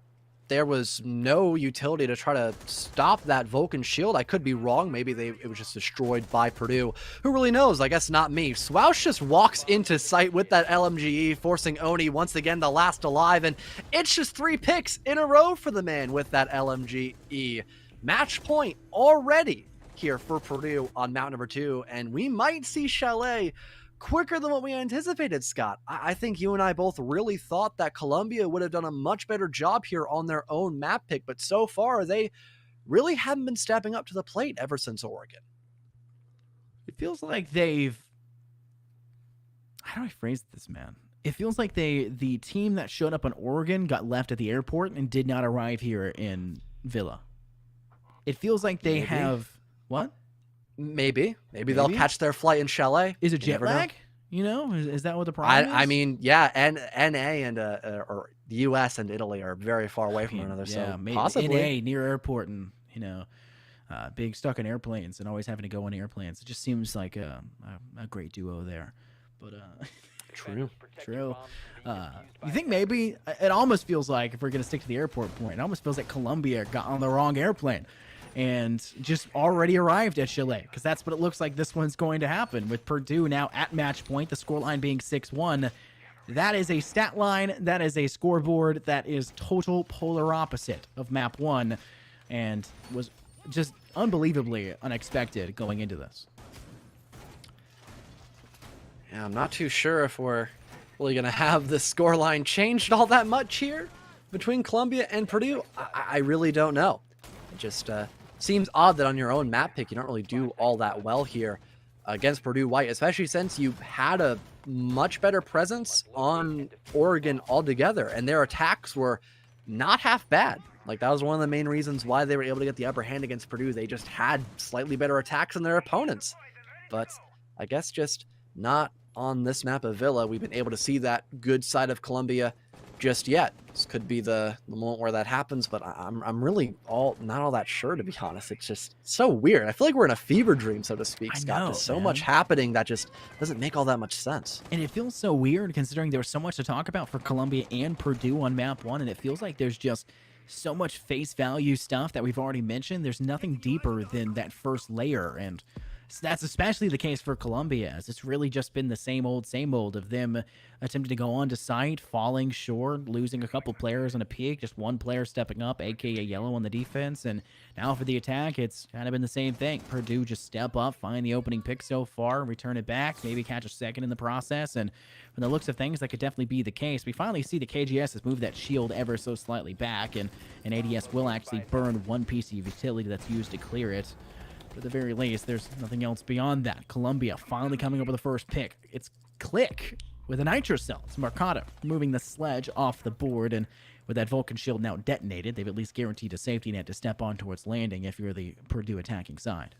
there was no utility to try to stop that Vulcan shield. I could be wrong. Maybe it was just destroyed by Purdue. Who really knows? I guess not me. Swoush just walks into sight with that LMGE, forcing Oni once again the last alive, and it's just 3 picks in a row for the man with that LMGE. Match point already here for Purdue on mount number 2, and we might see Chalet quicker than what we anticipated, Scott. I think you and I both really thought that Columbia would have done a much better job here on their own map pick, but so far they really haven't been stepping up to the plate ever since Oregon. It feels like they've... How do I phrase this, man? It feels like the team that showed up on Oregon got left at the airport and did not arrive here in Villa. It feels like they have... What? Maybe they'll catch their flight in Chalet. Is it jet lag? You know, is that what the problem is? I mean, yeah, NA and or the US and Italy are very far away from one another, so maybe possibly. NA near airport and being stuck in airplanes and always having to go on airplanes. It just seems like a great duo there. But True. true. You think maybe it almost feels like, if we're gonna stick to the airport point, it almost feels like Colombia got on the wrong airplane and just already arrived at Chile, because that's what it looks like this one's going to happen, with Purdue now at match point, the scoreline being 6-1. That is a stat line, that is a scoreboard, that is total polar opposite of map 1, and was just unbelievably unexpected going into this. Yeah, I'm not too sure if we're really going to have the scoreline changed all that much here between Columbia and Purdue. I really don't know. It just seems odd that on your own map pick, you don't really do all that well here against Purdue White, especially since you had a much better presence on Oregon altogether, and their attacks were not half bad. Like, that was one of the main reasons why they were able to get the upper hand against Purdue. They just had slightly better attacks than their opponents. But I guess just not on this map of Villa. We've been able to see that good side of Columbia just yet. This could be the moment where that happens, but I'm really not all that sure, to be honest. It's just so weird. I feel like we're in a fever dream, so to speak, Scott. There's so much happening that just doesn't make all that much sense. And it feels so weird considering there was so much to talk about for Columbia and Purdue on map 1, and it feels like there's just so much face value stuff that we've already mentioned. There's nothing deeper than that first layer, and that's especially the case for Columbia, as it's really just been the same old of them attempting to go onto site, falling short, losing a couple players on a peak, just one player stepping up, aka Yellow on the defense, and now for the attack, it's kind of been the same thing. Purdue just step up, find the opening pick so far, return it back, maybe catch a second in the process, and from the looks of things, that could definitely be the case. We finally see the KGS has moved that shield ever so slightly back, and ADS will actually burn one piece of utility that's used to clear it. At the very least, there's nothing else beyond that. Columbia finally coming up with the first pick. It's Click with a Nitro Cell. It's Mercado moving the sledge off the board, and with that Vulcan shield now detonated, they've at least guaranteed a safety net to step on towards landing if you're the Purdue attacking side.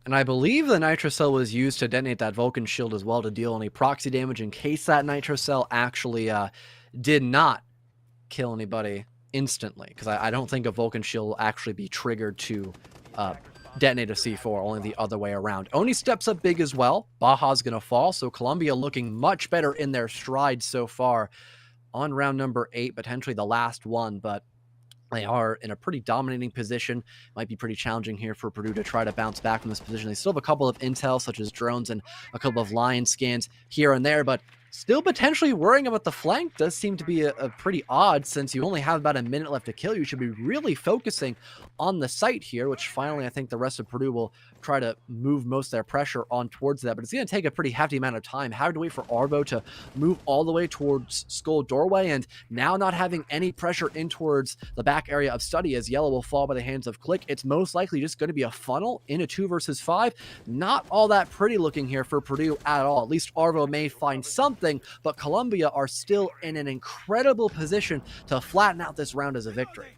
And I believe the Nitro Cell was used to detonate that Vulcan shield as well, to deal any proxy damage in case that Nitro Cell actually did not kill anybody instantly, because I don't think a Vulcan shield will actually be triggered to detonate a C4, only the other way around. Oni steps up big as well. Baja's going to fall, so Columbia looking much better in their stride so far on round number 8, potentially the last one, but they are in a pretty dominating position. Might be pretty challenging here for Purdue to try to bounce back from this position. They still have a couple of intel, such as drones and a couple of lion scans here and there, but still potentially worrying about the flank does seem to be a pretty odd, since you only have about a minute left to kill. You should be really focusing on the site here, which finally I think the rest of Purdue will try to move most of their pressure on towards that, but it's going to take a pretty hefty amount of time. Having to wait for Arvo to move all the way towards Skull Doorway, and now not having any pressure in towards the back area of Study, as Yellow will fall by the hands of Click. It's most likely just going to be a funnel in a 2 versus 5. Not all that pretty looking here for Purdue at all. At least Arvo may find something, but Columbia are still in an incredible position to flatten out this round as a victory.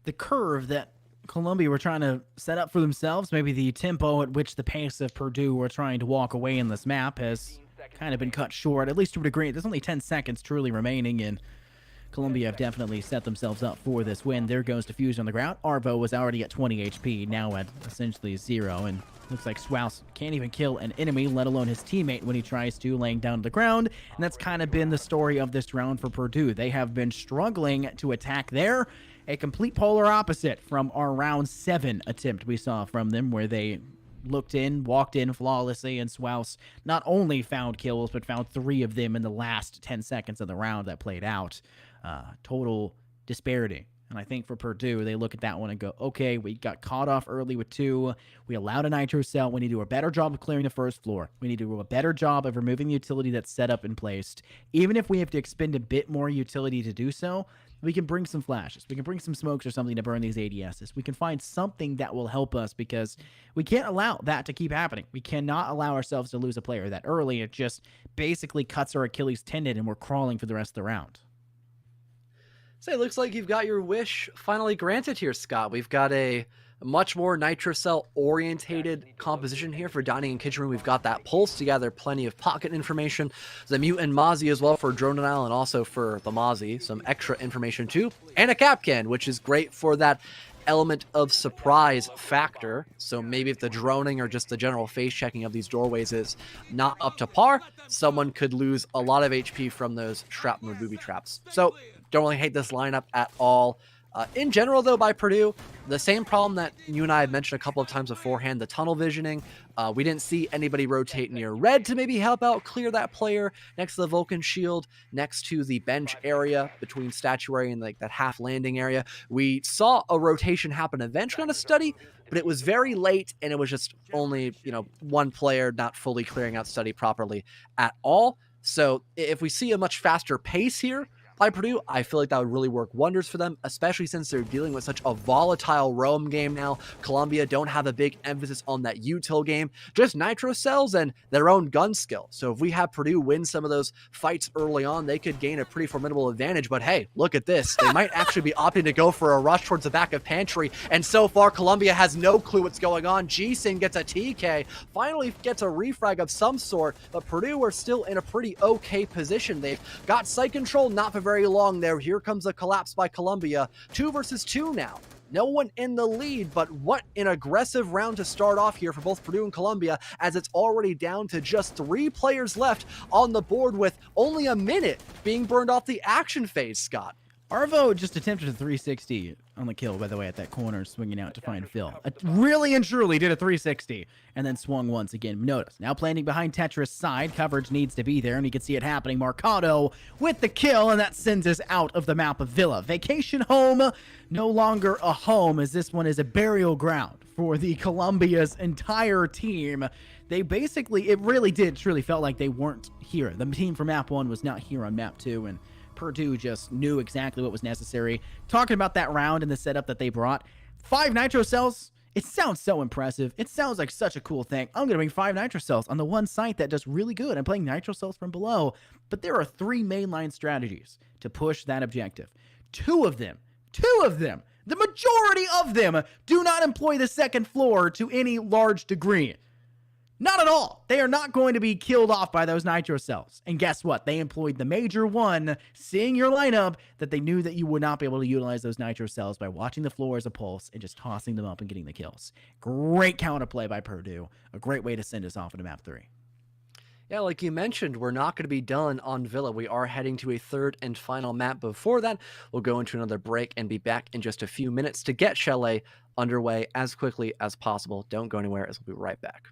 The curve that Columbia were trying to set up for themselves, maybe the tempo at which the pace of Purdue were trying to walk away in this map, has kind of been cut short, at least to a degree. There's only 10 seconds truly remaining, and Columbia have definitely set themselves up for this win. There goes Diffusion on the ground. Arvo was already at 20 HP, now at essentially 0, and looks like Swaus can't even kill an enemy, let alone his teammate, when he tries to, laying down to the ground. And that's kind of been the story of this round for Purdue. They have been struggling to attack there. A complete polar opposite from our round 7 attempt we saw from them, where they looked in, walked in flawlessly, and Swaus not only found kills, but found 3 of them in the last 10 seconds of the round that played out. Total disparity. And I think for Purdue, they look at that one and go, okay, we got caught off early with 2. We allowed a Nitro Cell. We need to do a better job of clearing the first floor. We need to do a better job of removing the utility that's set up and placed. Even if we have to expend a bit more utility to do so, we can bring some flashes. We can bring some smokes or something to burn these ADSs. We can find something that will help us, because we can't allow that to keep happening. We cannot allow ourselves to lose a player that early. It just basically cuts our Achilles tendon and we're crawling for the rest of the round. So it looks like you've got your wish finally granted here, Scott. We've got a Much more nitrocell orientated composition here for dining and kitchen room. We've got that pulse together, plenty of pocket information, the mutant Mozzie as well for drone denial, and also for the Mozzie, some extra information too, and a cap can, which is great for that element of surprise factor. So maybe if the droning or just the general face checking of these doorways is not up to par, someone could lose a lot of HP from those shrapnel booby traps. So don't really hate this lineup at all. In general, though, by Purdue, the same problem that you and I have mentioned a couple of times beforehand, the tunnel visioning. We didn't see anybody rotate near red to maybe help out clear that player next to the Vulcan shield, next to the bench area between statuary and like that half landing area. We saw a rotation happen eventually on a study, but it was very late and it was just only, one player not fully clearing out study properly at all. So if we see a much faster pace here by Purdue, I feel like that would really work wonders for them, especially since they're dealing with such a volatile roam game now. Columbia don't have a big emphasis on that util game, just nitro cells and their own gun skill. So if we have Purdue win some of those fights early on, they could gain a pretty formidable advantage. But hey, look at this. They might actually be opting to go for a rush towards the back of pantry. And so far, Columbia has no clue what's going on. G-Sin gets a TK, finally gets a refrag of some sort, but Purdue are still in a pretty okay position. They've got site control, not for very long there. Here comes a collapse by Columbia. 2 versus 2 now. No one in the lead, but what an aggressive round to start off here for both Purdue and Columbia, as it's already down to just 3 players left on the board with only a minute being burned off the action phase, Scott. Arvo just attempted a 360 on the kill, by the way, at that corner, swinging out to find Phil. Really and truly did a 360, and then swung once again. Notice, now planting behind Tetris' side. Coverage needs to be there, and you can see it happening. Marcado with the kill, and that sends us out of the map of Villa. Vacation home, no longer a home, as this one is a burial ground for the Columbia's entire team. They basically, it really did truly felt like they weren't here. The team from map 1 was not here on map 2, and Purdue just knew exactly what was necessary. Talking about that round and the setup that they brought, 5 nitro cells, it sounds so impressive. It sounds like such a cool thing. I'm going to bring 5 nitro cells on the one site that does really good. I'm playing nitro cells from below, but there are 3 mainline strategies to push that objective. Two of them, the majority of them do not employ the second floor to any large degree. Not at all. They are not going to be killed off by those nitro cells. And guess what? They employed the major one, seeing your lineup, that they knew that you would not be able to utilize those nitro cells by watching the floor as a pulse and just tossing them up and getting the kills. Great counterplay by Purdue. A great way to send us off into map 3. Yeah, like you mentioned, we're not going to be done on Villa. We are heading to a third and final map. Before that, we'll go into another break and be back in just a few minutes to get Chalet underway as quickly as possible. Don't go anywhere, as we'll be right back.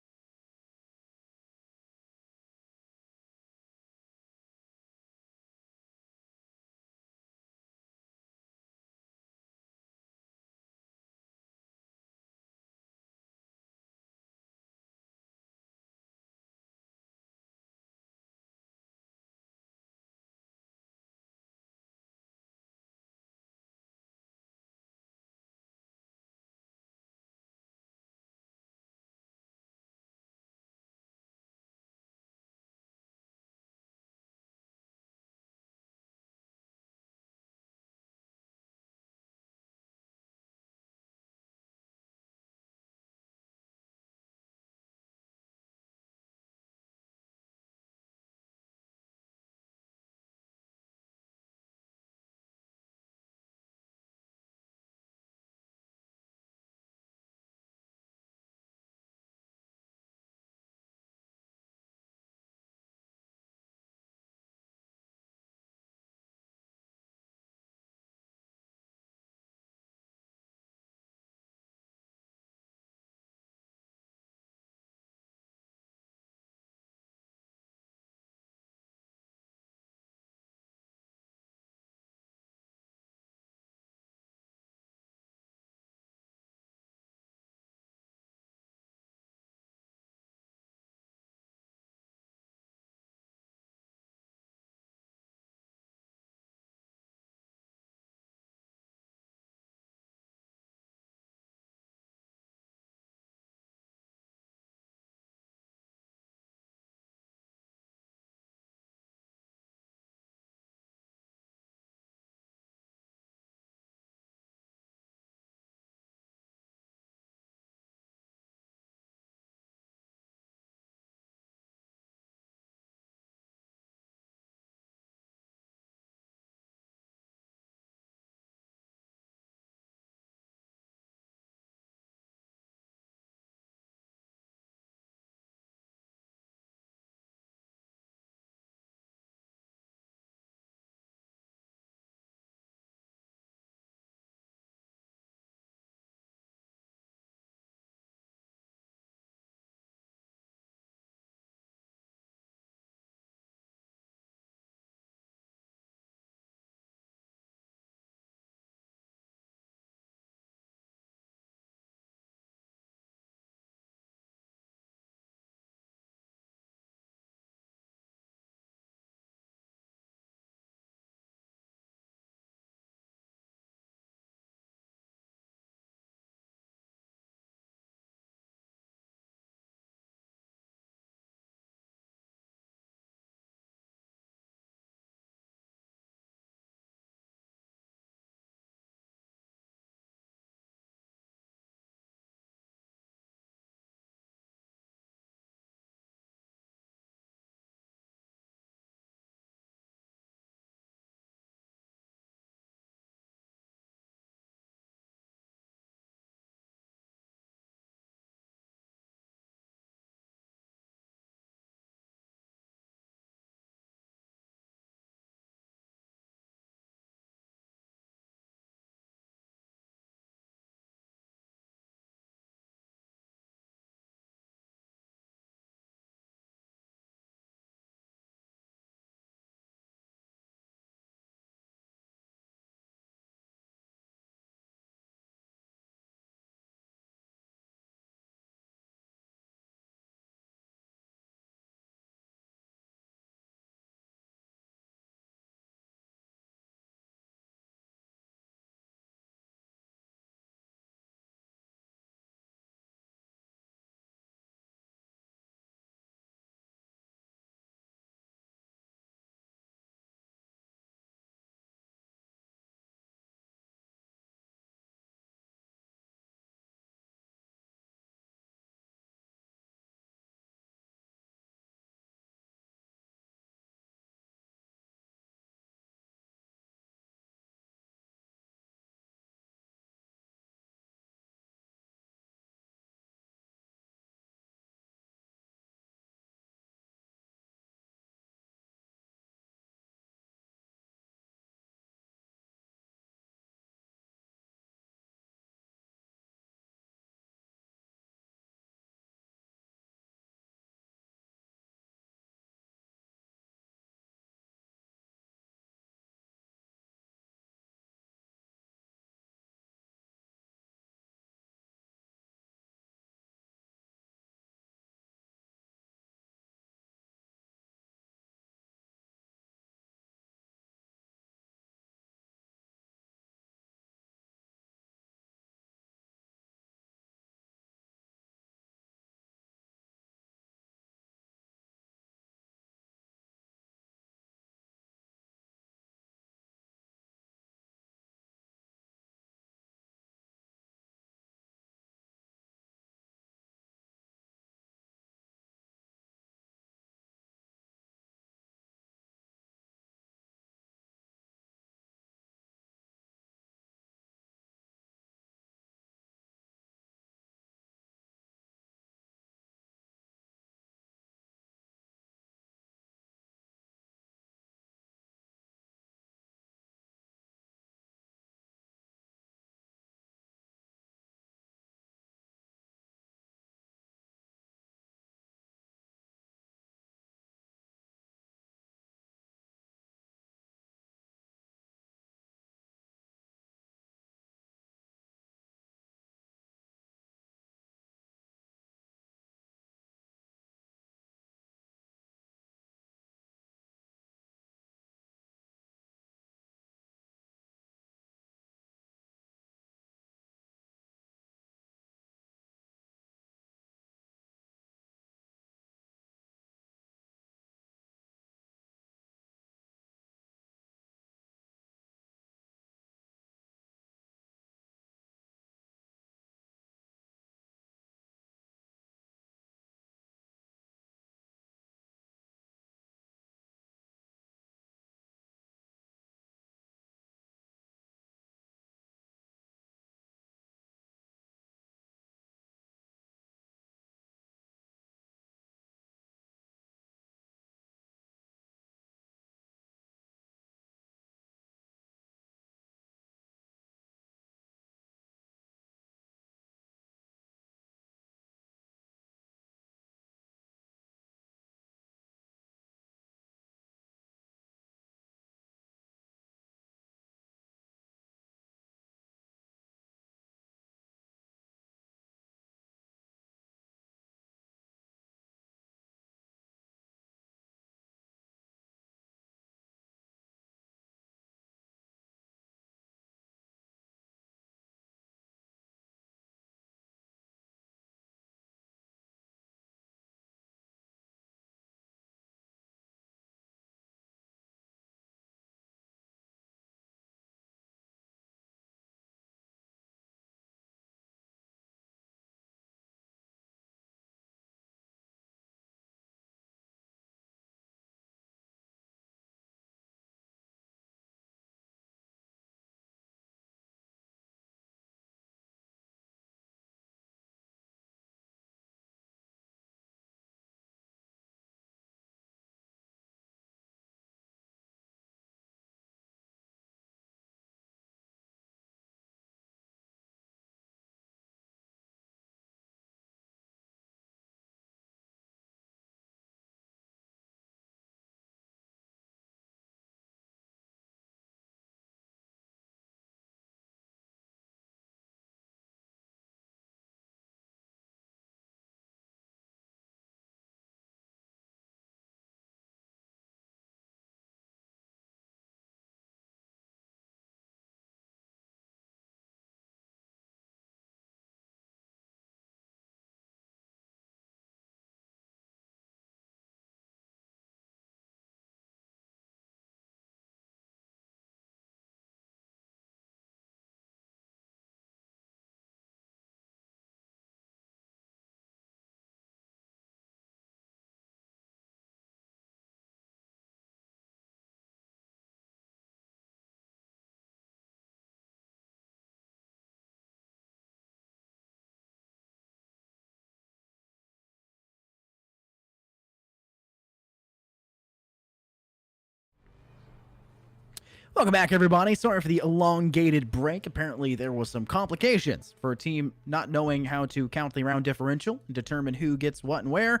Welcome back, everybody. Sorry for the elongated break. Apparently, there was some complications for a team not knowing how to count the round differential and determine who gets what and where.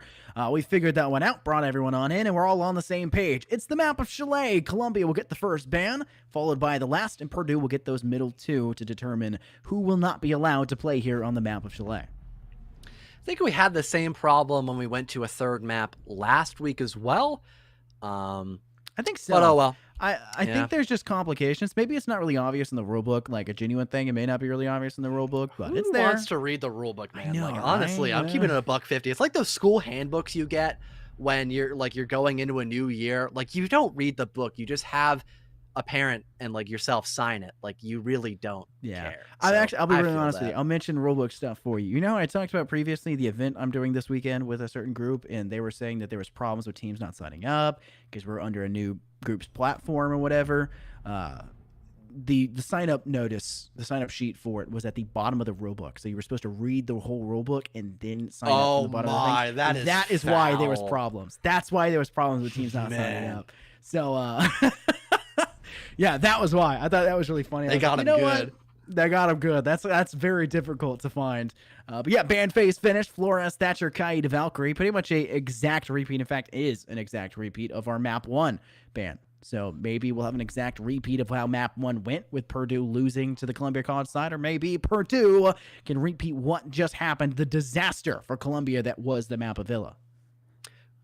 We figured that one out, brought everyone on in, and we're all on the same page. It's the map of Chalet. Columbia will get the first ban, followed by the last, and Purdue will get those middle two to determine who will not be allowed to play here on the map of Chalet. I think we had the same problem when we went to a third map last week as well. I think so. But oh well. I think there's just complications. Maybe it's not really obvious in the rulebook, like a genuine thing. It may not be really obvious in the rulebook, but Who it's there. wants to read the rulebook, man? I know, like honestly, right? I'm keeping it $1.50. It's like those school handbooks you get when you're going into a new year. Like you don't read the book, you just have a parent and like yourself sign it. Like you really don't care. I'll be really feel honest with that. you. I'll mention rulebook stuff for you. You know, I talked about previously the event I'm doing this weekend with a certain group, and they were saying that there was problems with teams not signing up because we're under a new group's platform or whatever. The sign up notice, the sign up sheet for it was at the bottom of the rulebook. So you were supposed to read the whole rulebook and then sign up from the bottom of the thing. That is why there was foul. problems. That's why there was problems with teams not signing up. So yeah, that was why. I thought that was really funny. They got him good. They got him good. That's very difficult to find. But yeah, band phase finished. Flores, Thatcher, Kaid, Valkyrie. Pretty much a exact repeat. In fact, is an exact repeat of our map 1 ban. So maybe we'll have an exact repeat of how map 1 went with Purdue losing to the Columbia College side, or maybe Purdue can repeat what just happened, the disaster for Columbia that was the map of Villa.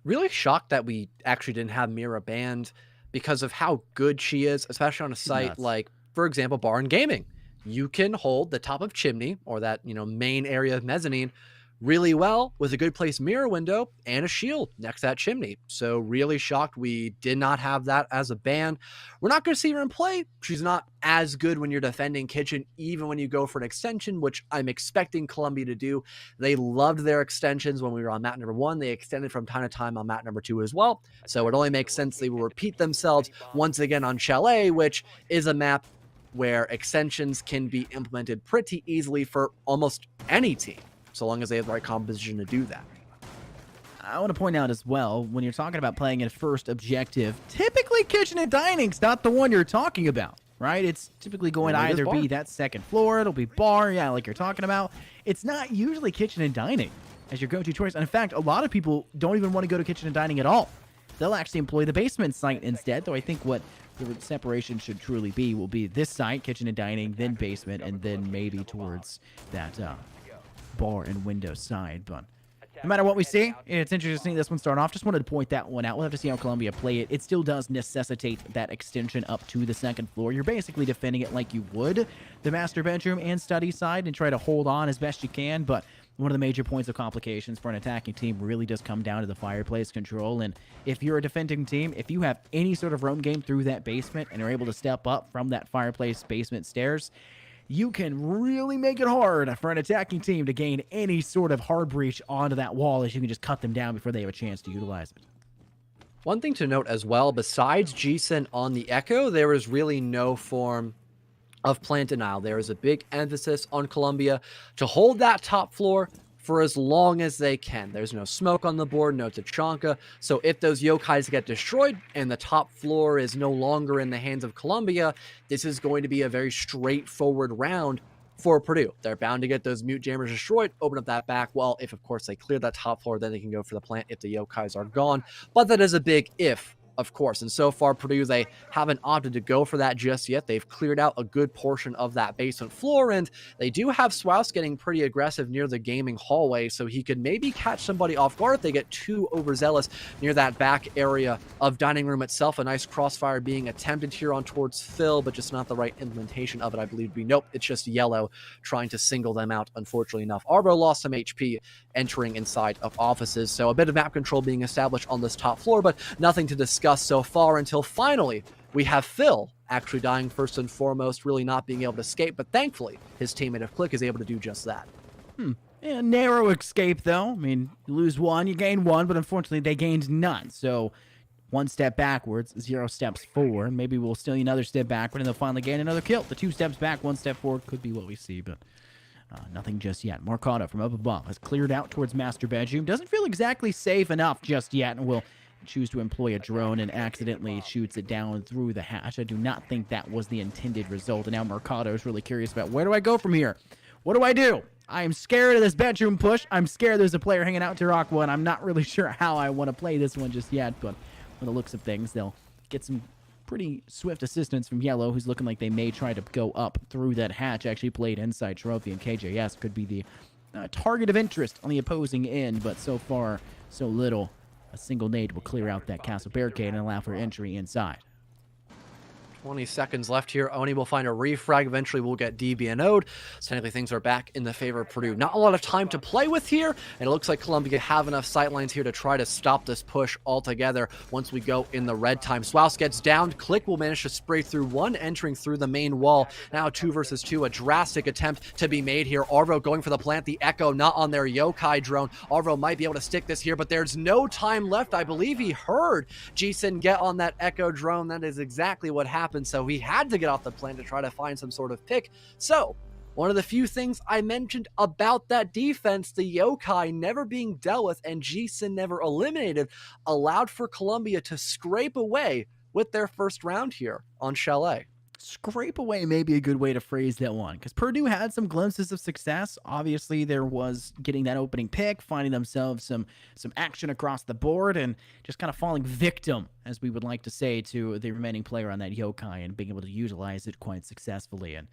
Really shocked that we actually didn't have Mira banned because of how good she is, especially on a site nuts. like, for example, Barn Gaming. You can hold the top of chimney or that, main area of mezzanine really well with a good place mirror window and a shield next to that chimney. So really shocked we did not have that as a ban. We're not going to see her in play. She's not as good when you're defending kitchen, even when you go for an extension, which I'm expecting Columbia to do. They loved their extensions when we were on map number 1. They extended from time to time on map number 2 as well. So it only makes sense they will repeat themselves once again on Chalet, which is a map where extensions can be implemented pretty easily for almost any team, so long as they have the right composition to do that. I want to point out as well, when you're talking about playing in first objective, typically kitchen and dining's not the one you're talking about, right? It's typically going to either be that second floor, it'll be bar, yeah, like you're talking about. It's not usually kitchen and dining as your go-to choice. And in fact, a lot of people don't even want to go to kitchen and dining at all. They'll actually employ the basement site instead, though I think what the separation should truly be will be this site, kitchen and dining, then basement, and then maybe towards that bar and window side. But no matter what we see, it's interesting to see this one start off. Just wanted to point that one out. We'll have to see how Columbia play it. It still does necessitate that extension up to the second floor. You're basically defending it like you would the master bedroom and study side and try to hold on as best you can, but one of the major points of complications for an attacking team really does come down to the fireplace control. And if you're a defending team, if you have any sort of roam game through that basement and are able to step up from that fireplace basement stairs, you can really make it hard for an attacking team to gain any sort of hard breach onto that wall, as you can just cut them down before they have a chance to utilize it. One thing to note as well, besides GSEN on the Echo, there is really no form of plant denial. There is a big emphasis on Columbia to hold that top floor for as long as they can. There's no smoke on the board, no Tachanka. So if those yokais get destroyed and the top floor is no longer in the hands of Columbia, this is going to be a very straightforward round for Purdue. They're bound to get those mute jammers destroyed, open up that back wall. If, of course, they clear that top floor, then they can go for the plant if the yokais are gone. But that is a big if, of course. And so far, Purdue, they haven't opted to go for that just yet. They've cleared out a good portion of that basement floor, and they do have Swaus getting pretty aggressive near the gaming hallway, so he could maybe catch somebody off guard if they get too overzealous near that back area of dining room itself. A nice crossfire being attempted here on towards Phil, but just not the right implementation of it, I believe. Nope, it's just yellow trying to single them out, unfortunately enough. Arbo lost some HP entering inside of offices, so a bit of map control being established on this top floor, but nothing to discuss so far until finally we have Phil actually dying first and foremost, really not being able to escape, but thankfully his teammate of Click is able to do just that. Yeah, narrow escape, though. I mean, you lose one, you gain one, but unfortunately they gained none. So one step backwards, 0 steps forward. Maybe we'll steal another step backward, and they'll finally gain another kill. The 2 steps back, 1 step forward could be what we see, but nothing just yet. Morcado from up above has cleared out towards master bedroom. Doesn't feel exactly safe enough just yet, and will choose to employ a drone and accidentally shoots it down through the hatch. I do not think that was the intended result. And now Mercado is really curious about, where do I go from here? What do I do? I am scared of this bedroom push. I'm scared there's a player hanging out Taraqua, and I'm not really sure how I want to play this one just yet. But from the looks of things, they'll get some pretty swift assistance from Yellow, who's looking like they may try to go up through that hatch. Actually played inside Trophy, and KJS could be the target of interest on the opposing end, but so far, so little. A single nade will clear out that castle barricade and allow for entry inside. 20 seconds left here. Oni will find a refrag. Eventually, we'll get DBNO'd. So technically, things are back in the favor of Purdue. Not a lot of time to play with here, and it looks like Columbia have enough sightlines here to try to stop this push altogether once we go in the red time. Swaus gets down. Click will manage to spray through one, entering through the main wall. Now 2 versus 2, a drastic attempt to be made here. Arvo going for the plant. The Echo not on their Yokai drone. Arvo might be able to stick this here, but there's no time left. I believe he heard Jason get on that Echo drone. That is exactly what happened. So he had to get off the plant to try to find some sort of pick. So one of the few things I mentioned about that defense, the Yokai never being dealt with and Jason never eliminated, allowed for Columbia to scrape away with their first round here on Chalet. Scrape away may be a good way to phrase that one, because Purdue had some glimpses of success. Obviously, there was getting that opening pick, finding themselves some action across the board, and just kind of falling victim, as we would like to say, to the remaining player on that Yokai and being able to utilize it quite successfully. And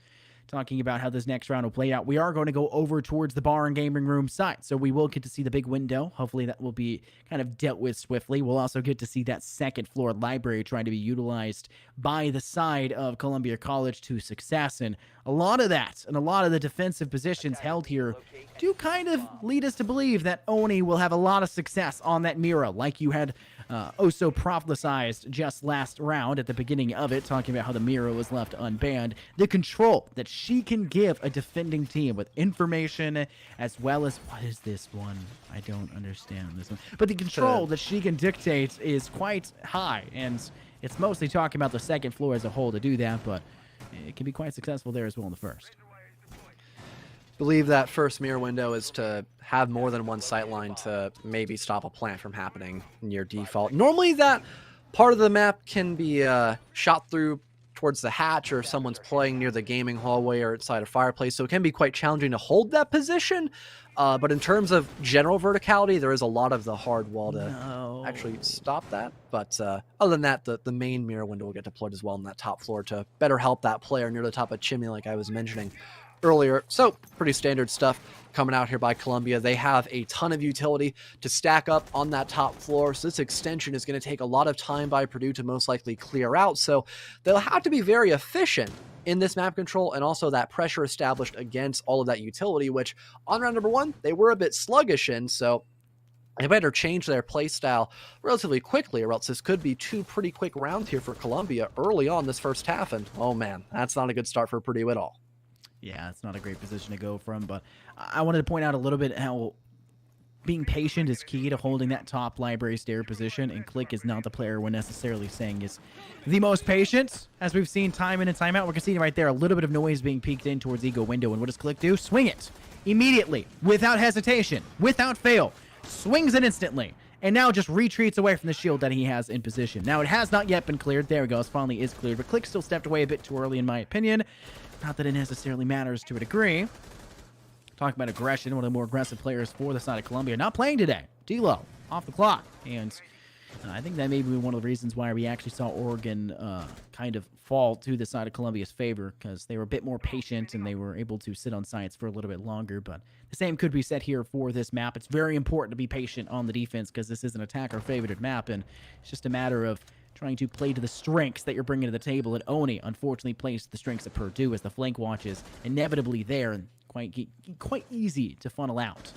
talking about how this next round will play out, we are going to go over towards the bar and gaming room side. So we will get to see the big window. Hopefully that will be kind of dealt with swiftly. We'll also get to see that second floor library trying to be utilized by the side of Columbia College to success. And a lot of that and a lot of the defensive positions held here do kind of lead us to believe that Oni will have a lot of success on that Mira, like you had so prophesized just last round at the beginning of it, talking about how the Mira was left unbanned. The control that she can give a defending team with information, as well as, what is this one? I don't understand this one. But the control that she can dictate is quite high, and it's mostly talking about the second floor as a whole to do that, but it can be quite successful there as well in the first. Believe that first mirror window is to have more than one sightline to maybe stop a plant from happening near default. Normally that part of the map can be shot through towards the hatch, or if someone's playing near the gaming hallway or inside a fireplace, so it can be quite challenging to hold that position. But in terms of general verticality, there is a lot of the hard wall to actually stop that. But other than that, the main mirror window will get deployed as well on that top floor to better help that player near the top of chimney, like I was mentioning earlier. So pretty standard stuff coming out here by Columbia. They have a ton of utility to stack up on that top floor, so this extension is going to take a lot of time by Purdue to most likely clear out, so they'll have to be very efficient in this map control, and also that pressure established against all of that utility, which on round number 1 they were a bit sluggish in, so they better change their play style relatively quickly, or else this could be 2 pretty quick rounds here for Columbia early on this first half, and oh man, that's not a good start for Purdue at all. Yeah, it's not a great position to go from, but I wanted to point out a little bit how being patient is key to holding that top library stair position, and Click is not the player we're necessarily saying is the most patient, as we've seen time in and time out. We're seeing right there a little bit of noise being peeked in towards Ego window, and what does Click do? Swing it immediately, without hesitation, without fail, swings it instantly, and now just retreats away from the shield that he has in position. Now, it has not yet been cleared. There we go. It finally is cleared, but Click still stepped away a bit too early, in my opinion. Not that it necessarily matters to a degree. Talking about aggression, one of the more aggressive players for the side of Columbia. Not playing today. D-Lo, off the clock. And I think that may be one of the reasons why we actually saw Oregon kind of fall to the side of Columbia's favor, because they were a bit more patient and they were able to sit on sites for a little bit longer. But the same could be said here for this map. It's very important to be patient on the defense, because this is an attacker-favored map, and it's just a matter of trying to play to the strengths that you're bringing to the table. And Oni, unfortunately, plays to the strengths of Purdue, as the flank watch is inevitably there and quite easy to funnel out.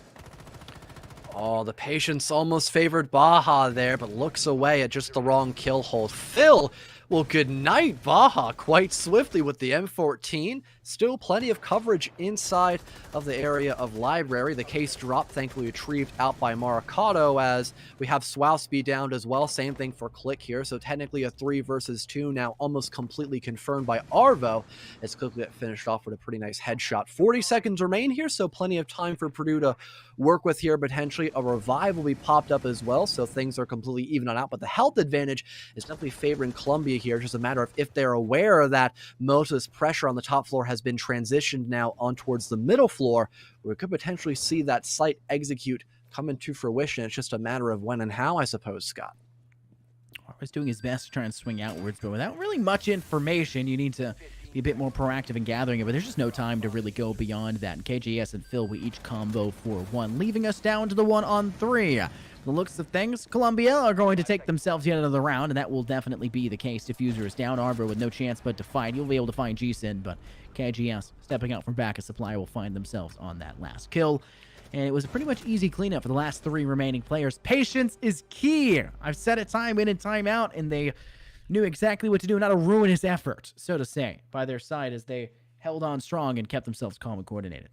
Oh, the patience almost favored Baja there, but looks away at just the wrong kill hold. Phil Well, good night, Baja. Quite swiftly with the M14. Still plenty of coverage inside of the area of Library. The case drop, thankfully retrieved out by Maricado, as we have Swowsby downed as well. Same thing for Click here. So technically a 3 versus 2 now, almost completely confirmed by Arvo, as Click get finished off with a pretty nice headshot. 40 seconds remain here, so plenty of time for Purdue to work with here. Potentially a revive will be popped up as well, so things are completely even on out. But the health advantage is definitely favoring Columbia here. It's just a matter of if they're aware that most of this pressure on the top floor has been transitioned now on towards the middle floor, where we could potentially see that site execute come into fruition. It's just a matter of when and how, I suppose, Scott. Was doing his best to try and swing outwards, but without really much information, you need to be a bit more proactive in gathering it, but there's just no time to really go beyond that. And KJS and Phil, we each combo for 1, leaving us down to the 1-on-3. The looks of things, Columbia are going to take themselves yet another round, and that will definitely be the case. Diffuser is down, Arbor with no chance but to fight. You'll be able to find G-Sin, but KGS, stepping out from back of supply, will find themselves on that last kill. And it was a pretty much easy cleanup for the last 3 remaining players. Patience is key. I've said it time in and time out, and they knew exactly what to do, not a ruinous effort, so to say, by their side as they held on strong and kept themselves calm and coordinated.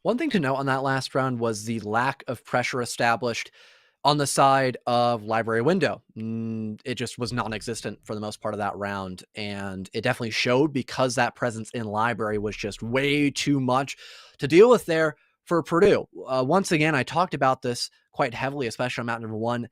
One thing to note on that last round was the lack of pressure established on the side of Library Window. It just was non-existent for the most part of that round, and it definitely showed because that presence in Library was just way too much to deal with there for Purdue. Once again, I talked about this quite heavily, especially on map number 1.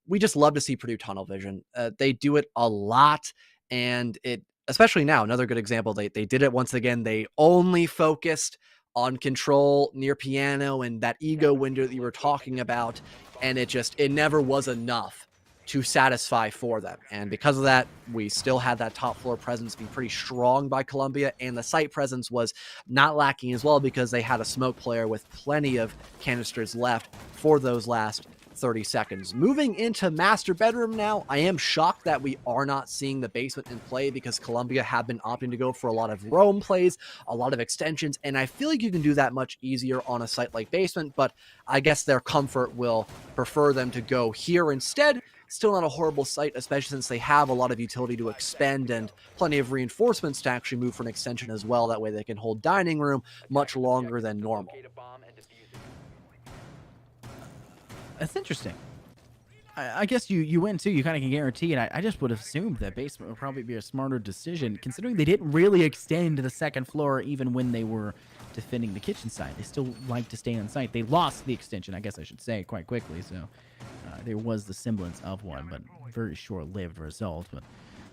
We just love to see Purdue tunnel vision. They do it a lot, and it, especially now, another good example, they did it once again. They only focused on control near piano and that ego window that you were talking about, and it never was enough to satisfy for them. And because of that, we still had that top floor presence be pretty strong by Columbia, and the site presence was not lacking as well because they had a smoke player with plenty of canisters left for those last 30 seconds. Moving into master bedroom now, I am shocked that we are not seeing the basement in play because Columbia have been opting to go for a lot of roam plays, a lot of extensions, and I feel like you can do that much easier on a site like basement, but I guess their comfort will prefer them to go here instead. Still not a horrible site, especially since they have a lot of utility to expend and plenty of reinforcements to actually move for an extension as well. That way they can hold dining room much longer than normal. That's interesting. I guess you win too. You kind of can guarantee it. I just would have assumed that basement would probably be a smarter decision, considering they didn't really extend to the second floor even when they were defending the kitchen side. They still like to stay on site. They lost the extension, I guess I should say, quite quickly. So there was the semblance of one, but very short-lived result. But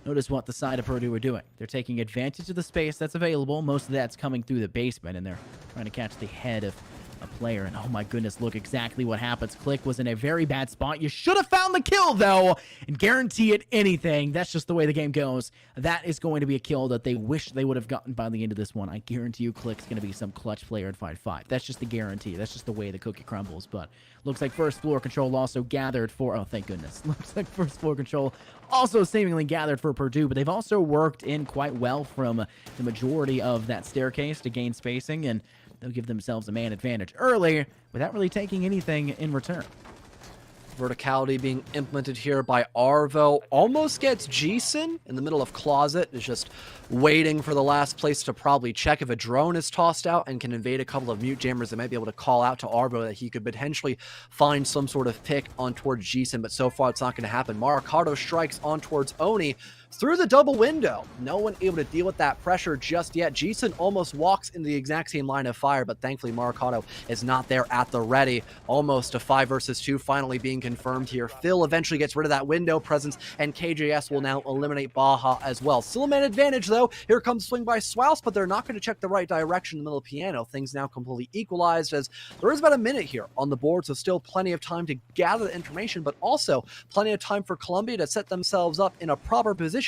notice what the side of Purdue are doing. They're taking advantage of the space that's available. Most of that's coming through the basement, and they're trying to catch the head of a player. And oh my goodness, look exactly what happens. Click was in a very bad spot. You should have found the kill, though, and guarantee it anything. That's just the way the game goes. That is going to be a kill that they wish they would have gotten by the end of this one. I guarantee you Click's going to be some clutch player in Fight 5. That's just the guarantee. That's just the way the cookie crumbles. But looks like first floor control also gathered for... Oh, thank goodness. Looks like first floor control also seemingly gathered for Purdue, but they've also worked in quite well from the majority of that staircase to gain spacing, and they'll give themselves a man advantage early without really taking anything in return. Verticality being implemented here by Arvo. Almost gets G-Sin in the middle of closet. Is just waiting for the last place to probably check if a drone is tossed out and can invade a couple of mute jammers that might be able to call out to Arvo that he could potentially find some sort of pick on towards G-Sin, but so far it's not going to happen. Maricado strikes on towards Oni through the double window. No one able to deal with that pressure just yet. G-Sin almost walks in the exact same line of fire, but thankfully Maricado is not there at the ready. Almost a 5 versus 2 finally being confirmed here. Phil eventually gets rid of that window presence, and KJS will now eliminate Baja as well. Still a man advantage though. Here comes swing by Swouse, but they're not going to check the right direction in the middle of piano. Things now completely equalized as there is about a minute here on the board, so still plenty of time to gather the information, but also plenty of time for Columbia to set themselves up in a proper position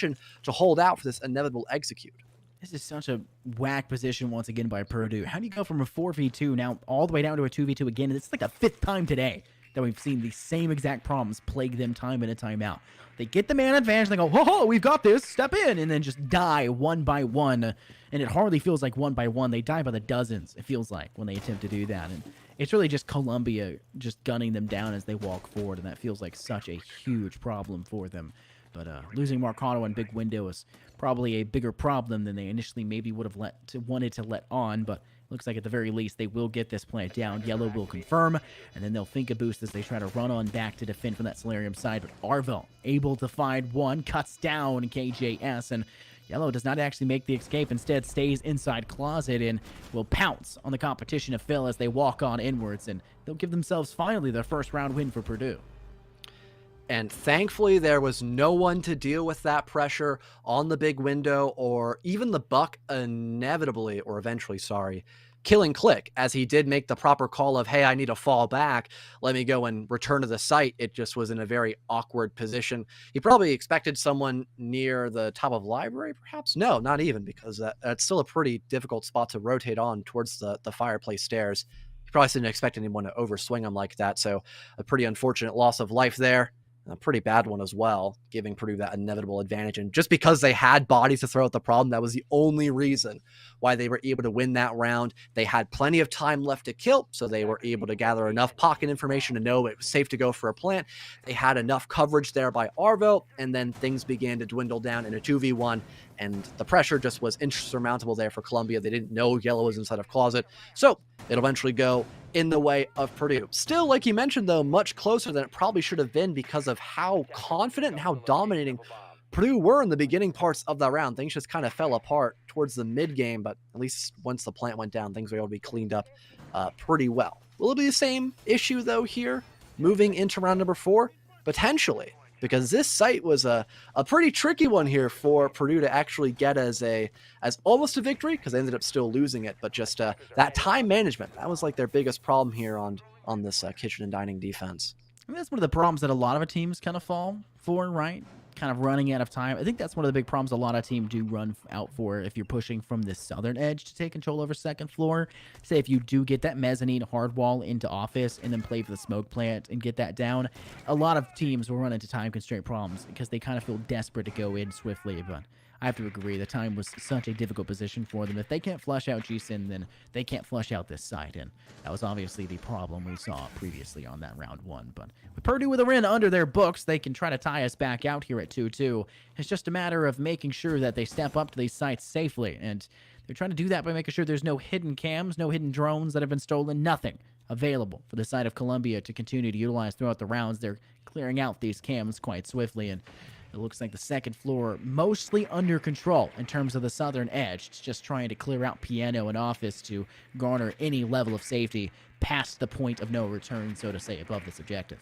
to hold out for this inevitable execute. This is such a whack position once again by Purdue. How do you go from a 4v2 now all the way down to a 2v2 again? And it's like the 5th time today that we've seen the same exact problems plague them time in and time out. They get the man advantage, they go, ho, we've got this, step in, and then just die one by one. And it hardly feels like one by one. They die by the dozens, it feels like, when they attempt to do that. And it's really just Columbia just gunning them down as they walk forward, and that feels like such a huge problem for them. But losing Marcano and big window is probably a bigger problem than they initially maybe would have wanted to let on. But looks like at the very least they will get this plant down. Yellow will confirm, and then they'll think a boost as they try to run on back to defend from that Solarium side. But Arvo able to find one, cuts down KJS, and Yellow does not actually make the escape, instead stays inside closet and will pounce on the competition of Phil as they walk on inwards, and they'll give themselves finally their first round win for Purdue. And thankfully, there was no one to deal with that pressure on the big window, or even the Buck inevitably, or eventually, killing Click, as he did make the proper call of, hey, I need to fall back. Let me go and return to the site. It just was in a very awkward position. He probably expected someone near the top of library, perhaps? No, not even, because that's still a pretty difficult spot to rotate on towards the fireplace stairs. He probably didn't expect anyone to overswing him like that, so a pretty unfortunate loss of life there. A pretty bad one as well, giving Purdue that inevitable advantage. And just because they had bodies to throw at the problem, that was the only reason why they were able to win that round. They had plenty of time left to kill, so they were able to gather enough pocket information to know it was safe to go for a plant. They had enough coverage there by Arvo, and then things began to dwindle down in a 2v1, and the pressure just was insurmountable there for Columbia. They didn't know Yellow was inside of closet, so it'll eventually go in the way of Purdue. Still, like you mentioned, though, much closer than it probably should have been because of how confident and how dominating Purdue were in the beginning parts of that round. Things just kind of fell apart towards the mid game, but at least once the plant went down, things were able to be cleaned up pretty well. Will it be the same issue, though, here, moving into round number 4? Potentially, because this site was a pretty tricky one here for Purdue to actually get as almost a victory, because they ended up still losing it, but just that time management, that was like their biggest problem here on this kitchen and dining defense. I mean, that's one of the problems that a lot of teams kind of fall for, right? Kind of running out of time. I think that's one of the big problems a lot of teams do run out for if you're pushing from the southern edge to take control over second floor. Say if you do get that mezzanine hard wall into office and then play for the smoke plant and get that down, a lot of teams will run into time constraint problems because they kind of feel desperate to go in swiftly. But I have to agree, the time was such a difficult position for them. If they can't flush out G-Sin, then they can't flush out this side, and that was obviously the problem we saw previously on that round 1. But with Purdue with a win under their books, they can try to tie us back out here at 2-2. It's just a matter of making sure that they step up to these sites safely, and they're trying to do that by making sure there's no hidden cams, no hidden drones that have been stolen, nothing available for the side of Columbia to continue to utilize throughout the rounds. They're clearing out these cams quite swiftly, and it looks like the second floor mostly under control in terms of the southern edge. It's just trying to clear out piano and office to garner any level of safety past the point of no return, so to say, above this objective.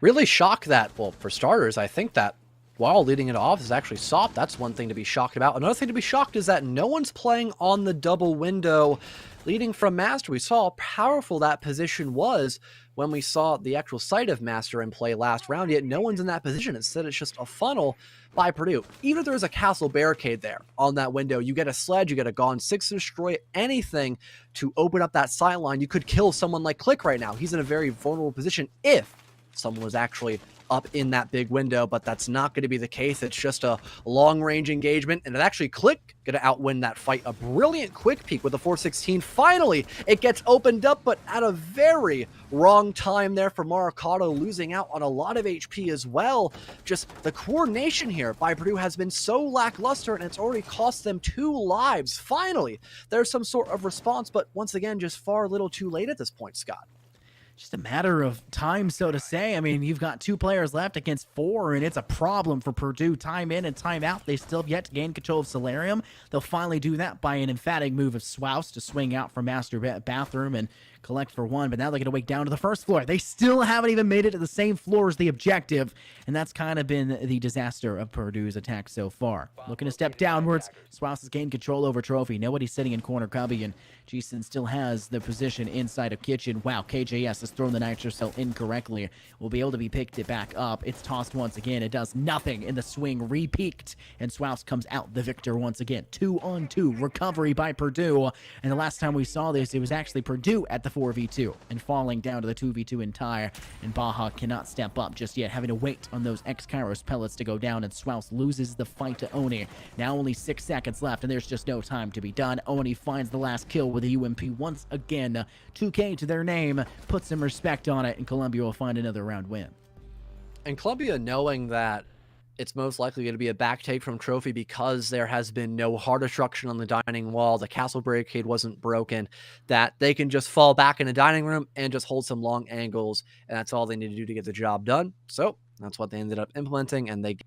Really shocked that, well, for starters, I think that while leading into office actually stopped. That's one thing to be shocked about. Another thing to be shocked is that no one's playing on the double window leading from Master. We saw how powerful that position was when we saw the actual site of Master in play last round, yet no one's in that position. Instead, it's just a funnel by Purdue. Even if there's a castle barricade there on that window, you get a sledge, you get a Gone 6 to destroy anything to open up that sight line. You could kill someone like Click right now. He's in a very vulnerable position if someone was actually up in that big window, but that's not going to be the case. It's just a long-range engagement, and it actually Click going to outwin that fight. A brilliant quick peek with a 416. Finally, it gets opened up, but at a very wrong time there for Maricado, losing out on a lot of HP as well. Just the coordination here by Purdue has been so lackluster, and it's already cost them 2 lives. Finally, there's some sort of response, but once again, just far little too late at this point, Scott. Just a matter of time, so to say. I mean, you've got 2 players left against 4, and it's a problem for Purdue. Time in and time out. They still have yet to gain control of Solarium. They'll finally do that by an emphatic move of Swouse to swing out from Master Bathroom and collect for 1, but now they're going to wake down to the first floor. They still haven't even made it to the same floor as the objective, and that's kind of been the disaster of Purdue's attack so far. Looking to step downwards, Swouse has gained control over Trophy. Nobody's sitting in corner cubby, and Jason still has the position inside of kitchen. Wow, KJS has thrown the Nitro Cell incorrectly. Will be able to be picked it back up. It's tossed once again. It does nothing in the swing. Re-peaked, and Swouse comes out the victor once again. 2-on-2 recovery by Purdue, and the last time we saw this, it was actually Purdue at the 4v2 and falling down to the 2v2 entire, and Baja cannot step up just yet, having to wait on those X-Kairos pellets to go down, and Swouse loses the fight to Oni. Now only 6 seconds left, and there's just no time to be done. Oni finds the last kill with a UMP once again. 2K to their name, put some respect on it, and Columbia will find another round win. And Columbia, knowing that it's most likely going to be a back take from Trophy because there has been no hard destruction on the dining wall. The castle barricade wasn't broken, that they can just fall back in the dining room and just hold some long angles. And that's all they need to do to get the job done. So that's what they ended up implementing. And they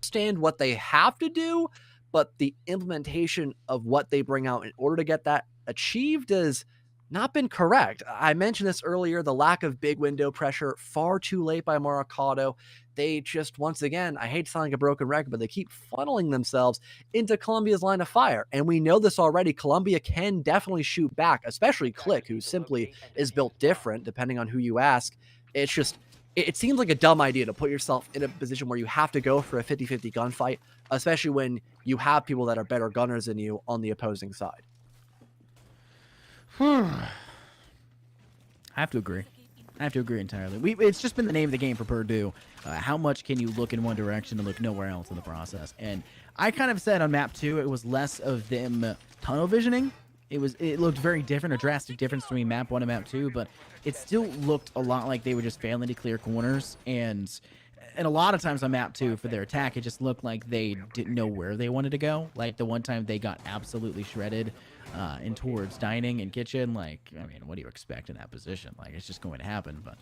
understand what they have to do, but the implementation of what they bring out in order to get that achieved is not been correct. I mentioned this earlier, the lack of big window pressure, far too late by Maracado. They just, once again, I hate to sound like a broken record, but they keep funneling themselves into Colombia's line of fire. And we know this already. Colombia can definitely shoot back, especially Click, who simply is built different, depending on who you ask. It's just, it seems like a dumb idea to put yourself in a position where you have to go for a 50-50 gunfight, especially when you have people that are better gunners than you on the opposing side. I have to agree. I have to agree entirely. It's just been the name of the game for Purdue. How much can you look in one direction and look nowhere else in the process? And I kind of said on map 2, it was less of them tunnel visioning. It looked very different, a drastic difference between map 1 and map 2, but it still looked a lot like they were just failing to clear corners. And a lot of times on map 2 for their attack, it just looked like they didn't know where they wanted to go. Like the one time they got absolutely shredded in towards dining and kitchen. Like, I mean, what do you expect in that position? Like, it's just going to happen. But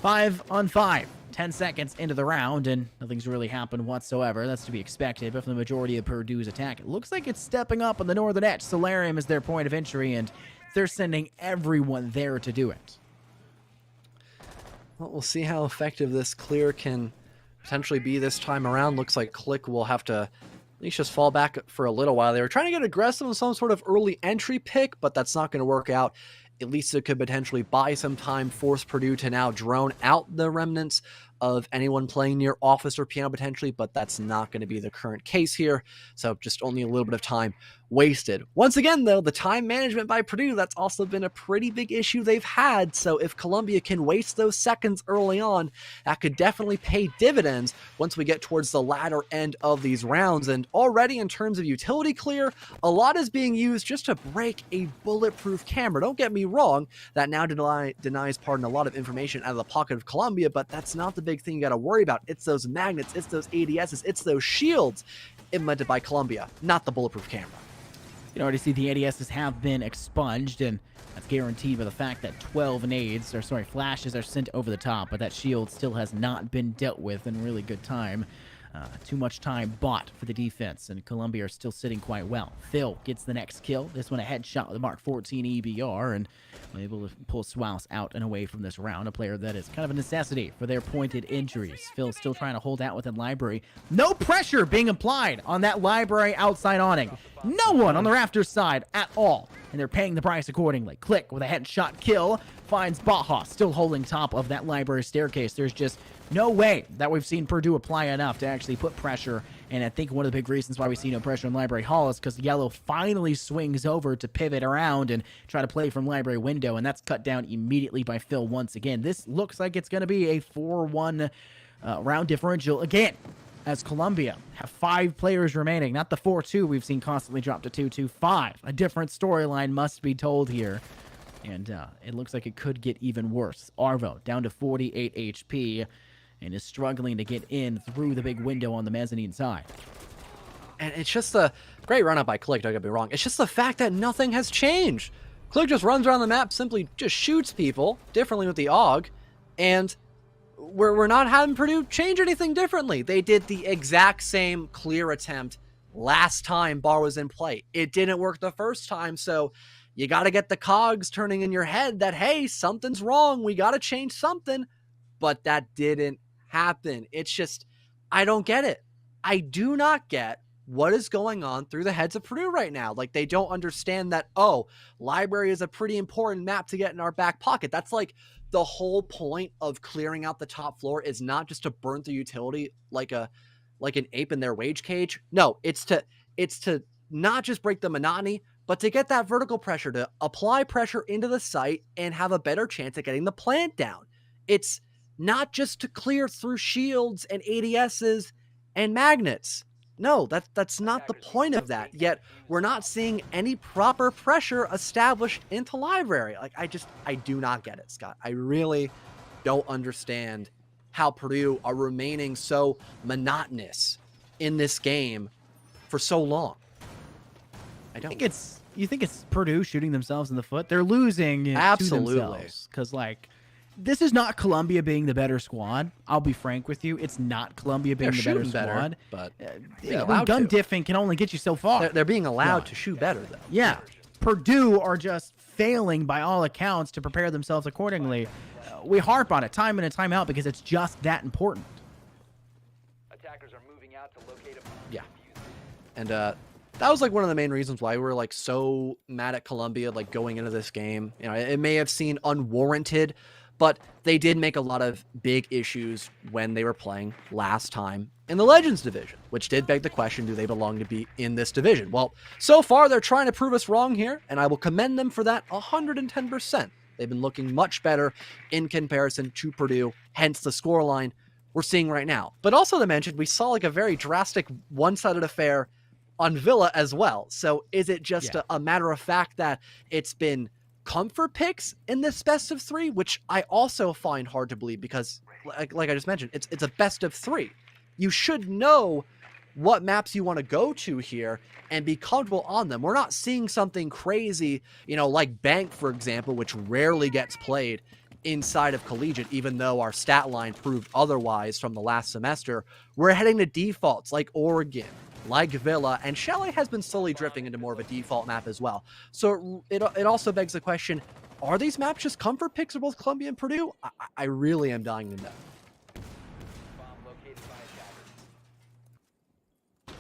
5 on 5, 10 seconds into the round, and nothing's really happened whatsoever. That's to be expected. But for the majority of Purdue's attack, it looks like it's stepping up on the northern edge. Solarium is their point of entry, and they're sending everyone there to do it. Well, we'll see how effective this clear can potentially be this time around. Looks like Click will have to at least just fall back for a little while. They were trying to get aggressive with some sort of early entry pick, but that's not going to work out. At least it could potentially buy some time, force Purdue to now drone out the remnants of anyone playing near office or piano potentially, but that's not going to be the current case here. So just only a little bit of time wasted. Once again, though, the time management by Purdue, that's also been a pretty big issue they've had. So if Columbia can waste those seconds early on, that could definitely pay dividends once we get towards the latter end of these rounds. And already in terms of utility clear, a lot is being used just to break a bulletproof camera. Don't get me wrong, that now denies a lot of information out of the pocket of Columbia, but that's not the big thing you got to worry about. It's those magnets, it's those ADSs, it's those shields implemented by Columbia, not the bulletproof camera. You can already see the ADSs have been expunged, and that's guaranteed by the fact that 12 flashes are sent over the top, but that shield still has not been dealt with in really good time. Too much time bought for the defense, and Columbia are still sitting quite well. Phil gets the next kill. This one a headshot with a Mark 14 EBR, and able to pull Swaus out and away from this round. A player that is kind of a necessity for their pointed injuries. Phil still trying to hold out within Library. No pressure being applied on that Library outside awning. No one on the Raptors side at all, and they're paying the price accordingly. Click with a headshot kill finds Baja still holding top of that Library staircase. There's just no way that we've seen Purdue apply enough to actually put pressure, and I think one of the big reasons why we see no pressure in Library Hall is because Yellow finally swings over to pivot around and try to play from Library window, and that's cut down immediately by Phil once again. This looks like it's going to be a 4-1 round differential again, as Columbia have 5 players remaining, not the 4-2 we've seen constantly drop to 2-2-5. A different storyline must be told here. And it looks like it could get even worse. Arvo down to 48 HP and is struggling to get in through the big window on the mezzanine side. And it's just a great run-up by Click, don't get me wrong. It's just the fact that nothing has changed. Click just runs around the map, simply just shoots people differently with the AUG, and we're not having Purdue change anything differently. They did the exact same clear attempt last time Bar was in play. It didn't work the first time, so you got to get the cogs turning in your head that, hey, something's wrong. We got to change something. But that didn't happen. It's just, I don't get it. I do not get what is going on through the heads of Purdue right now. Like, they don't understand that, oh, Library is a pretty important map to get in our back pocket. That's like the whole point of clearing out the top floor is not just to burn through utility like an ape in their rage cage. No, it's to not just break the monotony, but to get that vertical pressure, to apply pressure into the site and have a better chance at getting the plant down. It's not just to clear through shields and ADSs and magnets. No, that's not the point of that. Yet we're not seeing any proper pressure established into library. Like I do not get it, Scott. I really don't understand how Purdue are remaining so monotonous in this game for so long. I don't. You think it's Purdue shooting themselves in the foot? They're losing Absolutely. to themselves because like. This is not Columbia being the better squad. I'll be frank with you. It's not Columbia being the better squad. But gun diffing can only get you so far. They're being allowed to shoot better, though. Yeah. Purdue are just failing by all accounts to prepare themselves accordingly. We harp on it time in and time out because it's just that important. Attackers are moving out to locate a yeah. And that was like one of the main reasons why we were like so mad at Columbia like going into this game. You know, it may have seemed unwarranted, but they did make a lot of big issues when they were playing last time in the Legends division, which did beg the question, do they belong to be in this division? Well, so far they're trying to prove us wrong here, and I will commend them for that 110%. They've been looking much better in comparison to Purdue, hence the scoreline we're seeing right now. But also to mention, we saw like a very drastic one-sided affair on Villa as well. So is it just a matter of fact that it's been comfort picks in this best of three, which I also find hard to believe because like I just mentioned, it's a best of three. You should know what maps you want to go to here and be comfortable on them. We're not seeing something crazy, you know, like Bank, for example, which rarely gets played inside of Collegiate, even though our stat line proved otherwise from the last semester. We're heading to defaults like Oregon, like Villa, and Chalet has been slowly drifting into more of a default map as well. So it also begs the question, are these maps just comfort picks for both Columbia and Purdue? I really am dying to know. bomb located by attackers.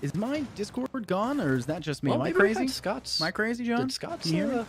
Is my Discord gone, or is that just me? Well, Am I maybe we crazy? had Scott's. Am I crazy, John? Did Scott's Can you hear me?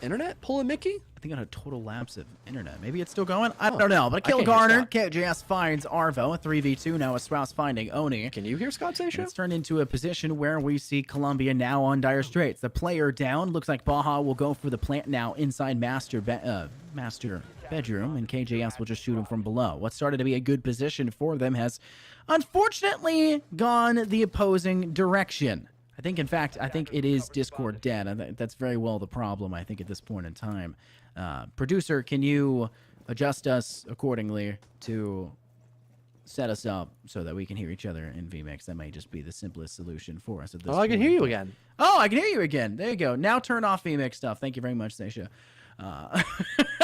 internet pull a Mickey? I think I had a total lapse of internet. Maybe it's still going? I don't know. But I Kill can't hear Garner, Scott. KJS finds Arvo, 3v2, now a Strauss finding Oni. Can you hear Scott say And show? it's turned into a position where we see Columbia now on dire straits. The player down. Looks like Baja will go for the plant now inside master bedroom, and KJS will just shoot him from below. What started to be a good position for them has unfortunately gone the opposing direction. I think it is Discord dead. That's very well the problem, I think, at this point in time. Producer, can you adjust us accordingly to set us up so that we can hear each other in VMix? That may just be the simplest solution for us at this point. Oh, I can hear you again. Oh, I can hear you again. There you go. Now turn off VMix stuff. Thank you very much, Seisha.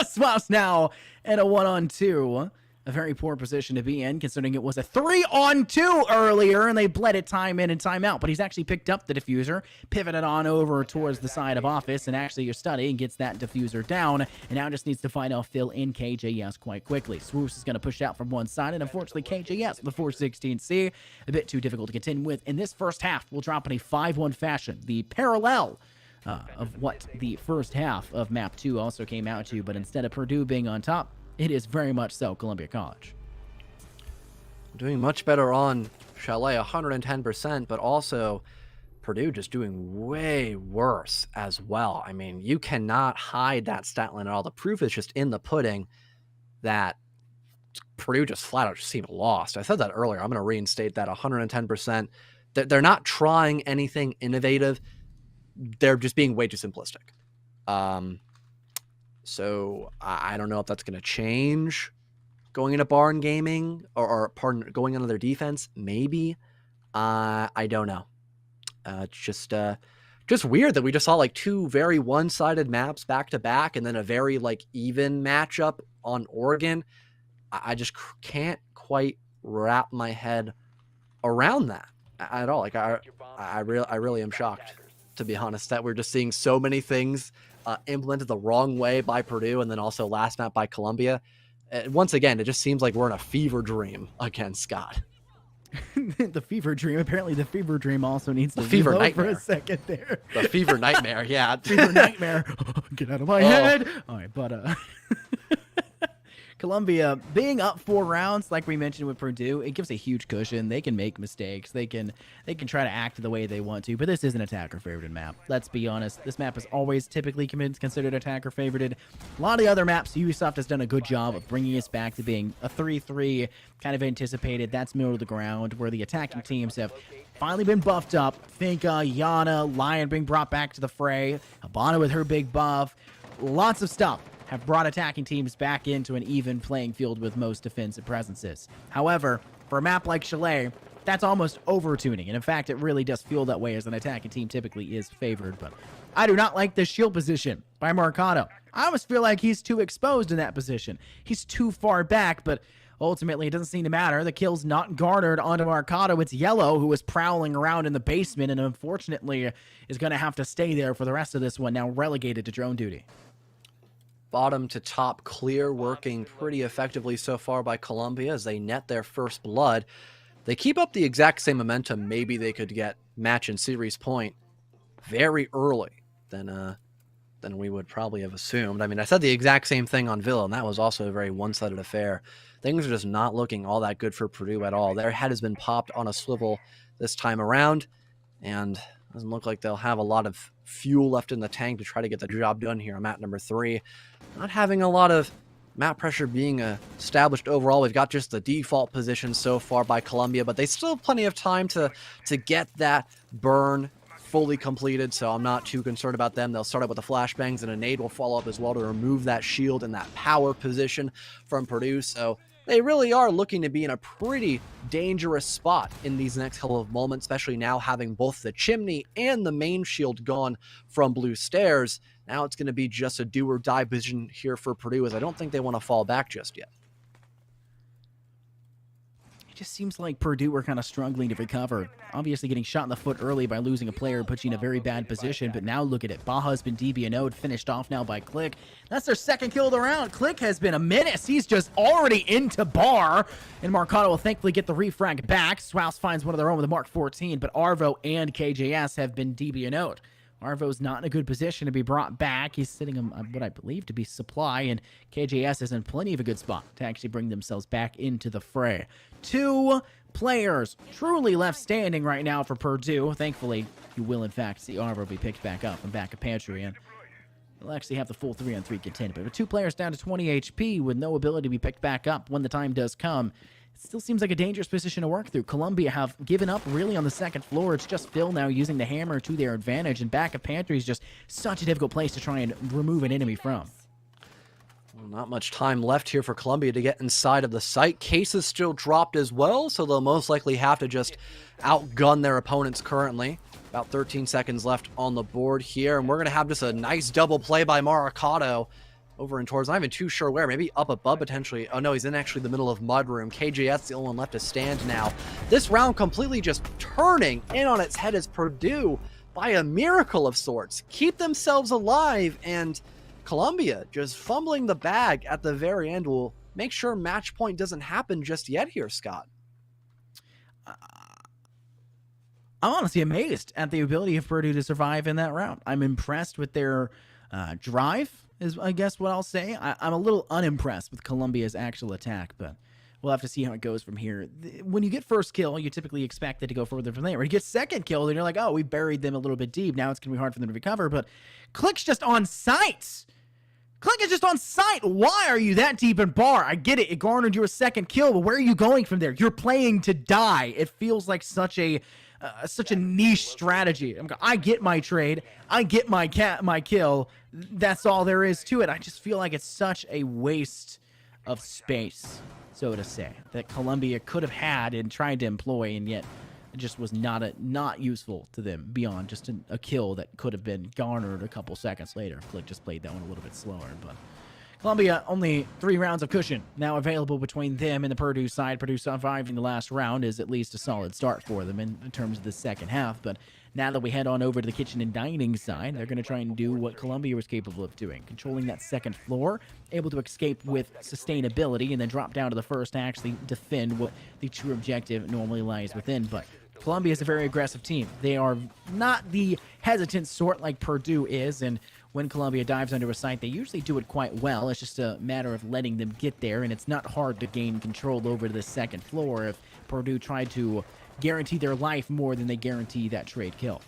Swaps now at a 1-on-2. A very poor position to be in, considering it was a 3-on-2 earlier, and they bled it time in and time out. But he's actually picked up the diffuser, pivoted on over towards the side of office, and actually your study and gets that diffuser down, and now just needs to find out Phil in KJS quite quickly. Swoops is going to push out from one side, and unfortunately KJS, the 416C, a bit too difficult to contend with. In this first half, we'll drop in a 5-1 fashion. The parallel of what the first half of map 2 also came out to, but instead of Purdue being on top, it is very much so Columbia College. Doing much better on Chalet, 110%, but also Purdue just doing way worse as well. I mean, you cannot hide that stat line at all. The proof is just in the pudding that Purdue just flat out just seemed lost. I said that earlier. I'm going to reinstate that 110%. They're not trying anything innovative. They're just being way too simplistic. So I don't know if that's going to change going into barn gaming or going into their defense. Maybe. I don't know. It's just weird that we just saw like two very one-sided maps back to back and then a very like even matchup on Oregon. I just can't quite wrap my head around that at all. Like I really am shocked, to be honest, that we're just seeing so many things implemented the wrong way by Purdue, and then also last map by Columbia. Once again, it just seems like we're in a fever dream against Scott. The fever dream. Apparently, the fever dream also needs to fever reload nightmare. for a second there. The fever nightmare, yeah. Fever nightmare. Get out of my head. All right, but Columbia being up 4 rounds, like we mentioned with Purdue, it gives a huge cushion. They can make mistakes. They can try to act the way they want to, but this is an attacker-favorited map. Let's be honest. This map is always typically considered attacker-favorited. A lot of the other maps, Ubisoft has done a good job of bringing us back to being a 3-3 kind of anticipated. That's middle of the ground, where the attacking teams have finally been buffed up. Think Yana, Lion being brought back to the fray, Habana with her big buff. Lots of stuff have brought attacking teams back into an even playing field with most defensive presences. However, for a map like Chalet, that's almost over-tuning, and in fact, it really does feel that way as an attacking team typically is favored, but I do not like this shield position by Marcato. I almost feel like he's too exposed in that position. He's too far back, but ultimately, it doesn't seem to matter. The kill's not garnered onto Marcato. It's Yellow, who was prowling around in the basement, and unfortunately is going to have to stay there for the rest of this one, now relegated to drone duty. Bottom to top clear, working pretty effectively so far by Columbia as they net their first blood. They keep up the exact same momentum. Maybe they could get match and series point very early than we would probably have assumed. I mean, I said the exact same thing on Villa, and that was also a very one-sided affair. Things are just not looking all that good for Purdue at all. Their head has been popped on a swivel this time around, and doesn't look like they'll have a lot of fuel left in the tank to try to get the job done here on map number 3. Not having a lot of map pressure being established overall. We've got just the default position so far by Columbia, but they still have plenty of time to get that burn fully completed, so I'm not too concerned about them. They'll start out with the flashbangs, and a nade will follow up as well to remove that shield and that power position from Purdue, so they really are looking to be in a pretty dangerous spot in these next couple of moments, especially now having both the chimney and the main shield gone from Blue Stairs. Now it's going to be just a do-or-die position here for Purdue, as I don't think they want to fall back just yet. It just seems like Purdue are kind of struggling to recover. Obviously getting shot in the foot early by losing a player puts you in a very bad position, but now look at it. Baja's been DB&O'd, finished off now by Click. That's their second kill of the round. Click has been a menace. He's just already into bar, and Marcato will thankfully get the refrag back. Swouse finds one of their own with a Mark 14, but Arvo and KJS have been DB&O'd. Arvo's not in a good position to be brought back. He's sitting on what I believe to be supply, and KJS is in plenty of a good spot to actually bring themselves back into the fray. 2 players truly left standing right now for Purdue. Thankfully, you will in fact see Arvo be picked back up and back at Pantry, and they'll actually have the full 3-on-3 contender. But with 2 players down to 20 HP with no ability to be picked back up when the time does come, it still seems like a dangerous position to work through. Columbia have given up really on the second floor. It's just Phil now using the hammer to their advantage, and back at Pantry is just such a difficult place to try and remove an enemy from. Well, not much time left here for Columbia to get inside of the site. Case is still dropped as well, so they'll most likely have to just outgun their opponents currently. About 13 seconds left on the board here, and we're going to have just a nice double play by Marcato over and towards, not even too sure where, maybe up above potentially. Oh no, he's in actually the middle of Mudroom. KJS the only one left to stand now. This round completely just turning in on its head as Purdue, by a miracle of sorts, keep themselves alive, and Columbia just fumbling the bag at the very end will make sure match point doesn't happen just yet here, Scott. I'm honestly amazed at the ability of Purdue to survive in that round. I'm impressed with their drive, is I guess what I'll say. I'm a little unimpressed with Columbia's actual attack, but we'll have to see how it goes from here. When you get first kill, you typically expect it to go further from there. When you get second kill, then you're like, oh, we buried them a little bit deep. Now it's going to be hard for them to recover, but Click's just on site. Click is just on site. Why are you that deep in bar? I get it. It garnered you a second kill, but where are you going from there? You're playing to die. It feels like such a niche strategy. I get my trade. I get my kill. That's all there is to it. I just feel like it's such a waste of space, so to say, that Columbia could have had and tried to employ, and yet it just was not useful to them beyond just a kill that could have been garnered a couple seconds later. Click just played that one a little bit slower, but Columbia, only 3 rounds of cushion now available between them and the Purdue side. Purdue surviving the last round is at least a solid start for them in terms of the second half, but now that we head on over to the kitchen and dining side, they're going to try and do what Columbia was capable of doing, controlling that second floor, able to escape with sustainability, and then drop down to the first to actually defend what the true objective normally lies within. But Columbia is a very aggressive team. They are not the hesitant sort like Purdue is, and when Columbia dives under a site, they usually do it quite well. It's just a matter of letting them get there, and it's not hard to gain control over the second floor if Purdue tried to guarantee their life more than they guarantee that trade kill.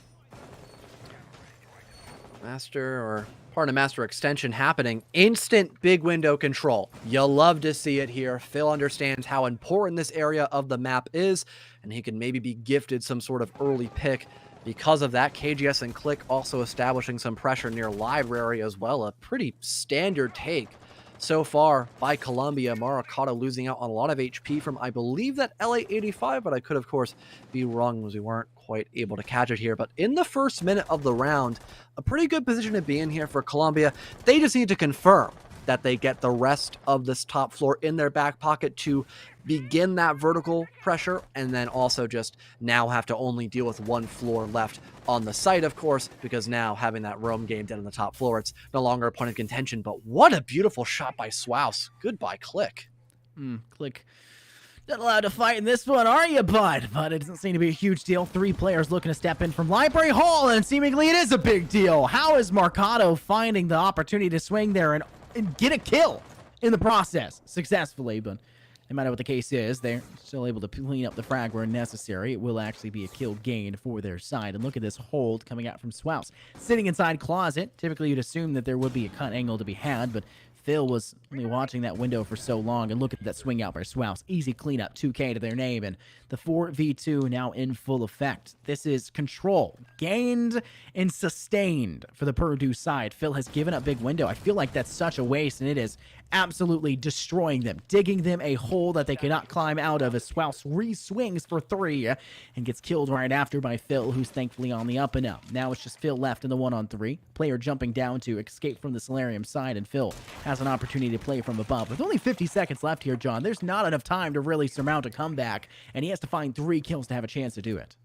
Master extension happening. Instant big window control. You'll love to see it here. Phil understands how important this area of the map is, and he can maybe be gifted some sort of early pick. Because of that, KGS and Click also establishing some pressure near library as well. A pretty standard take so far by Columbia. Maracado losing out on a lot of HP from, I believe, that LA85, but I could, of course, be wrong as we weren't quite able to catch it here. But in the first minute of the round, a pretty good position to be in here for Columbia. They just need to confirm that they get the rest of this top floor in their back pocket to begin that vertical pressure, and then also just now have to only deal with one floor left on the site, of course, because now having that roam game down on the top floor, it's no longer a point of contention. But what a beautiful shot by Swaus. Goodbye, Click. Click. Not allowed to fight in this one, are you, bud? But it doesn't seem to be a huge deal. 3 players looking to step in from Library Hall, and seemingly it is a big deal. How is Marcado finding the opportunity to swing there and get a kill in the process successfully? But no matter what the case is, they're still able to clean up the frag where necessary. It will actually be a kill gain for their side. And look at this hold coming out from Swaus. Sitting inside closet. Typically, you'd assume that there would be a cut angle to be had, but Phil was only watching that window for so long, and look at that swing out by Swaus. Easy cleanup, 2K to their name, and the 4v2 now in full effect. This is control, gained and sustained for the Purdue side. Phil has given up big window. I feel like that's such a waste, and it is absolutely destroying them, digging them a hole that they cannot climb out of as Swaus re-swings for 3 and gets killed right after by Phil, who's thankfully on the up and up. Now it's just Phil left in the 1-on-3. Player jumping down to escape from the Solarium side, and Phil has an opportunity to play from above. With only 50 seconds left here, John, there's not enough time to really surmount a comeback, and he has to find 3 kills to have a chance to do it.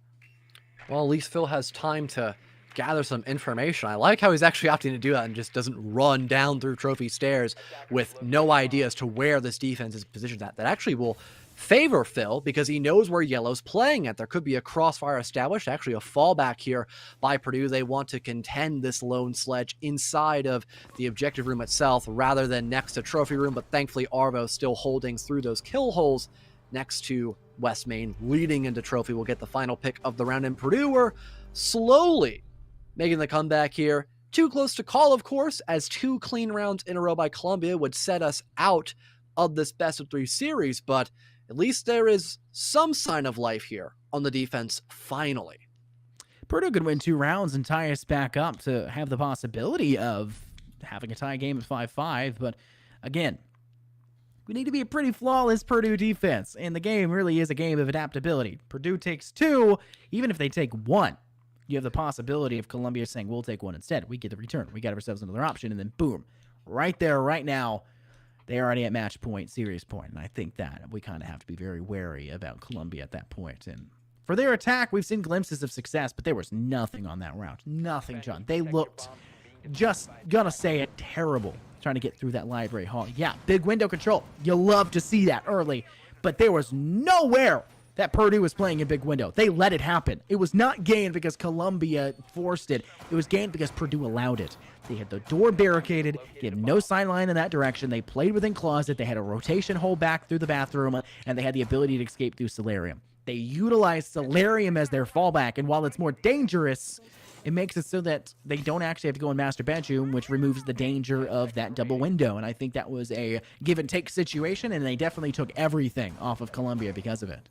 Well, at least Phil has time to gather some information. I like how he's actually opting to do that and just doesn't run down through trophy stairs with no idea as to where this defense is positioned at. That actually will favor Phil because he knows where yellow's playing at. There could be a crossfire established, actually a fallback here by Purdue. They want to contend this lone sledge inside of the objective room itself rather than next to trophy room, but thankfully Arvo still holding through those kill holes next to West Main, leading into trophy. Will get the final pick of the round, and Purdue are slowly making the comeback here. Too close to call, of course, as 2 clean rounds in a row by Columbia would set us out of this best-of-3 series, but at least there is some sign of life here on the defense, finally. Purdue could win 2 rounds and tie us back up to have the possibility of having a tie game at 5-5, but again, we need to be a pretty flawless Purdue defense, and the game really is a game of adaptability. Purdue takes 2, even if they take 1. You have the possibility of Columbia saying, we'll take 1 instead. We get the return. We got ourselves another option, and then boom, right there, right now, they're already at match point, series point, and I think that we kind of have to be very wary about Columbia at that point. And for their attack, we've seen glimpses of success, but there was nothing on that round. Nothing, John. They looked, just gonna say it, terrible trying to get through that library hall. Yeah, big window control. You love to see that early, but there was nowhere that Purdue was playing in big window. They let it happen. It was not gained because Columbia forced it. It was gained because Purdue allowed it. They had the door barricaded, gave no sideline in that direction. They played within closet. They had a rotation hole back through the bathroom, and they had the ability to escape through Solarium. They utilized Solarium as their fallback, and while it's more dangerous, it makes it so that they don't actually have to go in master bedroom, which removes the danger of that double window. And I think that was a give-and-take situation, and they definitely took everything off of Columbia because of it.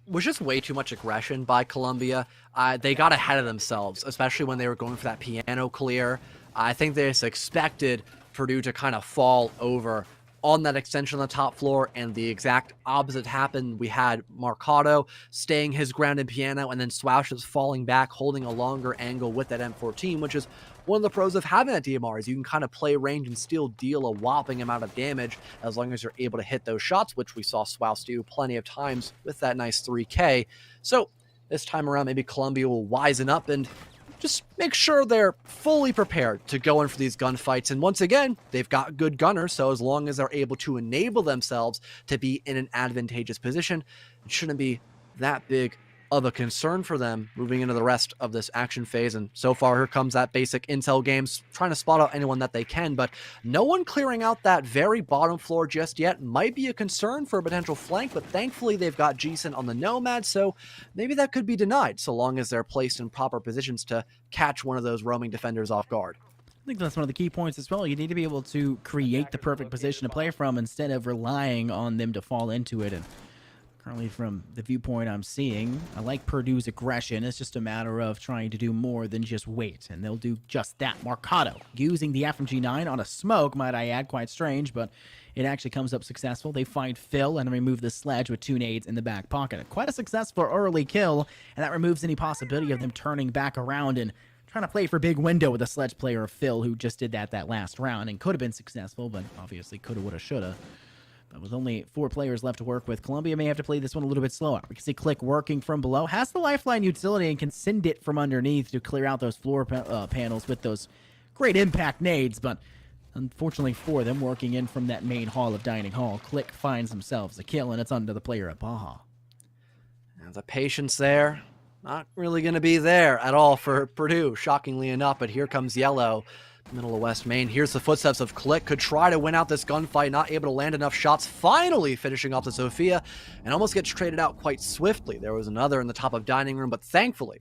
Was just way too much aggression by Columbia. They got ahead of themselves, especially when they were going for that piano clear. I think they just expected Purdue to kind of fall over on that extension on the top floor, and the exact opposite happened. We had Marcado staying his ground in piano, and then Swash is falling back, holding a longer angle with that M14, which is one of the pros of having that DMR is you can kind of play range and still deal a whopping amount of damage as long as you're able to hit those shots, which we saw Swaus do plenty of times with that nice 3K. So this time around, maybe Columbia will wisen up and just make sure they're fully prepared to go in for these gunfights. And once again, they've got good gunners, so as long as they're able to enable themselves to be in an advantageous position, it shouldn't be that big of a concern for them moving into the rest of this action phase. And so far, here comes that basic intel games, trying to spot out anyone that they can, but no one clearing out that very bottom floor just yet. Might be a concern for a potential flank, but thankfully they've got Jason on the Nomad, so maybe that could be denied, so long as they're placed in proper positions to catch one of those roaming defenders off guard. I think that's one of the key points as well. You need to be able to create the perfect position to play from instead of relying on them to fall into it. And currently, from the viewpoint I'm seeing, I like Purdue's aggression. It's just a matter of trying to do more than just wait, and they'll do just that. Marcato using the FMG9 on a smoke, might I add, quite strange, but it actually comes up successful. They find Phil and remove the sledge with 2 nades in the back pocket. Quite a successful early kill, and that removes any possibility of them turning back around and trying to play for big window with a sledge player, Phil, who just did that last round and could have been successful, but obviously coulda, woulda, shoulda. But with only 4 players left to work with, Columbia may have to play this one a little bit slower. We can see Click working from below, has the lifeline utility and can send it from underneath to clear out those floor panels with those great impact nades, but unfortunately for them, working in from that main hall of Dining Hall, Click finds themselves a kill, and it's under the player at Baja. And the patience there, not really going to be there at all for Purdue, shockingly enough, but here comes Yellow. Middle of West Main. Here's the footsteps of Click. Could try to win out this gunfight, not able to land enough shots. Finally finishing off the Sophia and almost gets traded out quite swiftly. There was another in the top of Dining Room, but thankfully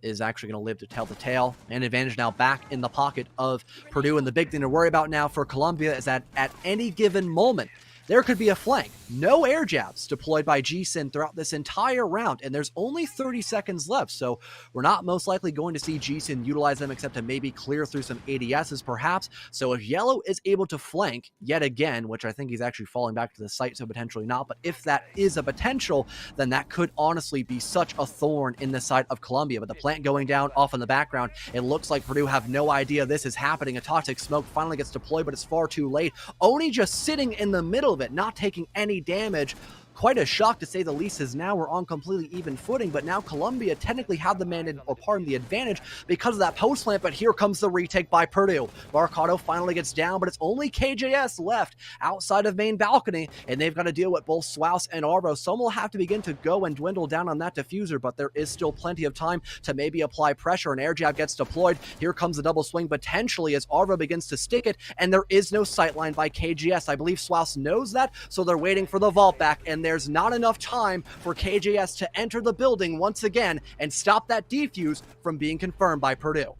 is actually going to live to tell the tale. And advantage now back in the pocket of Purdue. And the big thing to worry about now for Columbia is that at any given moment, there could be a flank. No air jabs deployed by G-Sin throughout this entire round, and there's only 30 seconds left, so we're not most likely going to see G-Sin utilize them except to maybe clear through some ADSs perhaps. So if Yellow is able to flank yet again, which I think he's actually falling back to the site, so potentially not, but if that is a potential, then that could honestly be such a thorn in the side of Columbia. But the plant going down off in the background, it looks like Purdue have no idea this is happening. A toxic smoke finally gets deployed, but it's far too late. Oni just sitting in the middle of it, not taking any damage. Quite a shock to say the least, as now we're on completely even footing, but now Columbia technically have the advantage because of that post plant, but here comes the retake by Purdue. Marcato finally gets down, but it's only KJS left outside of main balcony, and they've got to deal with both Swaus and Arvo. Some will have to begin to go and dwindle down on that diffuser, but there is still plenty of time to maybe apply pressure. An air jab gets deployed. Here comes the double swing potentially as Arvo begins to stick it, and there is no sightline by KJS. I believe Swaus knows that, so they're waiting for the vault back, and there's not enough time for KJS to enter the building once again and stop that defuse from being confirmed by Purdue.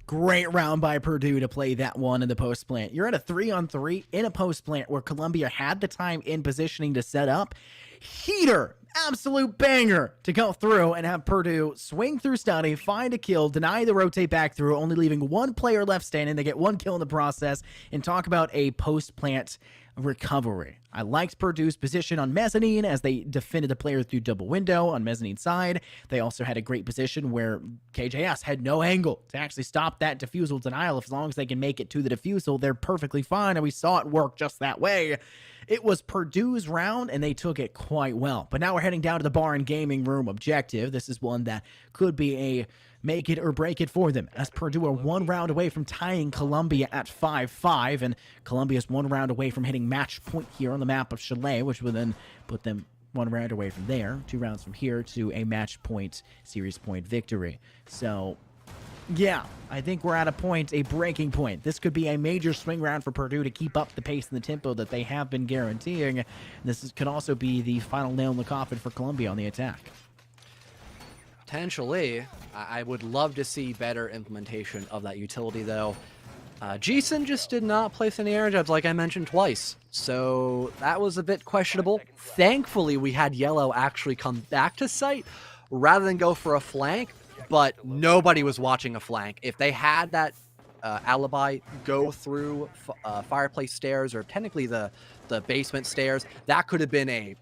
Great round by Purdue to play that one in the post plant. You're at a 3-on-3 in a post plant where Columbia had the time in positioning to set up. Heater, absolute banger to go through and have Purdue swing through study, find a kill, deny the rotate back through, only leaving 1 player left standing. They get 1 kill in the process, and talk about a post plant recovery. I liked Purdue's position on mezzanine as they defended the player through double window on mezzanine side. They also had a great position where KJS had no angle to actually stop that defusal denial. As long as they can make it to the defusal, they're perfectly fine, and we saw it work just that way. It was Purdue's round, and they took it quite well. But now we're heading down to the bar and gaming room objective. This is one that could be a make it or break it for them, as Purdue are 1 round away from tying Columbia at 5-5, and Columbia's 1 round away from hitting match point here on the map of Chalet, which would then put them 1 round away from there, 2 rounds from here to a match point, series point victory. So yeah, I think we're at a breaking point. This could be a major swing round for Purdue to keep up the pace and the tempo that they have been guaranteeing. Could also be the final nail in the coffin for Columbia on the attack. Potentially. I would love to see better implementation of that utility, though. Jason just did not place any air jabs, like I mentioned twice, so that was a bit questionable. Thankfully, we had Yellow actually come back to site rather than go for a flank, but nobody was watching a flank. If they had that alibi go through fireplace stairs, or technically the basement stairs, that could have been a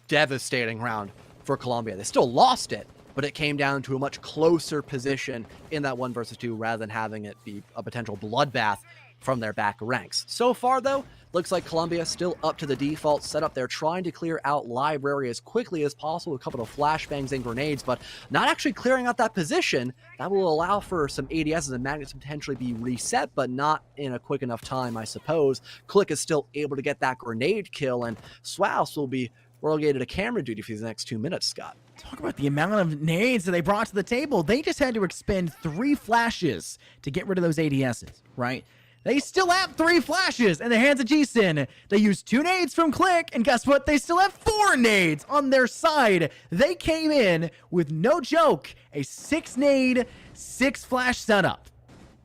devastating round for Columbia. They still lost it, but it came down to a much closer position in that 1 versus 2 rather than having it be a potential bloodbath from their back ranks. So far, though, looks like Columbia still up to the default setup. They're trying to clear out library as quickly as possible, a couple of flashbangs and grenades, but not actually clearing out that position. That will allow for some ADSs and magnets to potentially be reset, but not in a quick enough time, I suppose. Click is still able to get that grenade kill, and Swaus will be relegated to camera duty for the next 2 minutes, Scott. Talk about the amount of nades that they brought to the table. They just had to expend 3 flashes to get rid of those ADSs, right? They still have 3 flashes in the hands of G-Sin. They used 2 nades from Click, and guess what? They still have 4 nades on their side. They came in with, no joke, a 6 nade, 6 flash setup.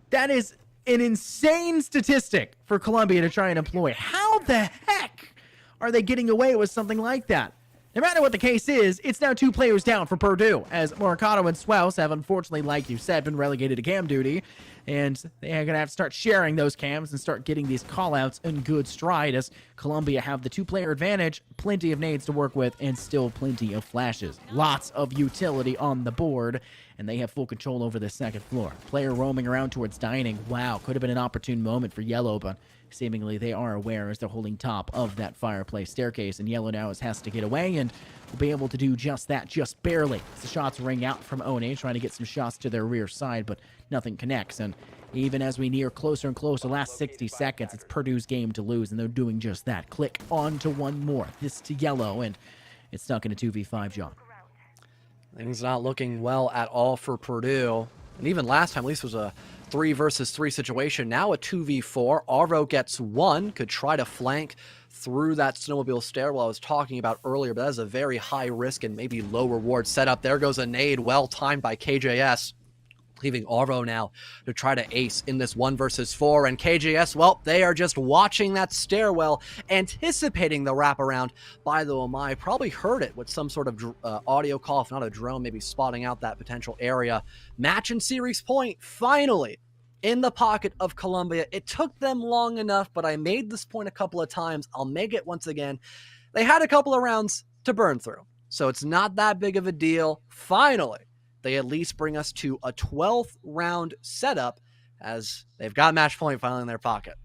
That is an insane statistic for Columbia to try and employ. How the heck are they getting away with something like that? No matter what the case is, it's now 2 players down for Purdue, as Morikato and Swouse have, unfortunately, like you said, been relegated to cam duty, and they're going to have to start sharing those cams and start getting these callouts in good stride, as Columbia have the 2-player advantage, plenty of nades to work with, and still plenty of flashes. Lots of utility on the board, and they have full control over the second floor. Player roaming around towards dining. Wow, could have been an opportune moment for Yellow, but seemingly they are aware as they're holding top of that fireplace staircase, and Yellow now has to get away and will be able to do just that, just barely. As the shots ring out from One, trying to get some shots to their rear side, but nothing connects. And even as we near closer and closer, last 60 seconds, it's Purdue's game to lose, and they're doing just that. Click on to one more. This to Yellow, and it's stuck in a 2v5, John. Things not looking well at all for Purdue. And even last time, at least, was a 3 versus 3 situation. Now a 2v4. Arvo gets 1, could try to flank through that snowmobile stairwell I was talking about earlier, but that is a very high risk and maybe low reward setup. There goes a nade, well timed by KJS, leaving Arvo now to try to ace in this 1 versus 4. And KJS, well, they are just watching that stairwell, anticipating the wraparound by the Omai. Probably heard it with some sort of audio call, if not a drone, maybe spotting out that potential area. Match and series point, finally, in the pocket of Columbia. It took them long enough, but I made this point a couple of times. I'll make it once again. They had a couple of rounds to burn through, so it's not that big of a deal. Finally, they at least bring us to a 12th round setup, as they've got match point finally in their pocket.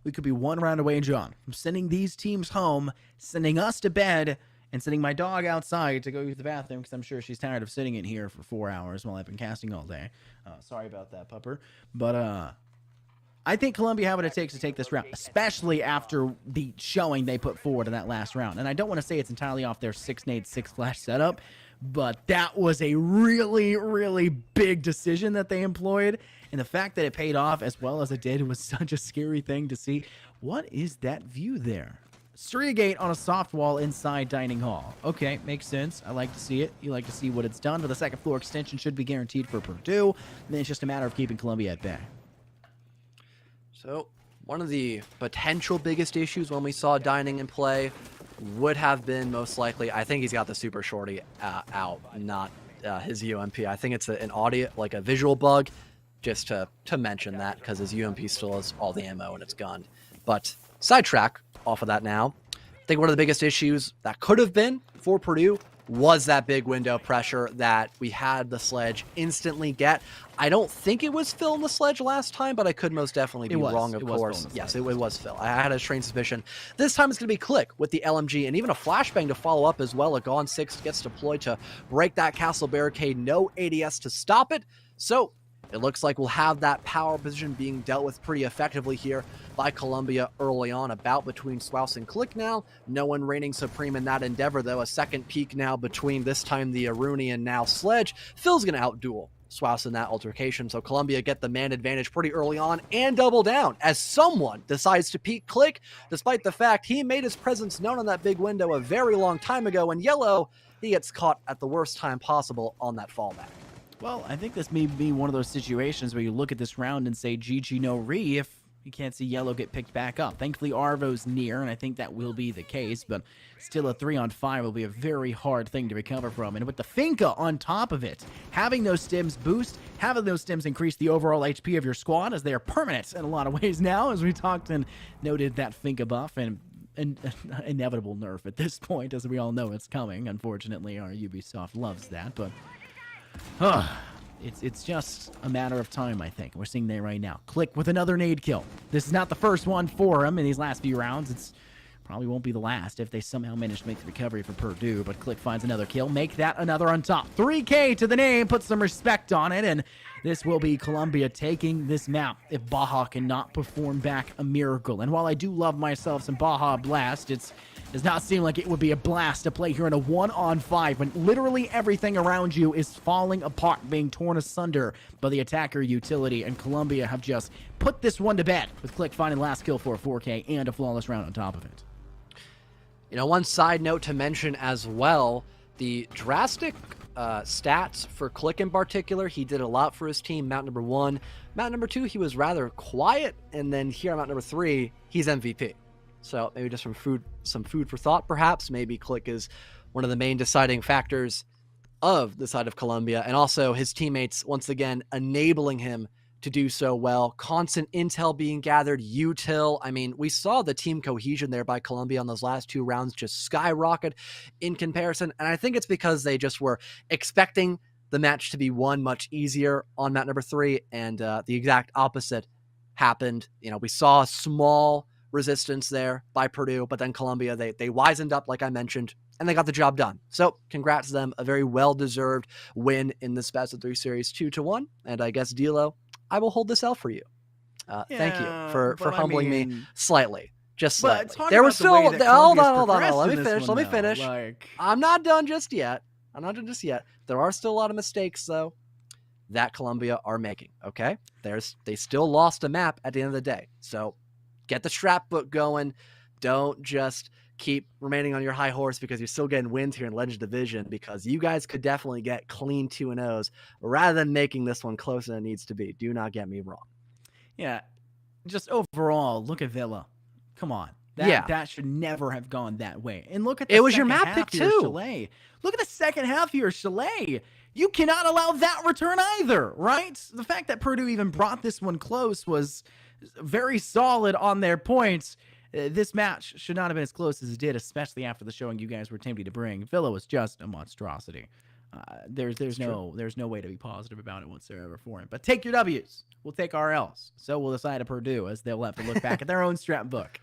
We could be 1 round away, John, from sending these teams home, sending us to bed, and sending my dog outside to go use the bathroom, because I'm sure she's tired of sitting in here for 4 hours while I've been casting all day. Sorry about that, pupper. But I think Columbia have what it takes to take this round, especially after the showing they put forward in that last round. And I don't want to say it's entirely off their 6 nade, 6 flash setup, but that was a really, really big decision that they employed. And the fact that it paid off as well as it did was such a scary thing to see. What is that view there? Gate on a soft wall inside dining hall. Okay, makes sense. I like to see it. You like to see what it's done. But the second floor extension should be guaranteed for Purdue. And then it's just a matter of keeping Columbia at bay. So, one of the potential biggest issues when we saw dining in play would have been most likely, I think he's got the super shorty out, not his UMP. I think it's an audio, like a visual bug, just to mention that, because his UMP still has all the ammo and it's gunned. But sidetrack off of that now. I think one of the biggest issues that could have been for Purdue was that big window pressure that we had the sledge instantly get. I don't think it was Phil in the sledge last time, but I could most definitely be wrong, of course. Yes, it was Phil. I had a strange suspicion. This time it's going to be Click with the LMG and even a flashbang to follow up as well. A Gone 6 gets deployed to break that castle barricade. No ADS to stop it. So it looks like we'll have that power position being dealt with pretty effectively here by Columbia early on, about between Swouse and Click now. No one reigning supreme in that endeavor, though. A second peak now between this time the Aruni and now Sledge. Phil's going to outduel Swouse in that altercation, so Columbia get the man advantage pretty early on and double down as someone decides to peek Click, despite the fact he made his presence known on that big window a very long time ago. And Yellow, he gets caught at the worst time possible on that fallback. Well, I think this may be one of those situations where you look at this round and say, GG no re, if you can't see Yellow get picked back up. Thankfully, Arvo's near, and I think that will be the case, but still a 3-on-5 will be a very hard thing to recover from. And with the Finca on top of it, having those stims boost, having those stims increase the overall HP of your squad, as they are permanent in a lot of ways now, as we talked and noted that Finca buff, and an inevitable nerf at this point, as we all know it's coming. Unfortunately, our Ubisoft loves that, but it's just a matter of time, I think. We're seeing that right now. Click with another nade kill. This is not the first one for him in these last few rounds. It's Probably won't be the last if they somehow manage to make the recovery for Purdue, but Click finds another kill. Make that another on top. 3K to the name, put some respect on it, and this will be Columbia taking this map if Baja cannot perform back a miracle. And while I do love myself some Baja Blast, it does not seem like it would be a blast to play here in a 1-on-5 when literally everything around you is falling apart, being torn asunder by the attacker utility, and Columbia have just put this one to bed with Click finding last kill for a 4K and a flawless round on top of it. You know, one side note to mention as well, the drastic stats for Click in particular, he did a lot for his team. Map number 1. Map number 2, he was rather quiet, and then here on map number 3, he's MVP. So maybe just some food for thought, perhaps. Maybe Click is one of the main deciding factors of the side of Columbia, and also his teammates, once again, enabling him to do so well. Constant intel being gathered, util. I mean, we saw the team cohesion there by Columbia on those last 2 rounds just skyrocket in comparison, and I think it's because they just were expecting the match to be won much easier on map number 3, and the exact opposite happened. You know, we saw a small resistance there by Purdue, but then Columbia, they wisened up, like I mentioned, and they got the job done. So congrats to them. A very well-deserved win in this best of 3 series, 2-1. And I guess, D'Lo, I will hold this L for you. Thank you for humbling me slightly. Just slightly. There was still, hold on. Let me finish. I'm not done just yet. There are still a lot of mistakes, though, that Columbia are making, okay? They still lost a map at the end of the day. So get the strap book going. Don't just keep remaining on your high horse because you're still getting wins here in Legends Division, because you guys could definitely get clean 2-0s rather than making this one closer than it needs to be. Do not get me wrong. Yeah, just overall, look at Villa. Come on. That should never have gone that way. And look at the it was your map pick too. Chalet. Look at the second half here, Chalet. You cannot allow that return either, right? The fact that Purdue even brought this one close was very solid on their points. This match should not have been as close as it did, especially after the showing you guys were attempting to bring. Villa was just a monstrosity. There's no way to be positive about it whatsoever for him. But take your W's. We'll take our L's. So will the side of Purdue, as they'll have to look back at their own strap book.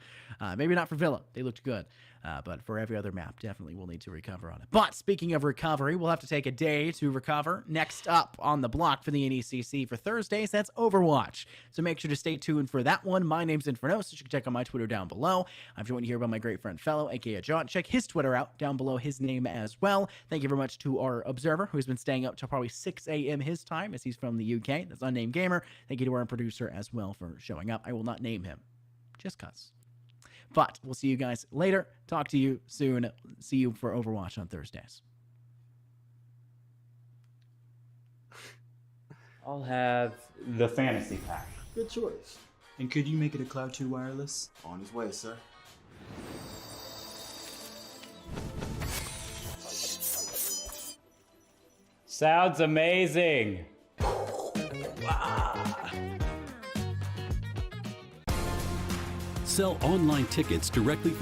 Maybe not for Villa. They looked good. But for every other map, definitely we'll need to recover on it. But speaking of recovery, we'll have to take a day to recover. Next up on the block for the NECC for Thursdays, that's Overwatch. So make sure to stay tuned for that one. My name's Infernos. You can check out my Twitter down below. I'm joined here by my great friend Fellow, aka John. Check his Twitter out down below, his name as well. Thank you very much to our observer, who's been staying up till probably 6 a.m. his time, as he's from the UK. That's Unnamed Gamer. Thank you to our producer as well for showing up. I will not name him, just cuz. But we'll see you guys later. Talk to you soon. See you for Overwatch on Thursdays. I'll have the fantasy pack. Good choice. And could you make it a Cloud 2 wireless? On his way, sir. Sounds amazing. Sell online tickets directly from